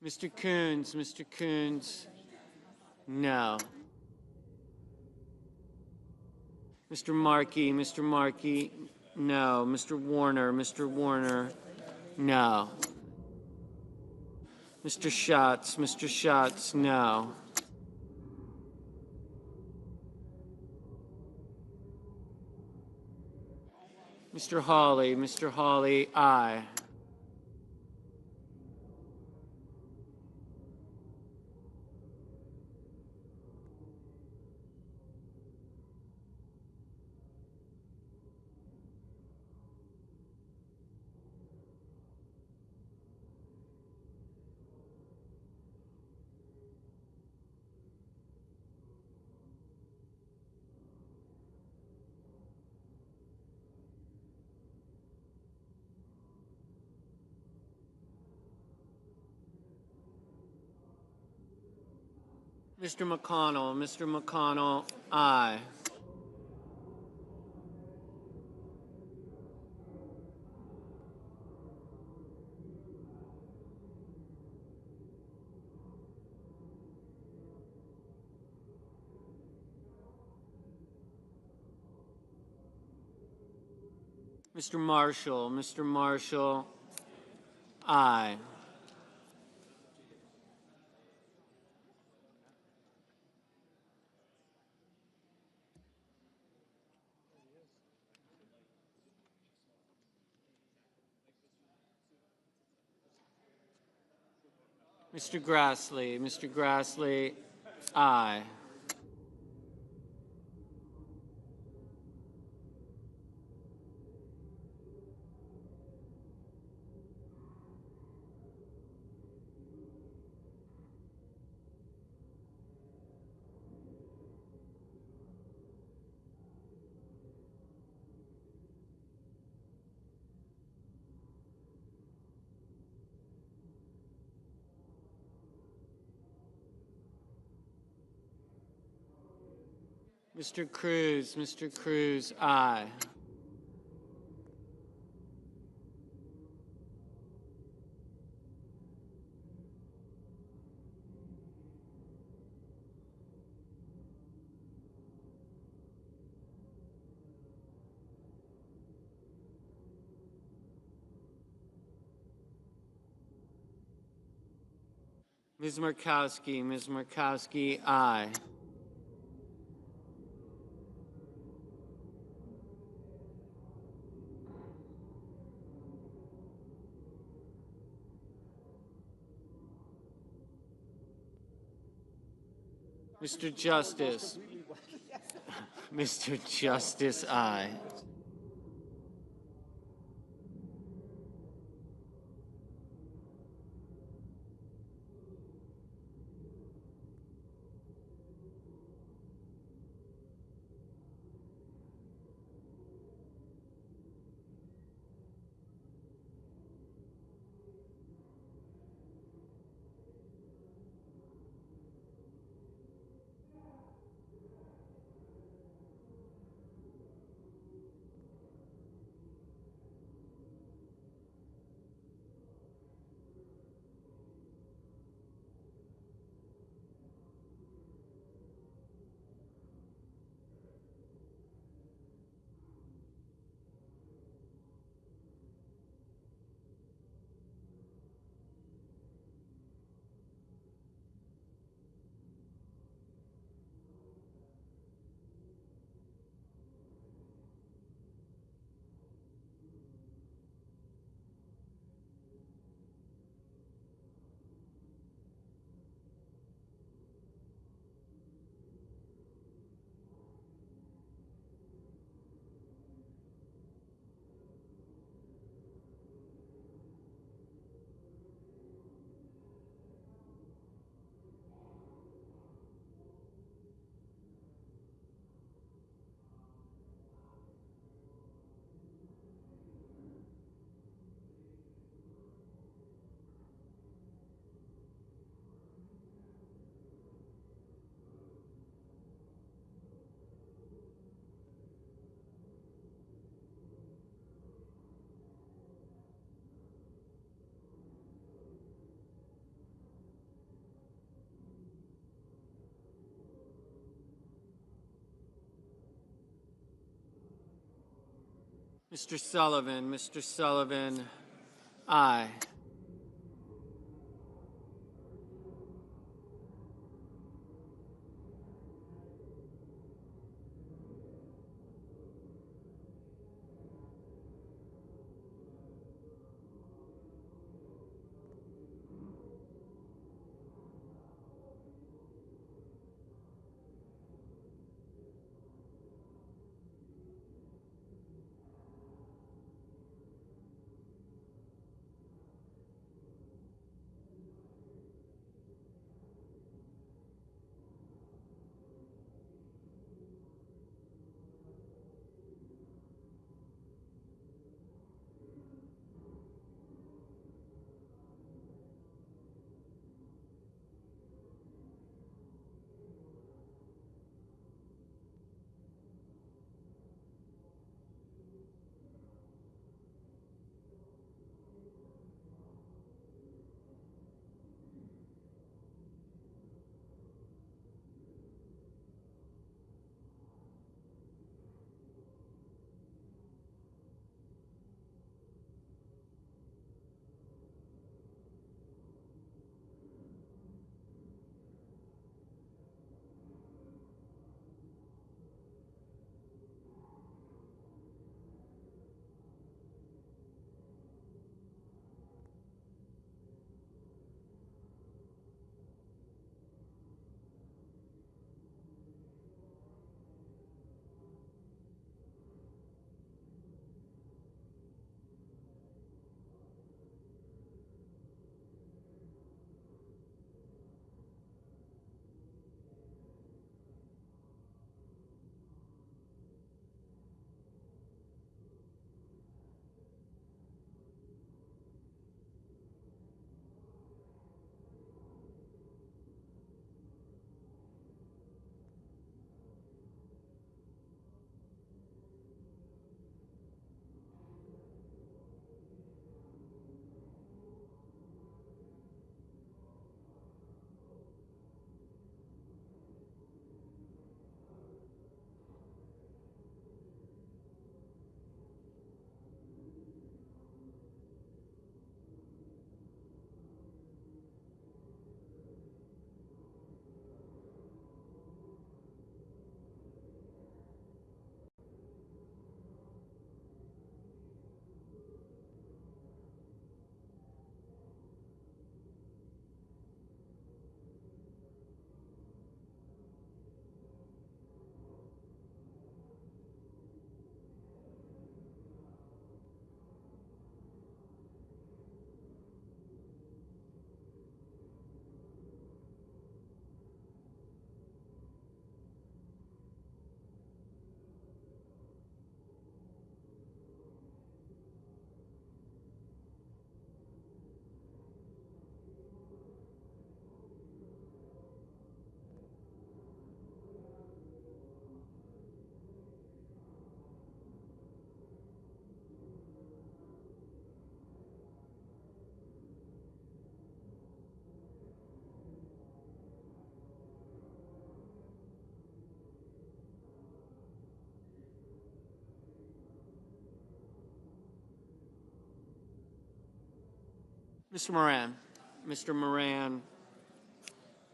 Mr. Coons, no. Mr. Markey, no. Mr. Warner, no. Mr. Schatz, no. Mr. Hawley, aye. Mr. McConnell, aye. Mr. Marshall, aye. Mr. Grassley, aye. Mr. Cruz, aye. Ms. Murkowski, aye. Mr. Justice, aye. Mr. Sullivan, aye. Mr. Moran. Mr. Moran,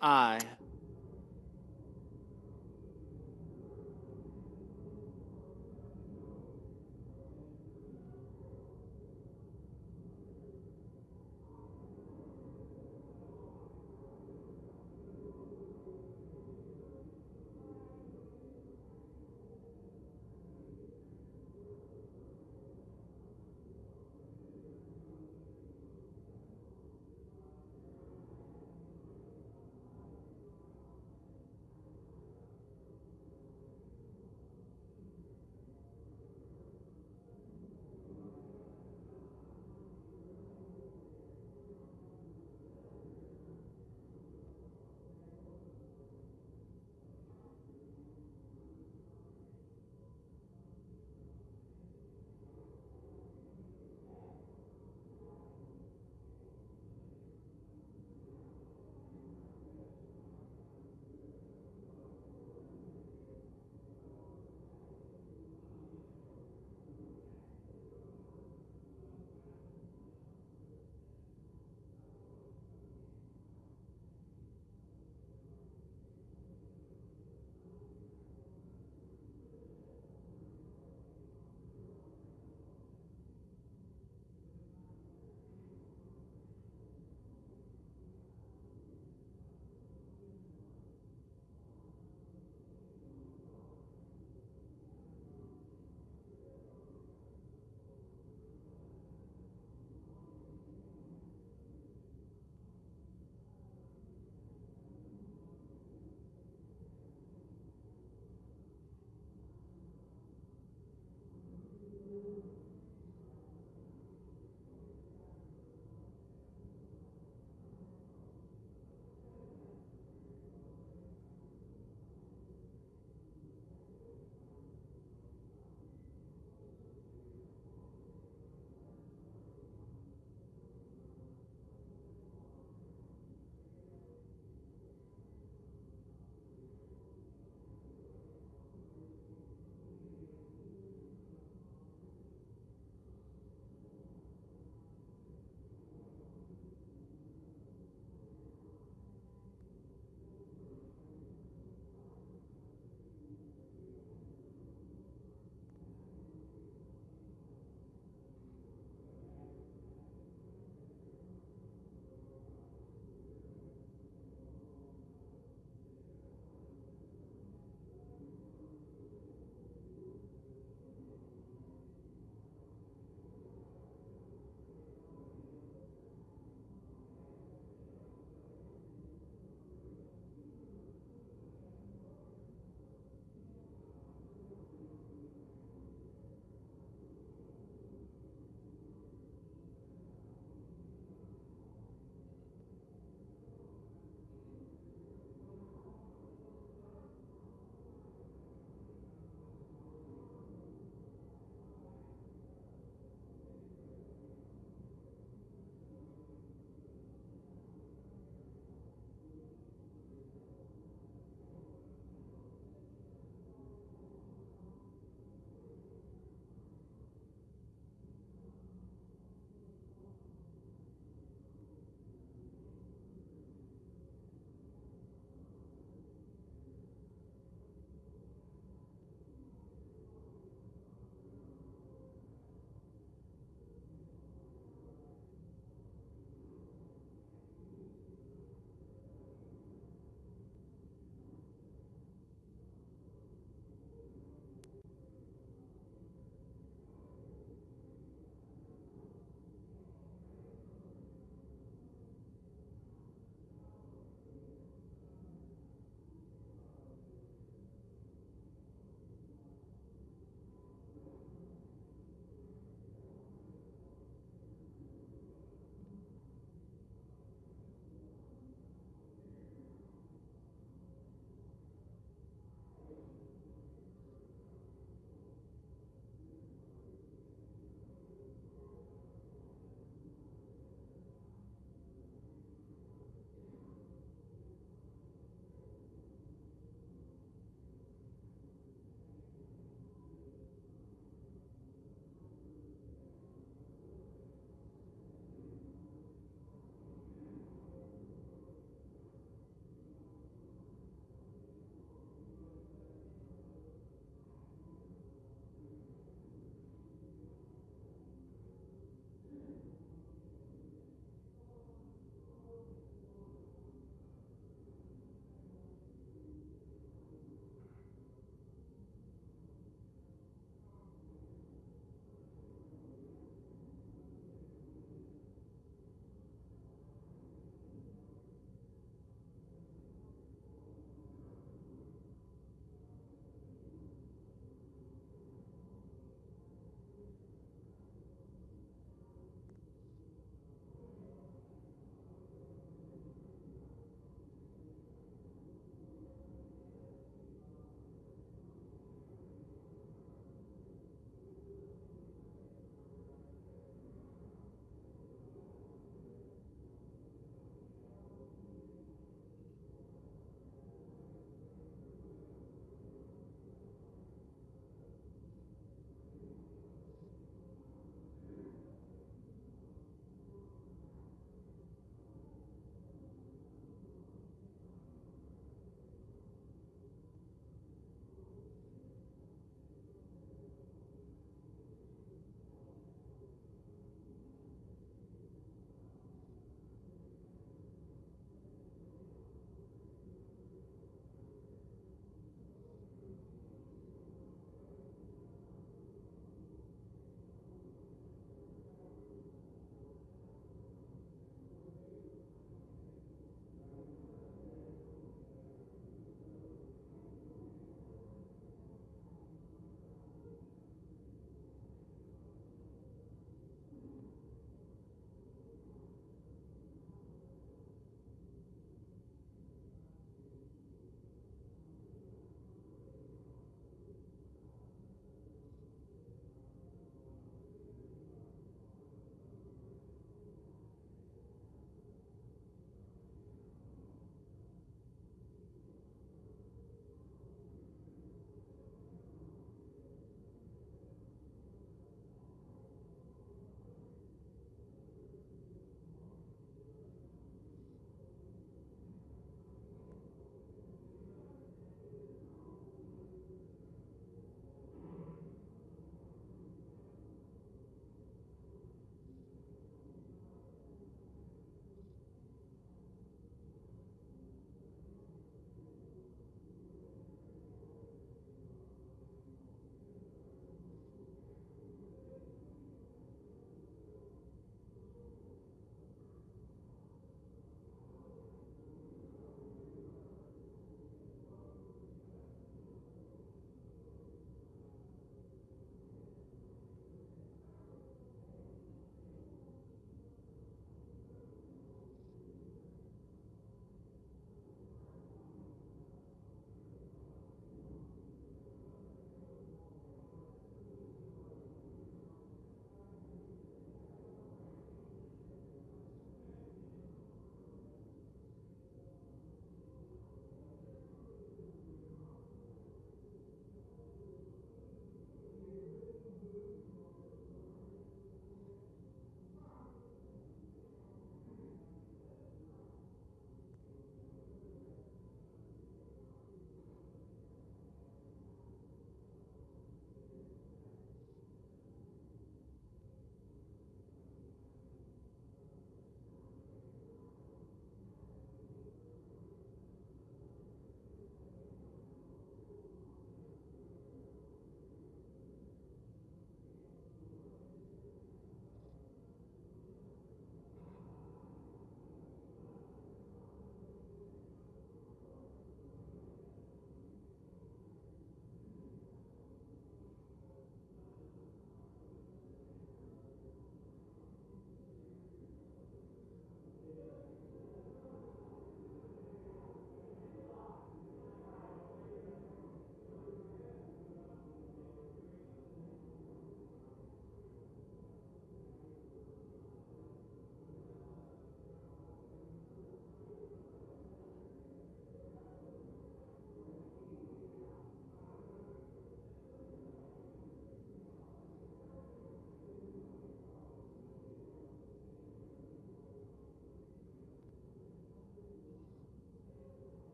aye.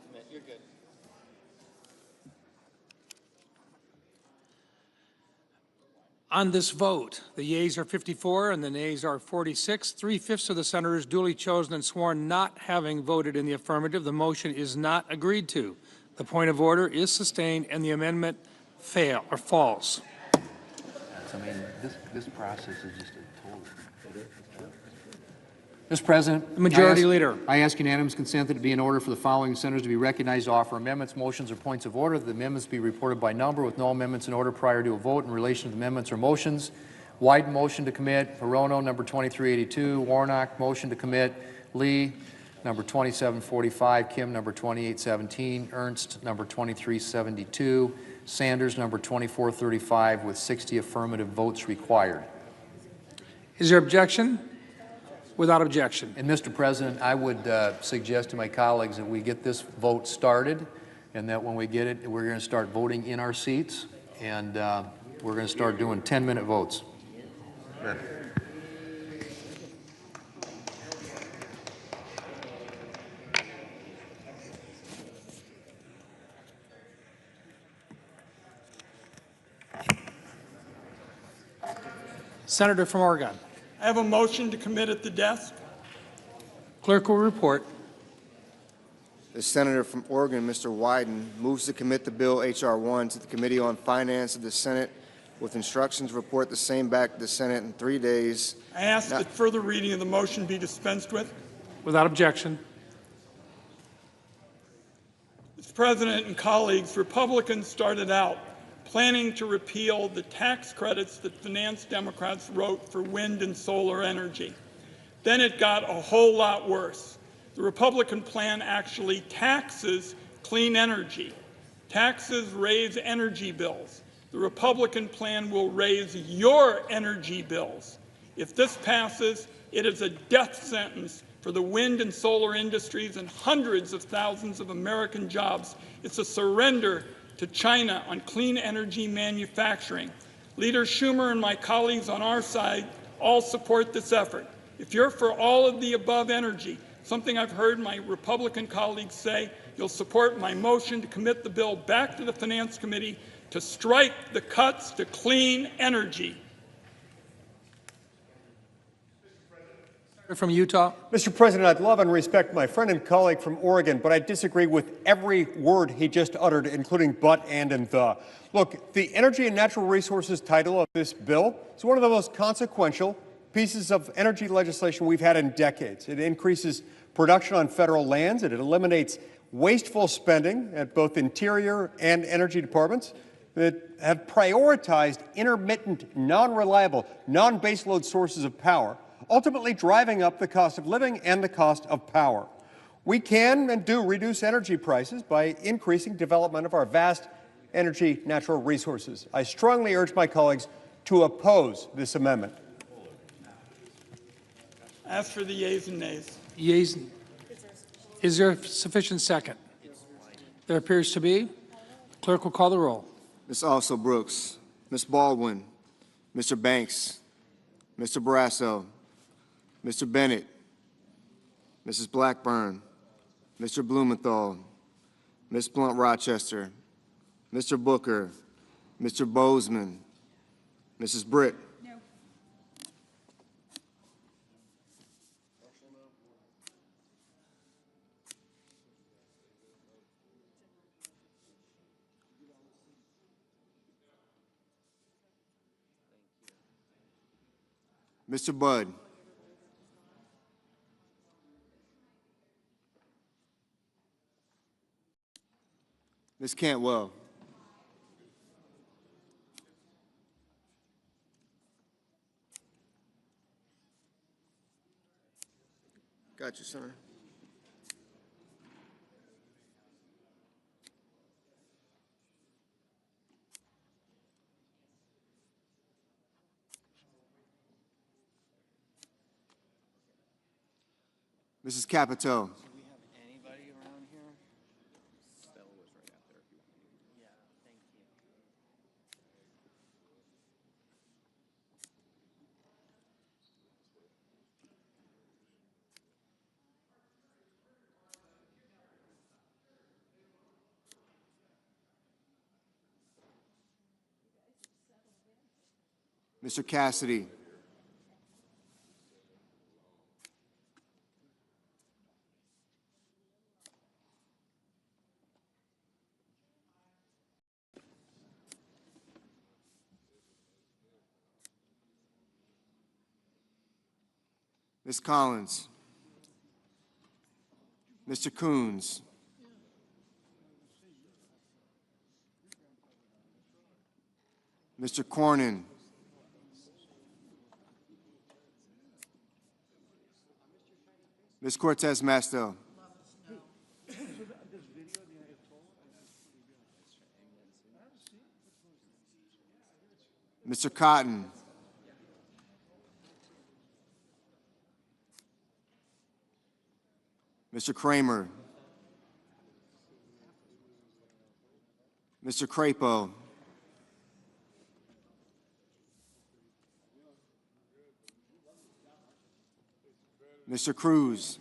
commit. You're good. On this vote, the yeas are 54 and the nays are 46. 3/5 of the senators duly chosen and sworn not having voted in the affirmative. The motion is not agreed to. The point of order is sustained and the amendment falls. I mean, this process is just a total. Mr. President. The Majority Leader. I ask unanimous consent that it be in order for the following senators to be recognized to offer amendments, motions, or points of order. The amendments be reported by number with no amendments in order prior to a vote in relation to the amendments or motions. Wyden, motion to commit. Hirono, number 2382. Warnock, motion to commit. Lee, number 2745. Kim, number 2817. Ernst, number 2372. Sanders, number 2435, with 60 affirmative votes required. Is there objection? Without objection. And Mr. President, I would suggest to my colleagues that we get this vote started, and that when we get it, we're going to start voting in our seats, and we're going to start doing 10-minute votes. Sure. Senator from Oregon. I have a motion to commit at the desk. Clerk will report. The senator from Oregon, Mr. Wyden, moves to commit the bill H.R. 1 to the Committee on Finance of the Senate with instructions to report the same back to the Senate in 3 days. I ask that further reading of the motion be dispensed with. Without objection. Mr. President and colleagues, Republicans started out planning to repeal the tax credits that finance Democrats wrote for wind and solar energy. Then it got a whole lot worse. The Republican plan actually taxes clean energy. Taxes raise energy bills. The Republican plan will raise your energy bills. If this passes, it is a death sentence for the wind and solar industries and hundreds of thousands of American jobs. It's a surrender to China on clean energy manufacturing. Leader Schumer and my colleagues on our side all support this effort. If you're for all of the above energy, something I've heard my Republican colleagues say, you'll support my motion to commit the bill back to the Finance Committee to strike the cuts to clean energy. From Utah. Mr. President, I'd love and respect my friend and colleague from Oregon, but I disagree with every word he just uttered, including but, and the. Look, the Energy and Natural Resources title of this bill is one of the most consequential pieces of energy legislation we've had in decades. It increases production on federal lands, and it eliminates wasteful spending at both Interior and Energy departments that have prioritized intermittent, non-reliable, non-baseload sources of power, ultimately driving up the cost of living and the cost of power. We can and do reduce energy prices by increasing development of our vast energy natural resources. I strongly urge my colleagues to oppose this amendment. Ask for the yeas and nays. Yeas. Is there sufficient second? There appears to be. The clerk will call the roll. Ms. Also Brooks, Ms. Baldwin, Mr. Banks, Mr. Barrasso, Mr. Bennett, Mrs. Blackburn, Mr. Blumenthal, Ms. Blunt-Rochester, Mr. Booker, Mr. Bozeman, Mrs. Britt. No. Mr. Budd. Ms. Cantwell. Got you, sir. Mrs. Capito. Mr. Cassidy. Ms. Collins. Mr. Coons. Mr. Cornyn. Ms. Cortez Masto. Mr. Cotton. Mr. Kramer. Mr. Crapo. Mr. Cruz.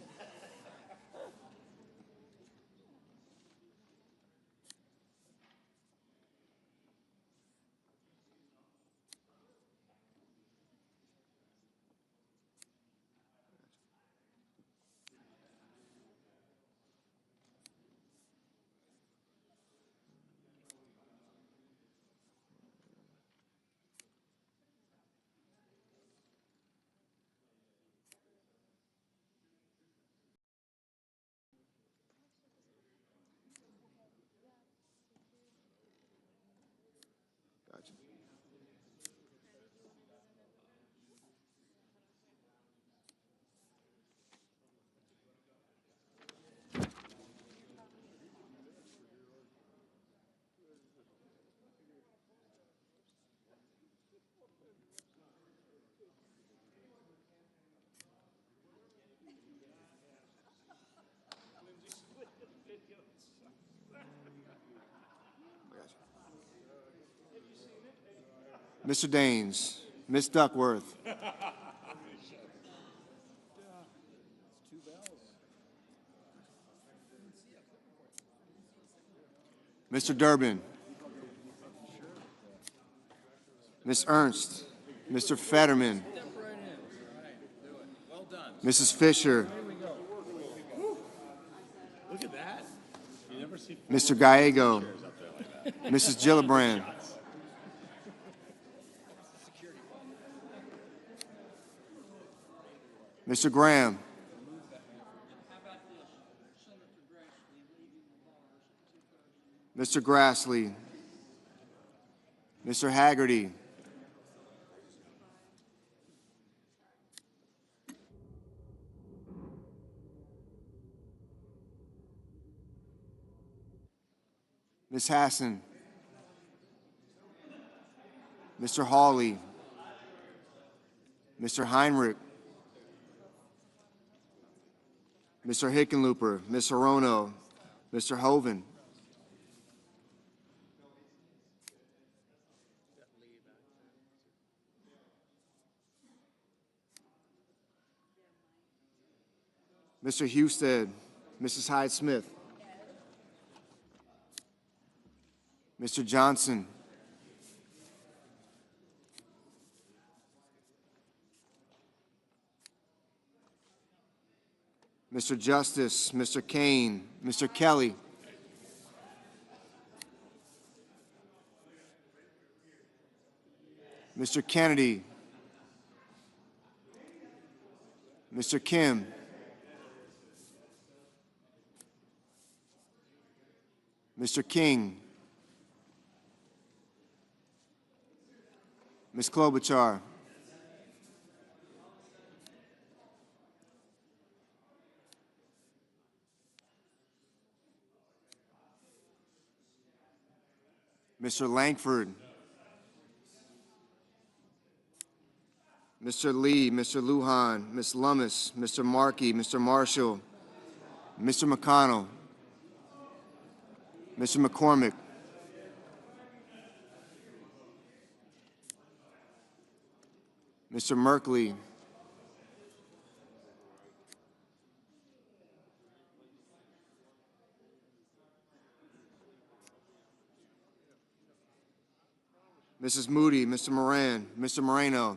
Mr. Daines. Ms. Duckworth. Mr. Durbin. Ms. Ernst. Mr. Fetterman. Mrs. Fisher. Look at that. You never see Mr. Gallego. Mrs. Gillibrand. Mr. Graham. Mr. Grassley. Mr. Haggerty. Ms. Hassan. Mr. Hawley. Mr. Heinrich. Mr. Hickenlooper, Ms. Hirono, Mr. Hoven. Mr. Husted, Mrs. Hyde-Smith. Mr. Johnson. Mr. Justice, Mr. Kane, Mr. Kelly. Mr. Kennedy. Mr. Kim. Mr. King. Ms. Klobuchar. Mr. Langford. Mr. Lee, Mr. Lujan, Ms. Lummis, Mr. Markey, Mr. Marshall, Mr. McConnell, Mr. McCormick, Mr. Merkley, Mrs. Moody, Mr. Moran, Mr. Moreno,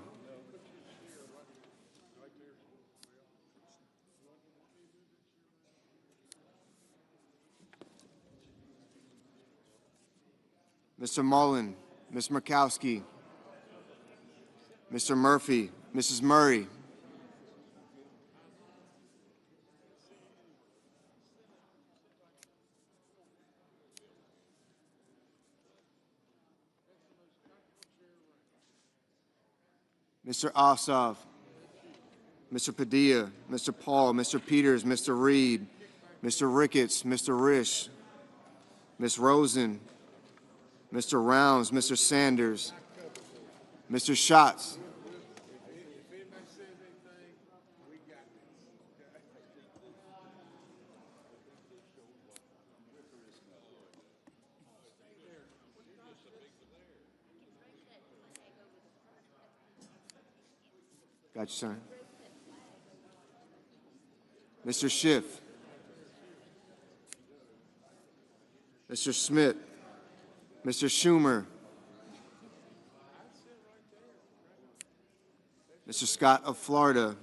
Mr. Mullen, Ms. Murkowski, Mr. Murphy, Mrs. Murray, Mr. Ossoff, Mr. Padilla, Mr. Paul, Mr. Peters, Mr. Reed, Mr. Ricketts, Mr. Risch, Ms. Rosen, Mr. Rounds, Mr. Sanders, Mr. Schatz, got you, sir. Mr. Schiff, Mr. Smith, Mr. Schumer, Mr. Scott of Florida,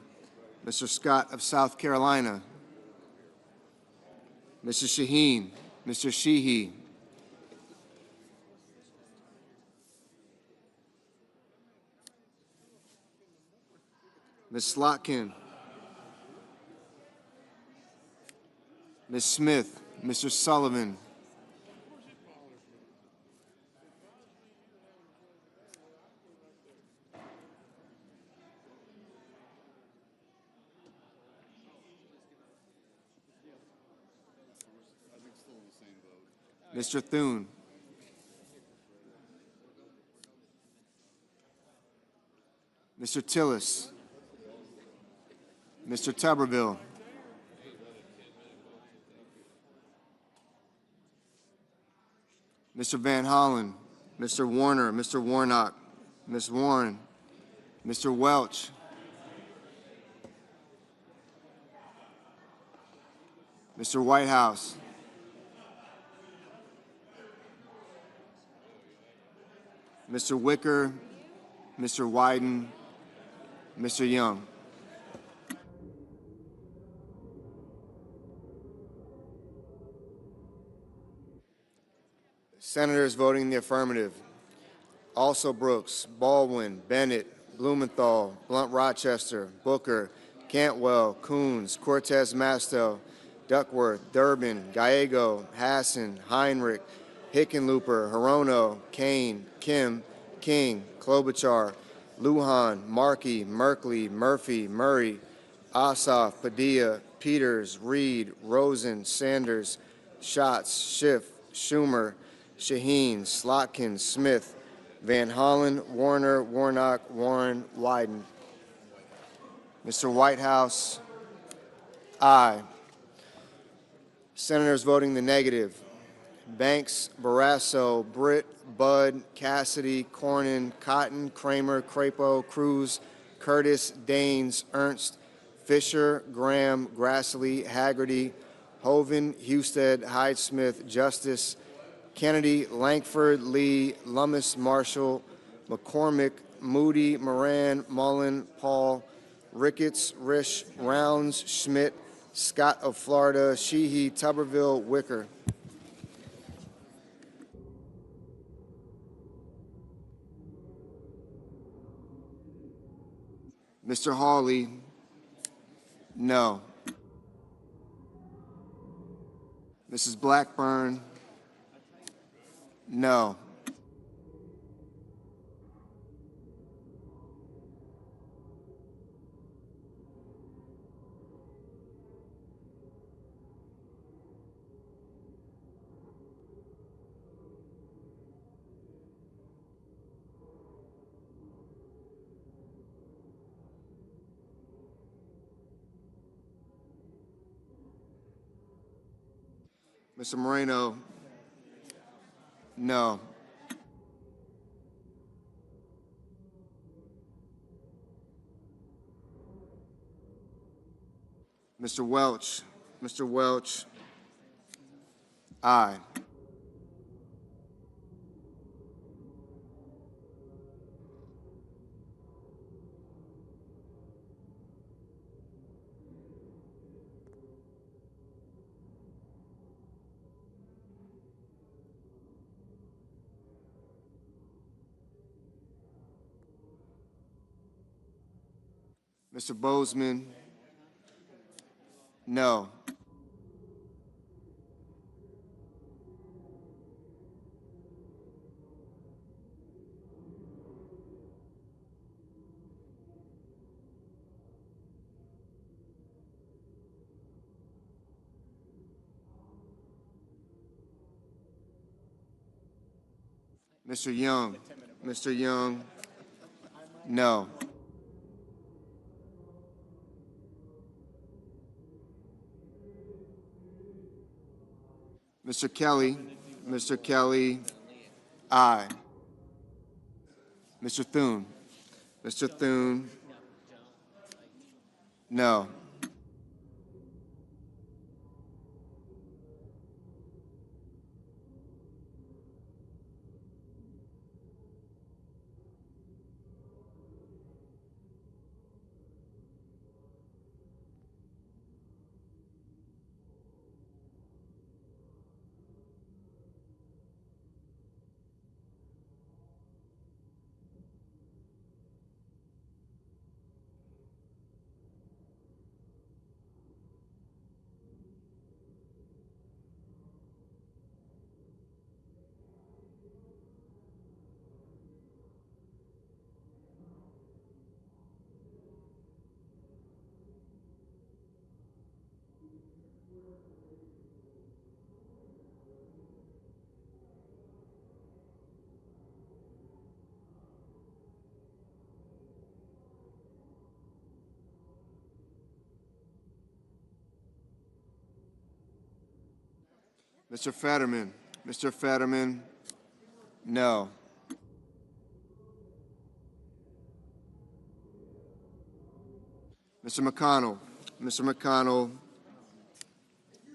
Mr. Scott of South Carolina, Mr. Shaheen, Mr. Sheehy, Ms. Slotkin, Ms. Smith, Mr. Sullivan, Mr. Thune, Mr. Tillis, Mr. Tuberville, Mr. Van Hollen, Mr. Warner, Mr. Warnock, Ms. Warren, Mr. Welch, Mr. Whitehouse, Mr. Wicker, Mr. Wyden, Mr. Young. Senators voting in the affirmative: Also Brooks, Baldwin, Bennett, Blumenthal, Blunt-Rochester, Booker, Cantwell, Coons, Cortez Masto, Duckworth, Durbin, Gallego, Hassan, Heinrich, Hickenlooper, Hirono, Kane, Kim, King, Klobuchar, Lujan, Markey, Merkley, Murphy, Murray, Ossoff, Padilla, Peters, Reed, Rosen, Sanders, Schatz, Schiff, Schumer, Shaheen, Slotkin, Smith, Van Hollen, Warner, Warnock, Warren, Wyden. Mr. Whitehouse, aye. Senators voting the negative: Banks, Barrasso, Britt, Budd, Cassidy, Cornyn, Cotton, Kramer, Crapo, Cruz, Curtis, Daines, Ernst, Fisher, Graham, Grassley, Haggerty, Hoven, Husted, Hyde-Smith, Justice, Kennedy, Lankford, Lee, Lummis, Marshall, McCormick, Moody, Moran, Mullen, Paul, Ricketts, Risch, Rounds, Schmidt, Scott of Florida, Sheehy, Tuberville, Wicker. Mr. Hawley, no. Mrs. Blackburn, no. Mr. Moreno, no. Mr. Welch, aye. Mr. Bozeman, no. Mr. Young, no. Mr. Kelly, aye. Mr. Thune, no. Mr. Fetterman, no. Mr. McConnell,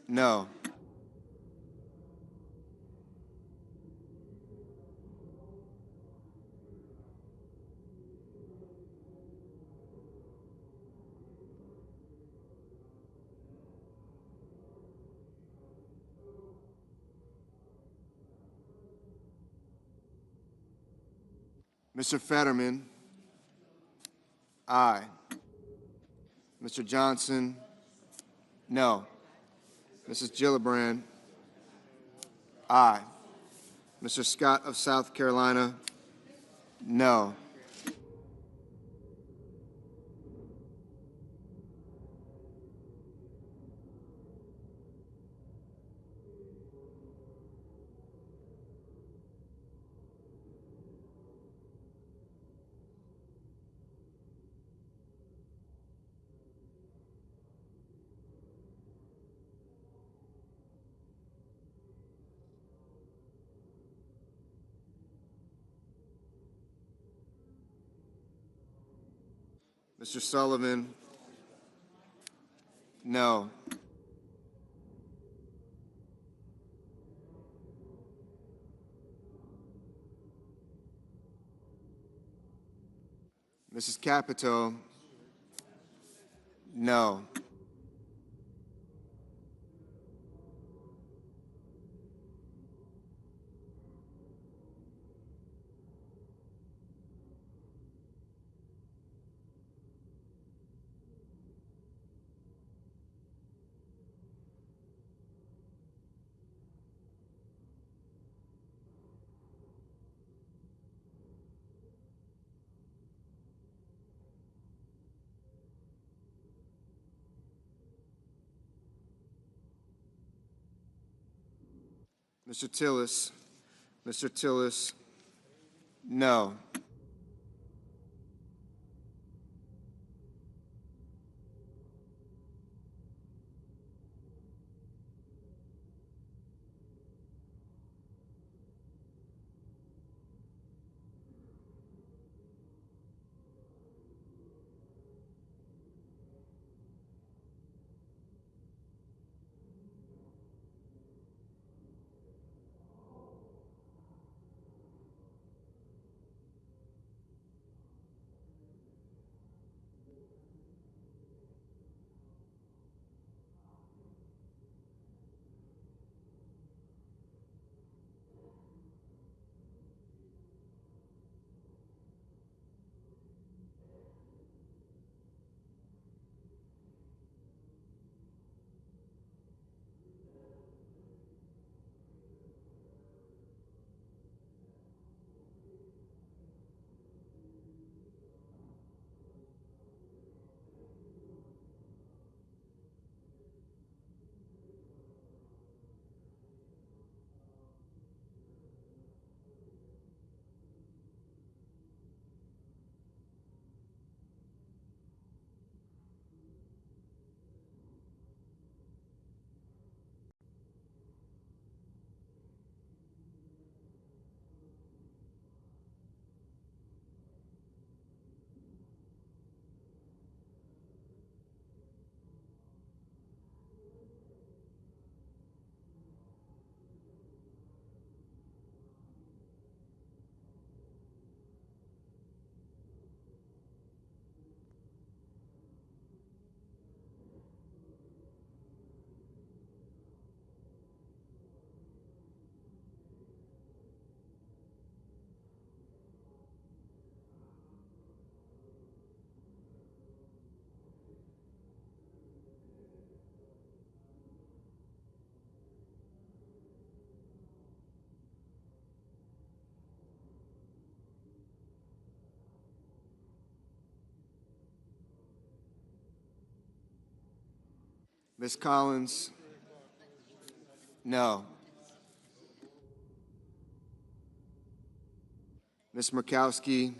no. Mr. Fetterman, aye. Mr. Johnson, no. Mrs. Gillibrand, aye. Mr. Scott of South Carolina, no. Mr. Sullivan, no. Mrs. Capito, no. Mr. Tillis, no. Ms. Collins? No. Ms. Murkowski?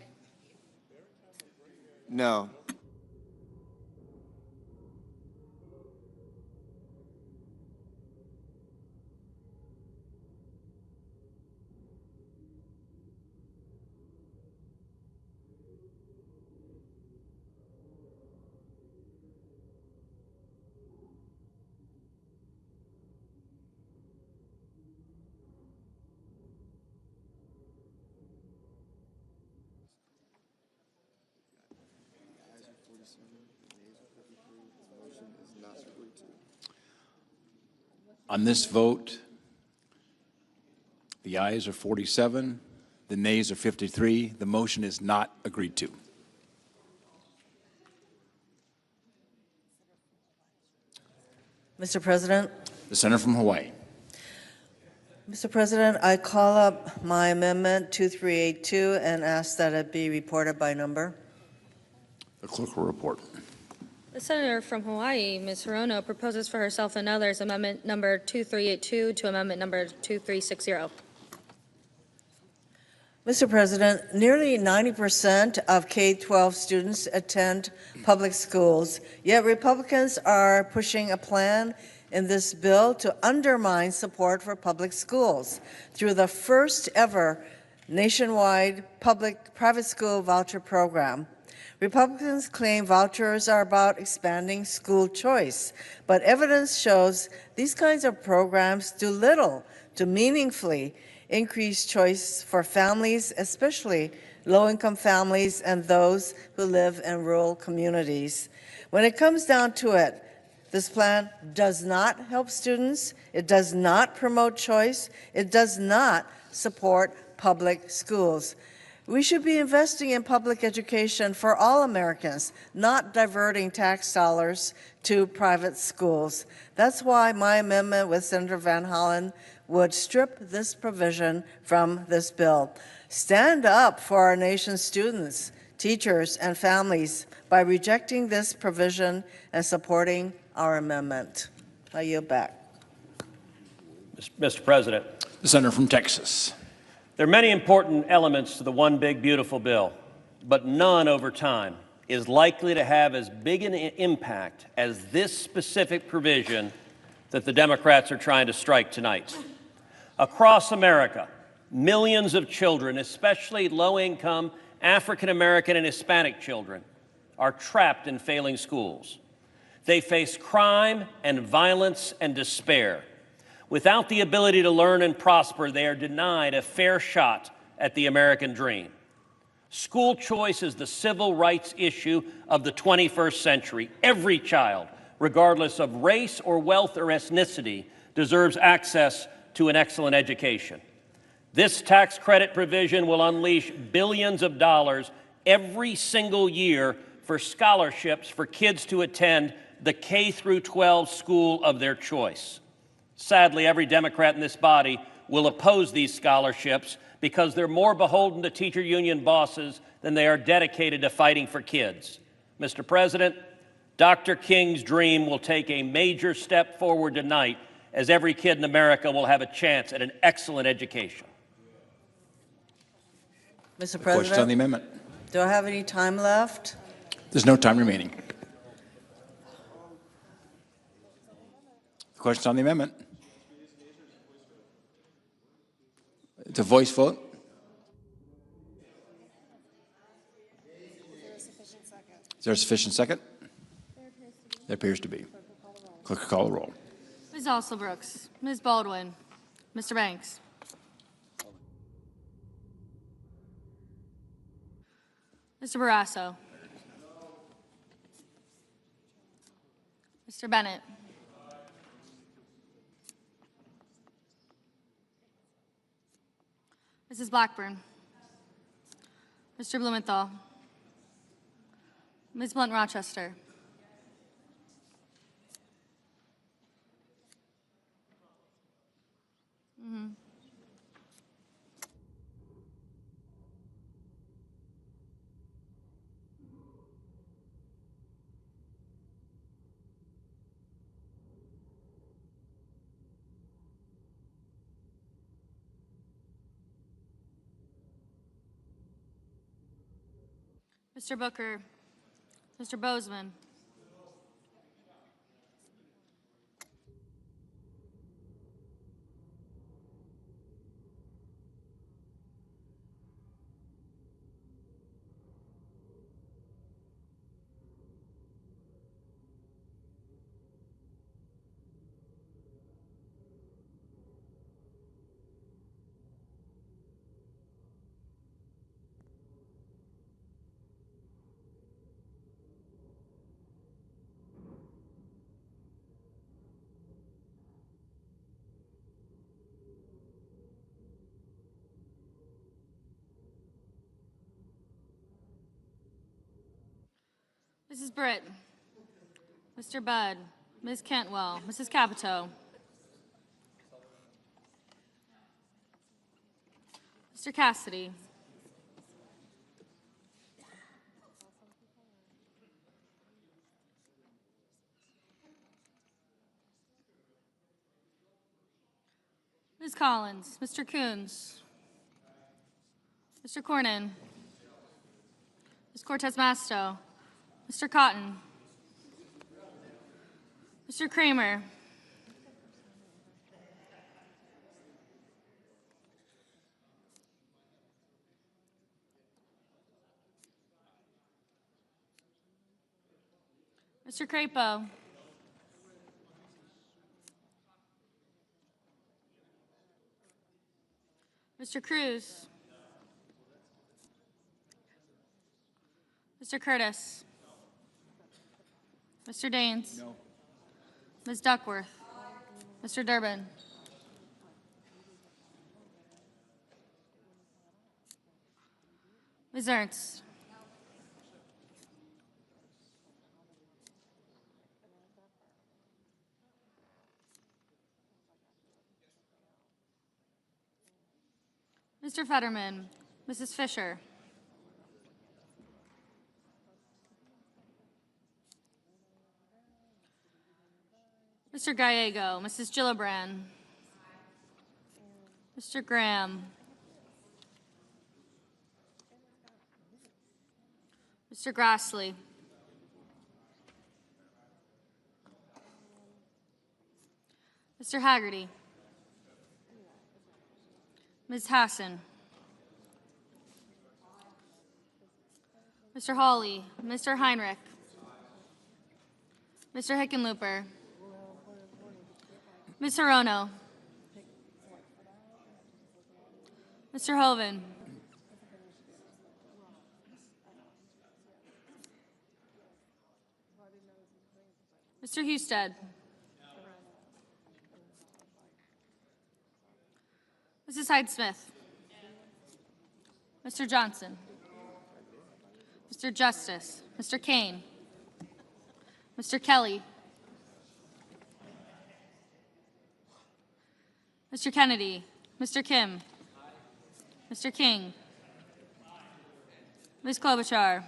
No. On this vote, the ayes are 47, the nays are 53. The motion is not agreed to. Mr. President. The senator from Hawaii. Mr. President, I call up my amendment 2382 and ask that it be reported by number. The clerk will report. The senator from Hawaii, Ms. Hirono, proposes for herself and others amendment number 2382 to amendment number 2360. Mr. President, nearly 90% of K-12 students attend public schools, yet Republicans are pushing a plan in this bill to undermine support for public schools through the first ever nationwide private school voucher program. Republicans claim vouchers are about expanding school choice, but evidence shows these kinds of programs do little to meaningfully increase choice for families, especially low-income families and those who live in rural communities. When it comes down to it, this plan does not help students, it does not promote choice, it does not support public schools. We should be investing in public education for all Americans, not diverting tax dollars to private schools. That's why my amendment with Senator Van Hollen would strip this provision from this bill. Stand up for our nation's students, teachers, and families by rejecting this provision and supporting our amendment. I yield back. Mr. President. The senator from Texas. There are many important elements to the One Big Beautiful Bill, but none over time is likely to have as big an impact as this specific provision that the Democrats are trying to strike tonight. Across America, millions of children, especially low-income African American and Hispanic children, are trapped in failing schools. They face crime and violence and despair. Without the ability to learn and prosper, they are denied a fair shot at the American dream. School choice is the civil rights issue of the 21st century. Every child, regardless of race or wealth or ethnicity, deserves access to an excellent education. This tax credit provision will unleash billions of dollars every single year for scholarships for kids to attend the K-12 school of their choice. Sadly, every Democrat in this body will oppose these scholarships because they're more beholden to teacher union bosses than they are dedicated to fighting for kids. Mr. President, Dr. King's dream will take a major step forward tonight as every kid in America will have a chance at an excellent education. Mr. President. Questions on the amendment? Do I have any time left? There's no time remaining. Questions on the amendment? It's a voice vote. Is there a sufficient second? There appears to be. Clerk, call the roll. Ms. Alsobrooks, Ms. Baldwin, Mr. Banks. Mr. Barrasso. Mr. Bennett. Mrs. Blackburn. Mr. Blumenthal. Ms. Blunt-Rochester. Mr. Booker, Mr. Bozeman, Mrs. Britt, Mr. Budd, Ms. Cantwell, Mrs. Capito, Mr. Cassidy, Ms. Collins, Mr. Coons, Mr. Cornyn, Ms. Cortez Masto, Mr. Cotton, Mr. Kramer, Mr. Crapo, Mr. Cruz, Mr. Curtis, Mr. Daines, No. Ms. Duckworth, Mr. Durbin, Ms. Ernst, Mr. Fetterman, Mrs. Fisher, Mr. Gallego, Mrs. Gillibrand, Mr. Graham, Mr. Grassley, Mr. Haggerty, Ms. Hassan, Mr. Hawley, Mr. Heinrich, Mr. Hickenlooper, Ms. Hirono, Mr. Hoven, Mr. Husted, Mrs. Hyde-Smith, Mr. Johnson, Mr. Justice, Mr. Kane, Mr. Kelly, Mr. Kennedy, Mr. Kim, Mr. King, Ms. Klobuchar,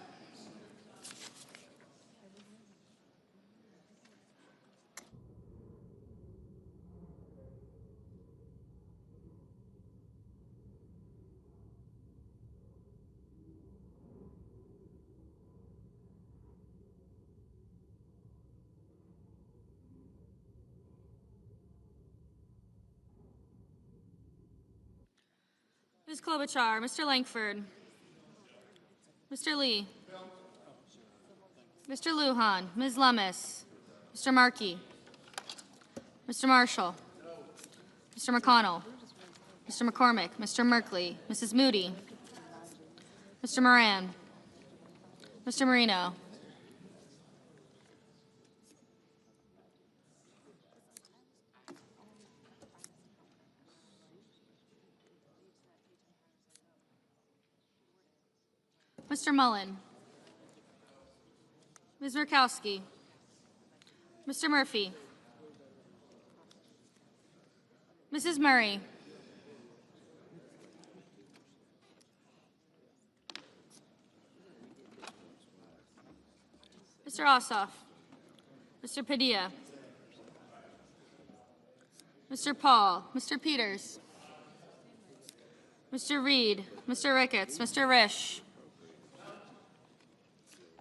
Ms. Klobuchar, Mr. Langford, Mr. Lee, Mr. Lujan, Ms. Lummis, Mr. Markey, Mr. Marshall, Mr. McConnell, Mr. McCormick, Mr. Merkley, Mrs. Moody, Mr. Moran, Mr. Marino, Mr. Mullen, Ms. Murkowski, Mr. Murphy, Mrs. Murray, Mr. Ossoff, Mr. Padilla, Mr. Paul, Mr. Peters, Mr. Reed, Mr. Ricketts, Mr. Risch,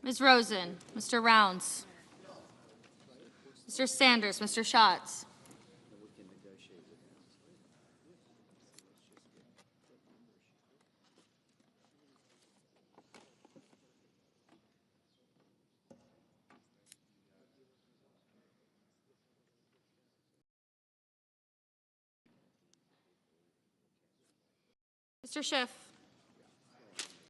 Ms. Rosen, Mr. Rounds, Mr. Sanders, Mr. Schatz, Mr. Schiff,